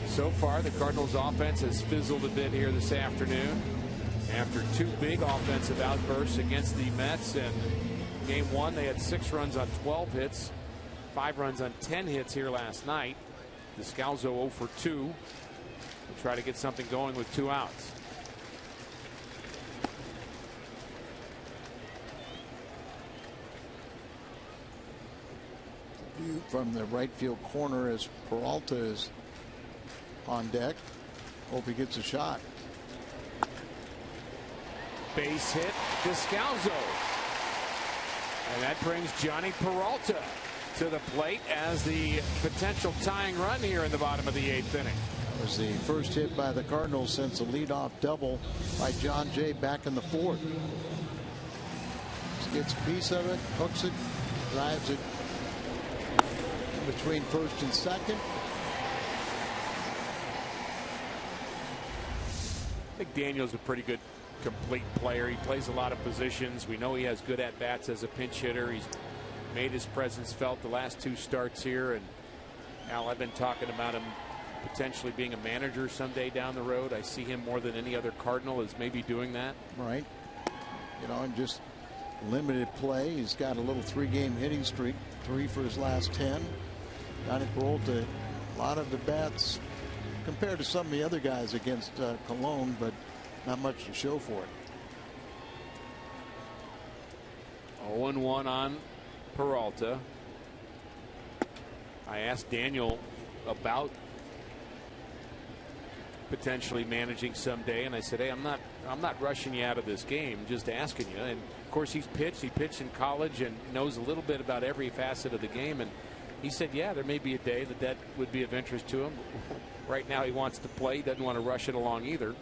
Speaker 1: So far, the Cardinals offense has fizzled a bit here this afternoon after 2 big offensive outbursts against the Mets. And game 1, they had 6 runs on 12 hits, 5 runs on 10 hits here last night. Descalso 0 for 2. We'll try to get something going with 2 outs.
Speaker 4: View from the right field corner as Peralta is on deck. Hope he gets a shot.
Speaker 1: Base hit, Descalso. And that brings Johnny Peralta to the plate as the potential tying run here in the bottom of the 8th inning.
Speaker 4: That was the first hit by the Cardinals since a leadoff double by John Jay back in the 4th. Just gets a piece of it, hooks it, drives it between first and second.
Speaker 1: I think Daniel's a pretty good complete player. He plays a lot of positions. We know he has good at bats as a pinch hitter. He's made his presence felt the last 2 starts here. And Al, I've been talking about him potentially being a manager someday down the road. I see him more than any other Cardinal as maybe doing that.
Speaker 4: Right. You know, and just limited play. He's got a little 3-game hitting streak, 3 for his last 10. Johnny Peralta, a lot of the bats compared to some of the other guys against Colon, but not much to show for it.
Speaker 1: 0-1 on Peralta. I asked Daniel about potentially managing someday, and I said, hey, I'm not rushing you out of this game, just asking you. And of course he pitched in college and knows a little bit about every facet of the game, and he said, yeah, there may be a day that would be of interest to him. Right now he wants to play, doesn't want to rush it along either.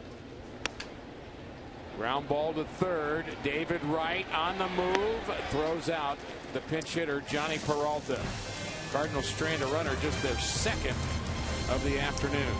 Speaker 1: Ground ball to third. David Wright on the move, throws out the pinch hitter Johnny Peralta. Cardinals strand a runner, just their 2nd of the afternoon.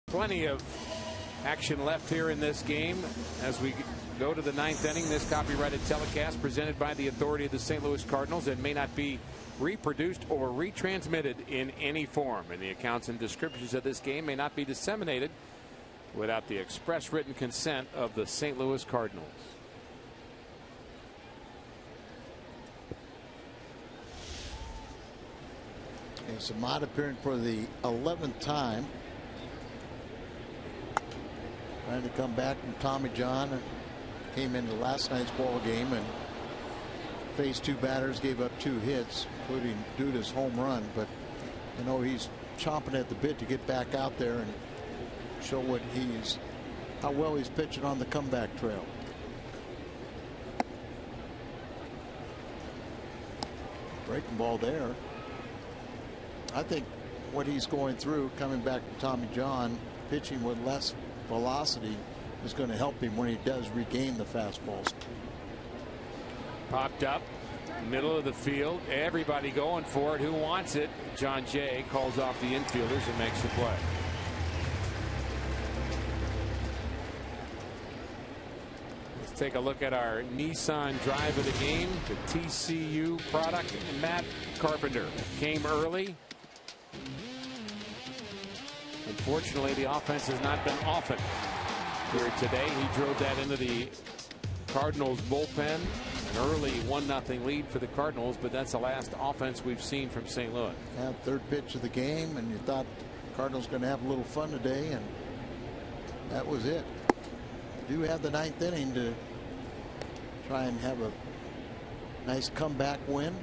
Speaker 1: Plenty of action left here in this game as we go to the 9th inning. This copyrighted telecast presented by the authority of the St. Louis Cardinals and may not be reproduced or retransmitted in any form, and the accounts and descriptions of this game may not be disseminated without the express written consent of the St. Louis Cardinals.
Speaker 4: And Samad appearing for the 11th time, trying to come back from Tommy John. Came into last night's ball game and faced 2 batters, gave up 2 hits, including Duda's home run. But you know, he's chomping at the bit to get back out there and show how well he's pitching on the comeback trail. Breaking ball there. I think what he's going through, coming back to Tommy John, pitching with less velocity, is going to help him when he does regain the fastballs.
Speaker 1: Popped up, middle of the field, everybody going for it. Who wants it? John Jay calls off the infielders and makes the play. Let's take a look at our Nissan drive of the game. The TCU product. Matt Carpenter came early. Unfortunately, the offense has not been often here today. He drove that into the Cardinals bullpen. An early 1-0 lead for the Cardinals, but that's the last offense we've seen from St. Louis.
Speaker 4: Yeah, 3rd pitch of the game, and you thought the Cardinals going to have a little fun today, and that was it. Do have the 9th inning to try and have a nice comeback win.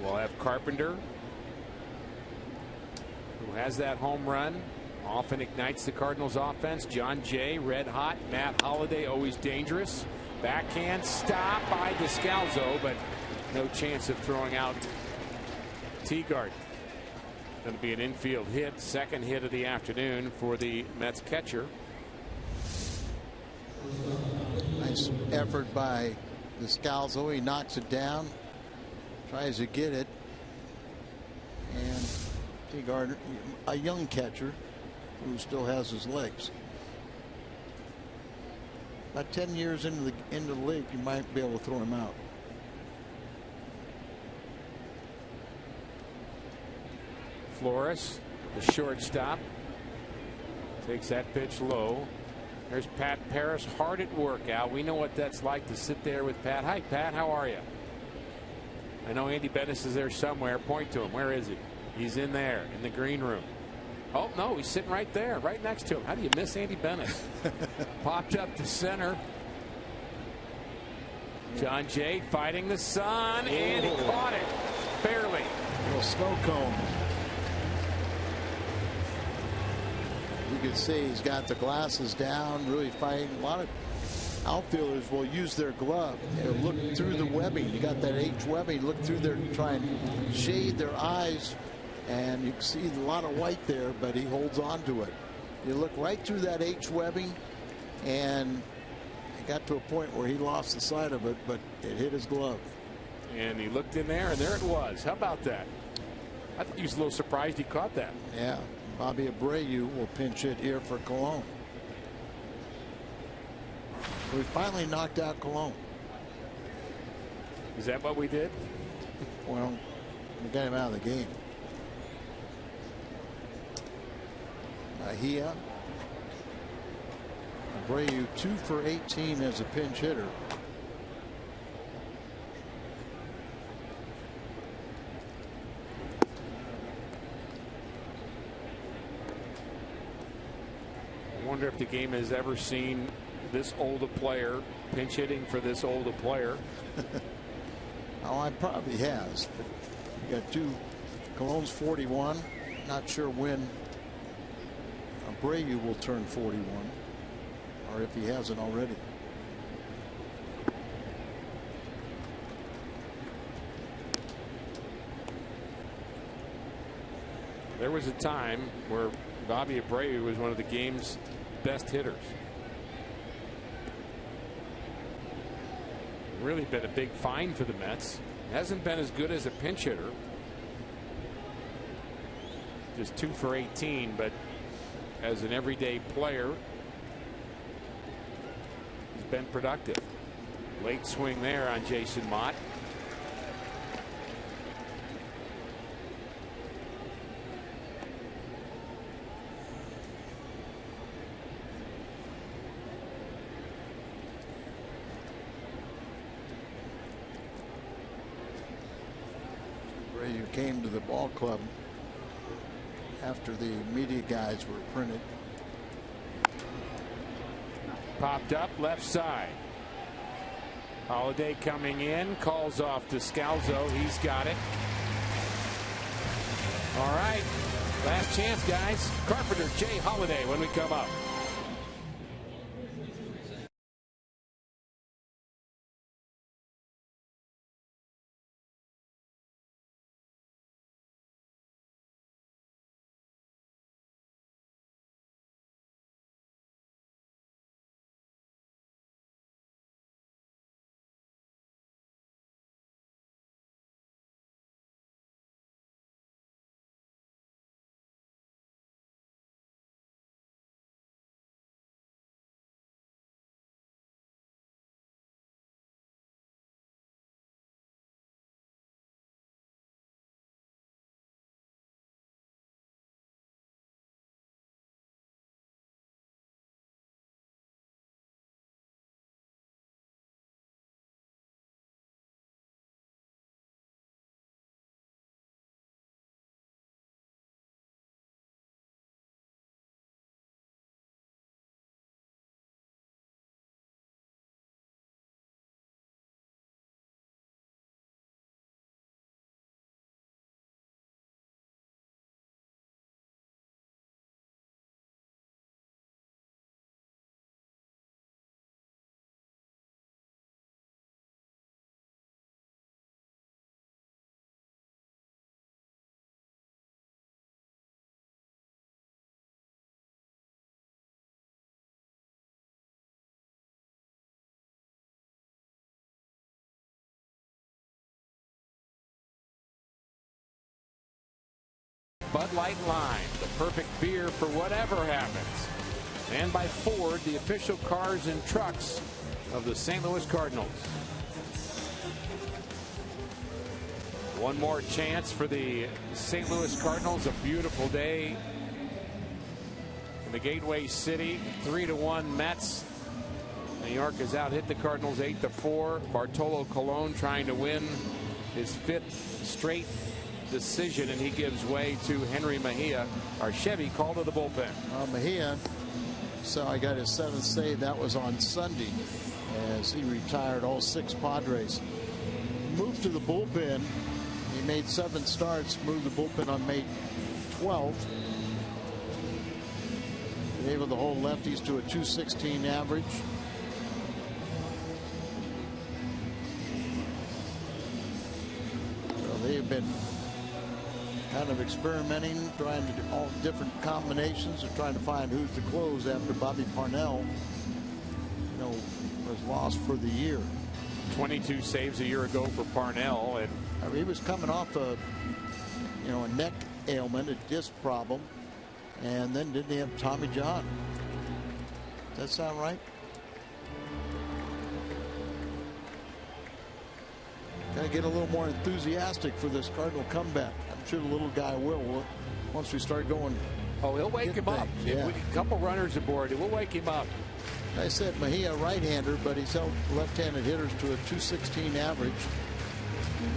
Speaker 1: We'll have Carpenter, who has that home run, often ignites the Cardinals offense. John Jay, red hot. Matt Holliday, always dangerous. Backhand stop by Descalzo, but no chance of throwing out Teagard. Going to be an infield hit, 2nd hit of the afternoon for the Mets catcher.
Speaker 4: Nice effort by Descalzo. He knocks it down, tries to get it, and Teagard, a young catcher who still has his legs. About 10 years into the league, you might be able to throw him out.
Speaker 1: Flores, the shortstop, takes that pitch low. There's Pat Paris, hard at work, Al. We know what that's like to sit there with Pat. Hi, Pat. How are you? I know Andy Bennis is there somewhere. Point to him. Where is he? He's in there in the green room. Oh, no, he's sitting right there, right next to him. How do you miss Andy Bennis? Popped up to center. John Jay fighting the sun, and he caught it. Barely.
Speaker 4: A little snow cone. You can see he's got the glasses down, really fighting. A lot of outfielders will use their glove. They'll look through the webbing. You got that H webbing. Look through there, try and shade their eyes. And you can see a lot of white there, but he holds on to it. You look right through that H webbing, and it got to a point where he lost the sight of it, but it hit his glove.
Speaker 1: And he looked in there, and there it was. How about that? I thought he was a little surprised he caught that.
Speaker 4: Yeah. Bobby Abreu will pinch hit here for Colon. We finally knocked out Colon.
Speaker 1: Is that what we did?
Speaker 4: Well, we got him out of the game. Mejia. Abreu 2 for 18 as a pinch hitter.
Speaker 1: I wonder if the game has ever seen this old a player pinch hitting for this old a player.
Speaker 4: Oh, it probably has. But you got 2. Colon's 41. Not sure when Abreu will turn 41, or if he hasn't already.
Speaker 1: There was a time where Bobby Abreu was one of the game's best hitters. Really been a big find for the Mets. Hasn't been as good as a pinch hitter. Just 2 for 18, but as an everyday player, he's been productive. Late swing there on Jason Mott.
Speaker 4: You came to the ball club after the media guides were printed.
Speaker 1: Popped up left side. Holiday coming in, calls off to Scalzo. He's got it. All right, last chance, guys. Carpenter, Jay Holiday when we come up. Bud Light Lime, the perfect beer for whatever happens. And by Ford, the official cars and trucks of the St. Louis Cardinals. One more chance for the St. Louis Cardinals. A beautiful day in the Gateway City. 3-1 Mets. New York has out hit the Cardinals 8-4. Bartolo Colon trying to win his 5th straight decision, and he gives way to Henry Mejia. Our Chevy call to the bullpen.
Speaker 4: Mejia, so I got his 7th save. That was on Sunday as he retired all 6 Padres. Moved to the bullpen. He made 7 starts, moved the bullpen on May 12th. Been able to hold lefties to a .216 average. So they've been kind of experimenting, trying to do all different combinations and trying to find who's to close after Bobby Parnell, was lost for the year.
Speaker 1: 22 saves a year ago for Parnell, and
Speaker 4: I mean, he was coming off a neck ailment, a disc problem, and then didn't he have Tommy John? Does that sound right? Got to get a little more enthusiastic for this Cardinal comeback. I'm sure the little guy will once we start going.
Speaker 1: Oh, he'll wake him up.
Speaker 4: Yeah.
Speaker 1: A couple runners aboard, it will wake him up.
Speaker 4: I said Mejia right-hander, but he's held left-handed hitters to a .216 average.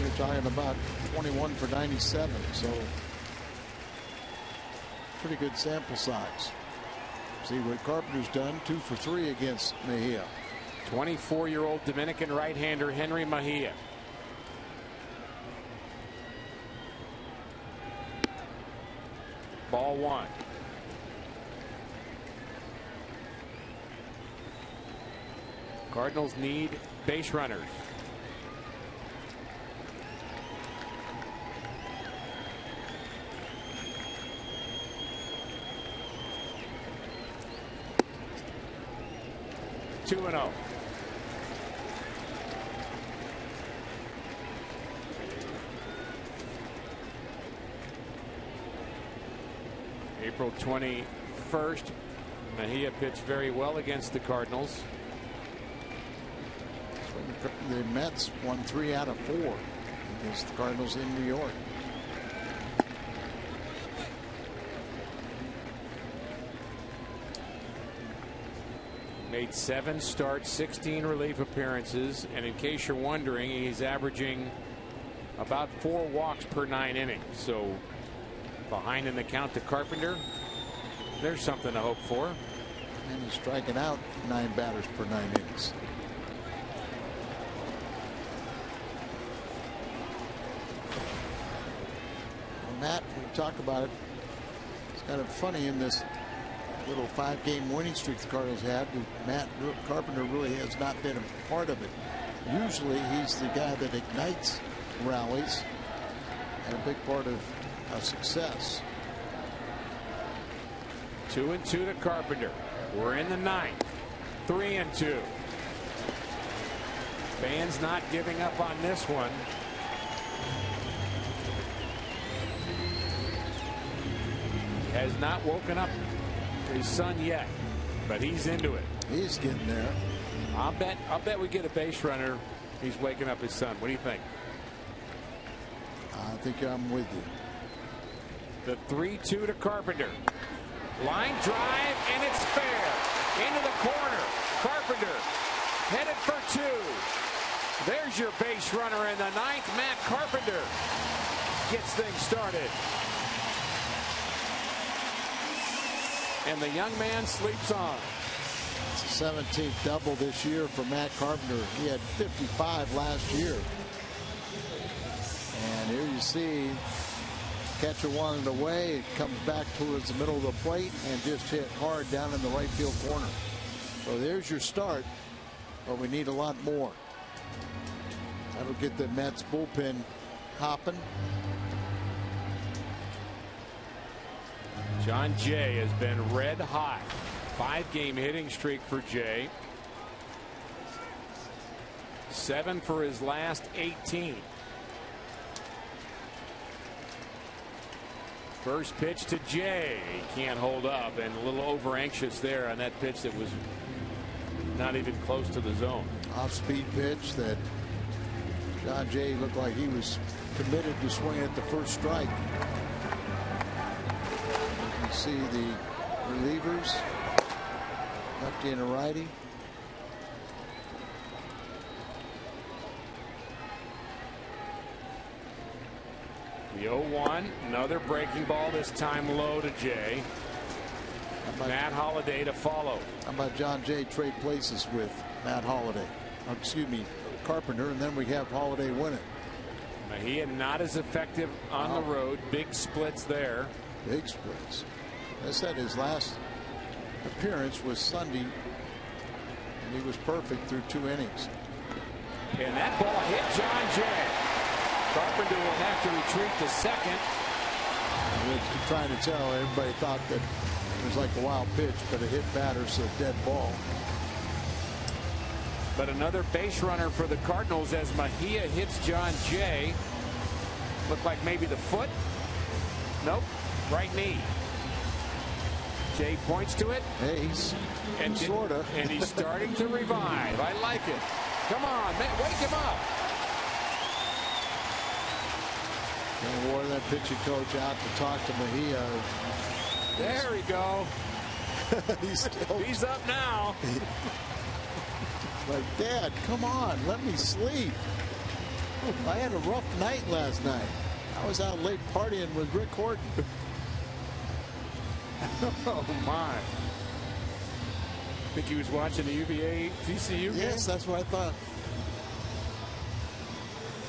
Speaker 4: We're talking about 21 for 97, so pretty good sample size. See what Carpenter's done, 2 for 3 against Mejia.
Speaker 1: 24-year-old Dominican right-hander Henry Mejia. Ball 1. Cardinals need base runners. Two and 0. April 24th, first. Mejia pitched very well against the Cardinals.
Speaker 4: The Mets won 3 out of 4 against the Cardinals in New York.
Speaker 1: Made 7 starts, 16 relief appearances, and in case you're wondering, he's averaging about 4 walks per 9 innings. So behind in the count to Carpenter. There's something to hope for.
Speaker 4: And he's striking out 9 batters per 9 innings. Well, Matt, we talk about it. It's kind of funny in this little 5-game winning streak the Cardinals had. Matt Carpenter really has not been a part of it. Usually he's the guy that ignites rallies and a big part of success.
Speaker 1: 2-2 to Carpenter. We're in the 9th. 3-2. Fans not giving up on this one. He has not woken up his son yet, but he's into it.
Speaker 4: He's getting there.
Speaker 1: I'll bet we get a base runner. He's waking up his son. What do you think?
Speaker 4: I think I'm with you.
Speaker 1: The 3-2 to Carpenter. Line drive, and it's fair. Into the corner. Carpenter headed for 2. There's your base runner in the 9th. Matt Carpenter gets things started. And the young man sleeps on.
Speaker 4: It's the 17th double this year for Matt Carpenter. He had 55 last year. And here you see catcher wanted away. It comes back towards the middle of the plate and just hit hard down in the right field corner. So there's your start, but we need a lot more. That'll get the Mets bullpen hopping.
Speaker 1: John Jay has been red hot. 5-game hitting streak for Jay. 7 for his last 18. First pitch to Jay. He can't hold up, and a little over anxious there on that pitch that was not even close to the zone.
Speaker 4: Off-speed pitch that John Jay looked like he was committed to swing at the first strike. You can see the relievers, lefty and a righty.
Speaker 1: The 0-1, another breaking ball, this time low to Jay. Matt Holliday to follow.
Speaker 4: How about John Jay trade places with Matt Holliday? Excuse me, Carpenter, and then we have Holliday win it.
Speaker 1: Mejia not as effective on the road. Big splits there.
Speaker 4: Big splits. I said his last appearance was Sunday, and he was perfect through 2 innings.
Speaker 1: And that ball hit John Jay. Carpenter will have to retreat to second.
Speaker 4: We're trying to tell everybody thought that it was like a wild pitch, but it hit batters a dead ball.
Speaker 1: But another base runner for the Cardinals as Mejia hits John Jay. Looked like maybe the foot. Nope, right knee. Jay points to it.
Speaker 4: Hey, he's sort of.
Speaker 1: And he's starting to revive. I like it. Come on, man, wake him up.
Speaker 4: And wore that pitching coach out to talk to Mejia.
Speaker 1: There we go. He's up now.
Speaker 4: Like, Dad, come on, let me sleep. I had a rough night last night. I was out late partying with Rick Horton.
Speaker 1: Oh my. Think he was watching the UVA TCU game?
Speaker 4: Yes, that's what I thought.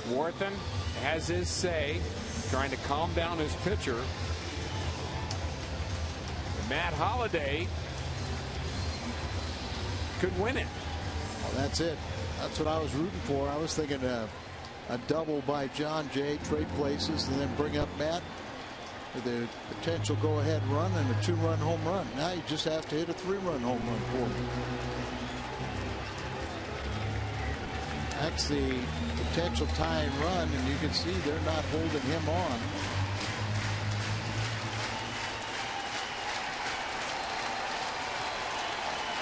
Speaker 1: Wharton has his say, trying to calm down his pitcher. Matt Holliday could win it.
Speaker 4: Well, that's it. That's what I was rooting for. I was thinking a double by John Jay, trade places, and then bring up Matt with a potential go-ahead run and a 2-run home run. Now you just have to hit a 3-run home run for him. That's the potential tying run, and you can see they're not holding him on.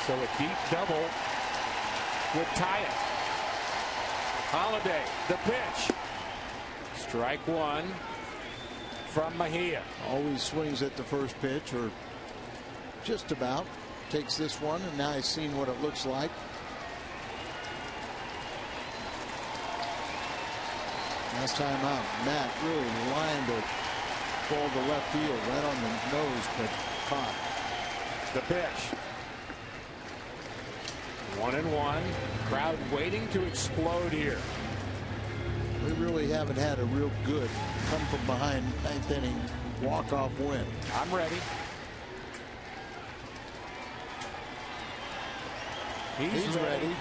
Speaker 1: So a deep double would tie it. Holiday, the pitch. Strike one from Mejia.
Speaker 4: Always swings at the first pitch, or just about. Takes this one, and now he's seen what it looks like. Last time out, Matt really lined a ball to left field, right on the nose, but caught.
Speaker 1: The pitch. 1-1. Crowd waiting to explode here.
Speaker 4: We really haven't had a real good come from behind ninth inning walk-off win.
Speaker 1: I'm ready. He's ready.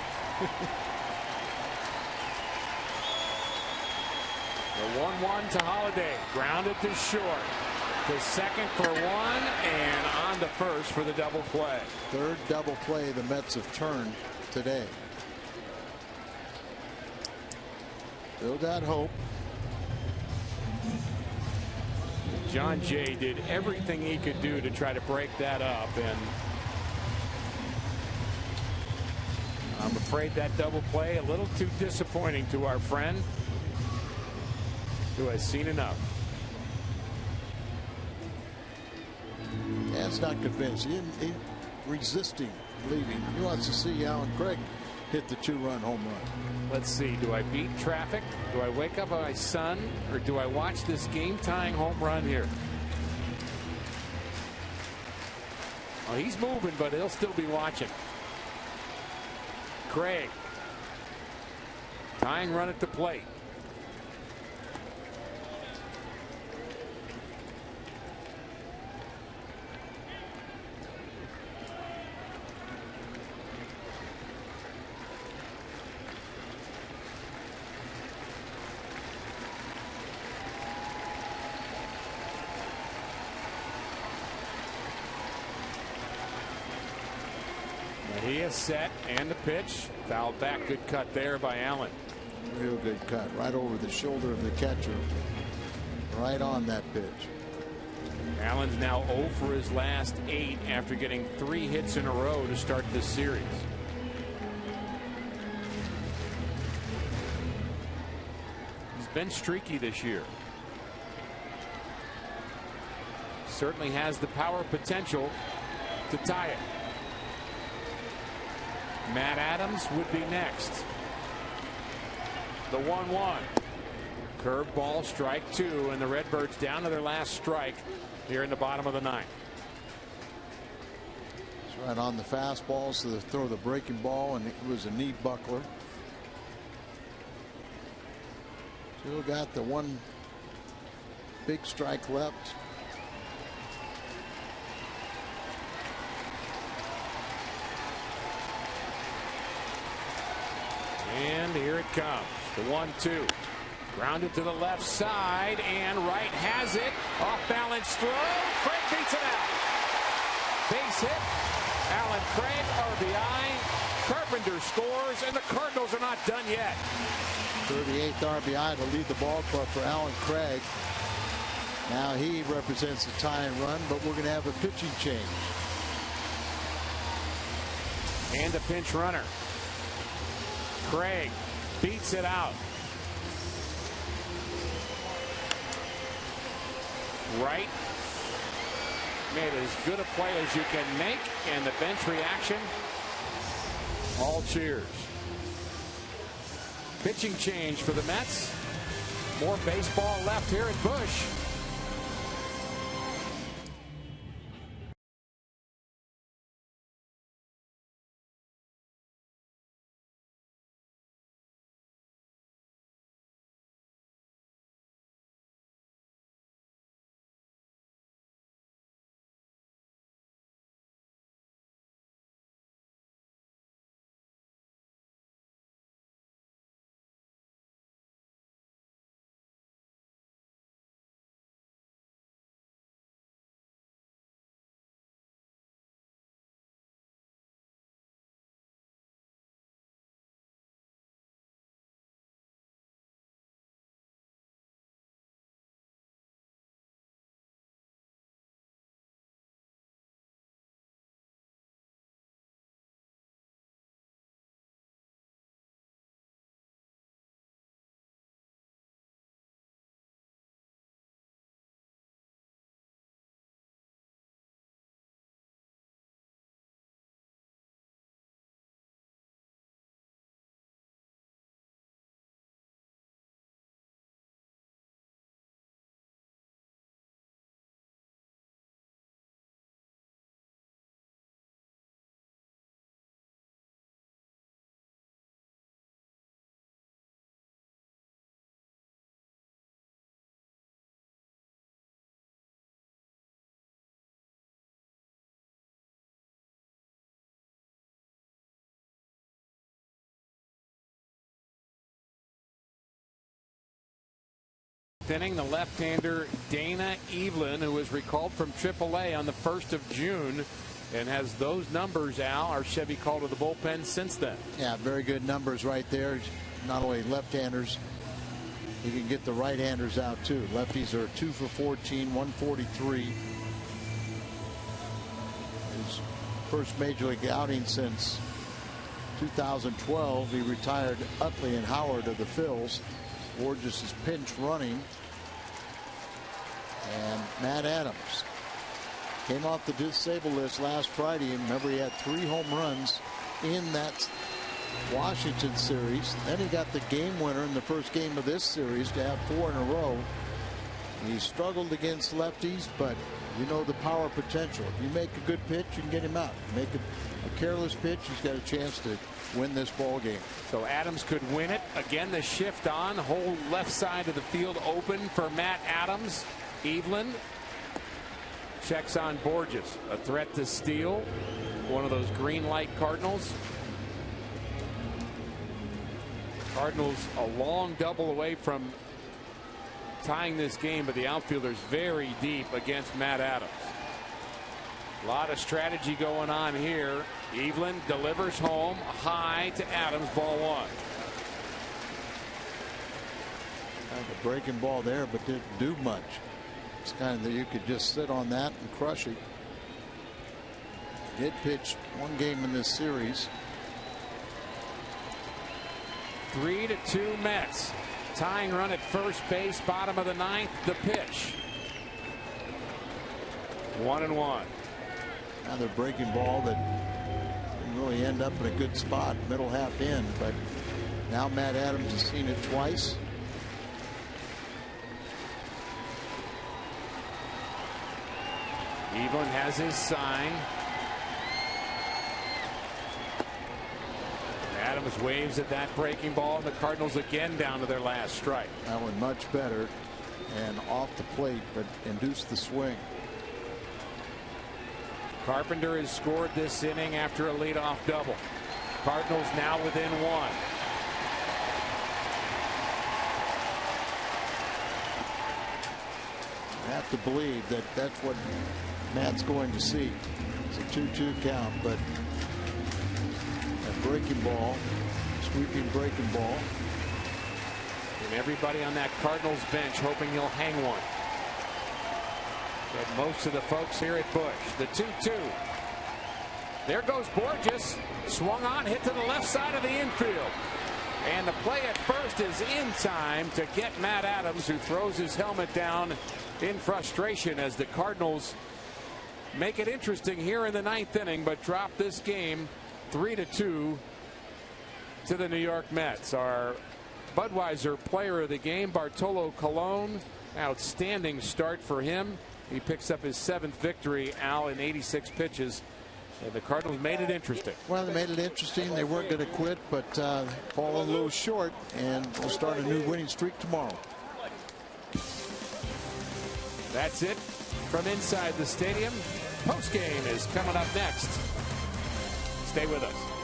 Speaker 1: The 1-1 to Holiday. Grounded to short. To second for one, and on to first for the double play.
Speaker 4: Third double play the Mets have turned today. Still got hope.
Speaker 1: John Jay did everything he could do to try to break that up, and I'm afraid that double play a little too disappointing to our friend who has seen enough.
Speaker 4: Yeah, it's not convincing. He resisting leaving. He wants to see Alan Craig hit the 2-run home run.
Speaker 1: Let's see. Do I beat traffic? Do I wake up my son? Or do I watch this game-tying home run here? Well, he's moving, but he'll still be watching. Craig. Tying run at the plate. He is set, and the pitch fouled back. Good cut there by Allen.
Speaker 4: Real good cut right over the shoulder of the catcher, right on that pitch.
Speaker 1: Allen's now 0 for his last 8 after getting 3 hits in a row to start this series. He's been streaky this year. Certainly has the power potential to tie it. Matt Adams would be next. The 1-1. Curveball, strike 2, and the Redbirds down to their last strike here in the bottom of the 9th.
Speaker 4: It's right on the fastball, so they throw the breaking ball, and it was a knee buckler. Still got the one big strike left.
Speaker 1: And here it comes. The 1-2. Grounded to the left side, and right has it. Off balance throw. Craig beats it out. Base hit. Alan Craig, RBI. Carpenter scores, and the Cardinals are not done yet.
Speaker 4: 38th RBI to lead the ball club for Alan Craig. Now he represents the tie and run, but we're going to have a pitching change.
Speaker 1: And a pinch runner. Craig beats it out. Right. Made as good a play as you can make, and the bench reaction. All cheers. Pitching change for the Mets. More baseball left here at Busch. 6th inning, the left-hander Dana Evelyn, who was recalled from AAA on the 1st of June and has those numbers, Al, our Chevy called to the bullpen since then.
Speaker 4: Yeah, very good numbers right there. Not only left-handers, he can get the right-handers out too. Lefties are 2 for 14, 143. His first major league outing since 2012. He retired Utley and Howard of the Phils. Borges is pinch running. And Matt Adams came off the disabled list last Friday. And remember, he had 3 home runs in that Washington series. Then he got the game winner in the first game of this series to have 4 in a row. He struggled against lefties, but you know the power potential. If you make a good pitch, you can get him out. Make a careless pitch, he's got a chance to win this ball game.
Speaker 1: So Adams could win it. Again, the shift on. Whole left side of the field open for Matt Adams. Evelyn checks on Borges. A threat to steal. One of those green light Cardinals. Cardinals a long double away from tying this game, but the outfielder's very deep against Matt Adams. A lot of strategy going on here. Evelyn delivers home high to Adams, ball 1.
Speaker 4: Kind of a breaking ball there, but didn't do much. It's kind of that you could just sit on that and crush it. Did pitch 1 game in this series.
Speaker 1: 3-2 Mets. Tying run at first base, bottom of the 9th. The pitch. 1-1.
Speaker 4: Another breaking ball that didn't really end up in a good spot, middle half in, but now Matt Adams has seen it twice.
Speaker 1: Evelyn has his sign. Adams waves at that breaking ball, and the Cardinals again down to their last strike.
Speaker 4: That one much better and off the plate, but induced the swing.
Speaker 1: Carpenter has scored this inning after a leadoff double. Cardinals now within 1.
Speaker 4: I have to believe that that's what Matt's going to see. It's a 2-2 count, but a breaking ball, sweeping breaking ball.
Speaker 1: And everybody on that Cardinals bench hoping he'll hang one. But most of the folks here at Busch. The 2-2. There goes Borges. Swung on, hit to the left side of the infield. And the play at first is in time to get Matt Adams, who throws his helmet down in frustration as the Cardinals make it interesting here in the 9th inning, but drop this game 3-2 to the New York Mets. Our Budweiser player of the game, Bartolo Colon. Outstanding start for him. He picks up his 7th victory, Al, in 86 pitches. And the Cardinals made it interesting.
Speaker 4: Well, they made it interesting. They weren't going to quit, but falling a little short, and we'll start a new winning streak tomorrow.
Speaker 1: That's it from inside the stadium. Postgame is coming up next. Stay with us.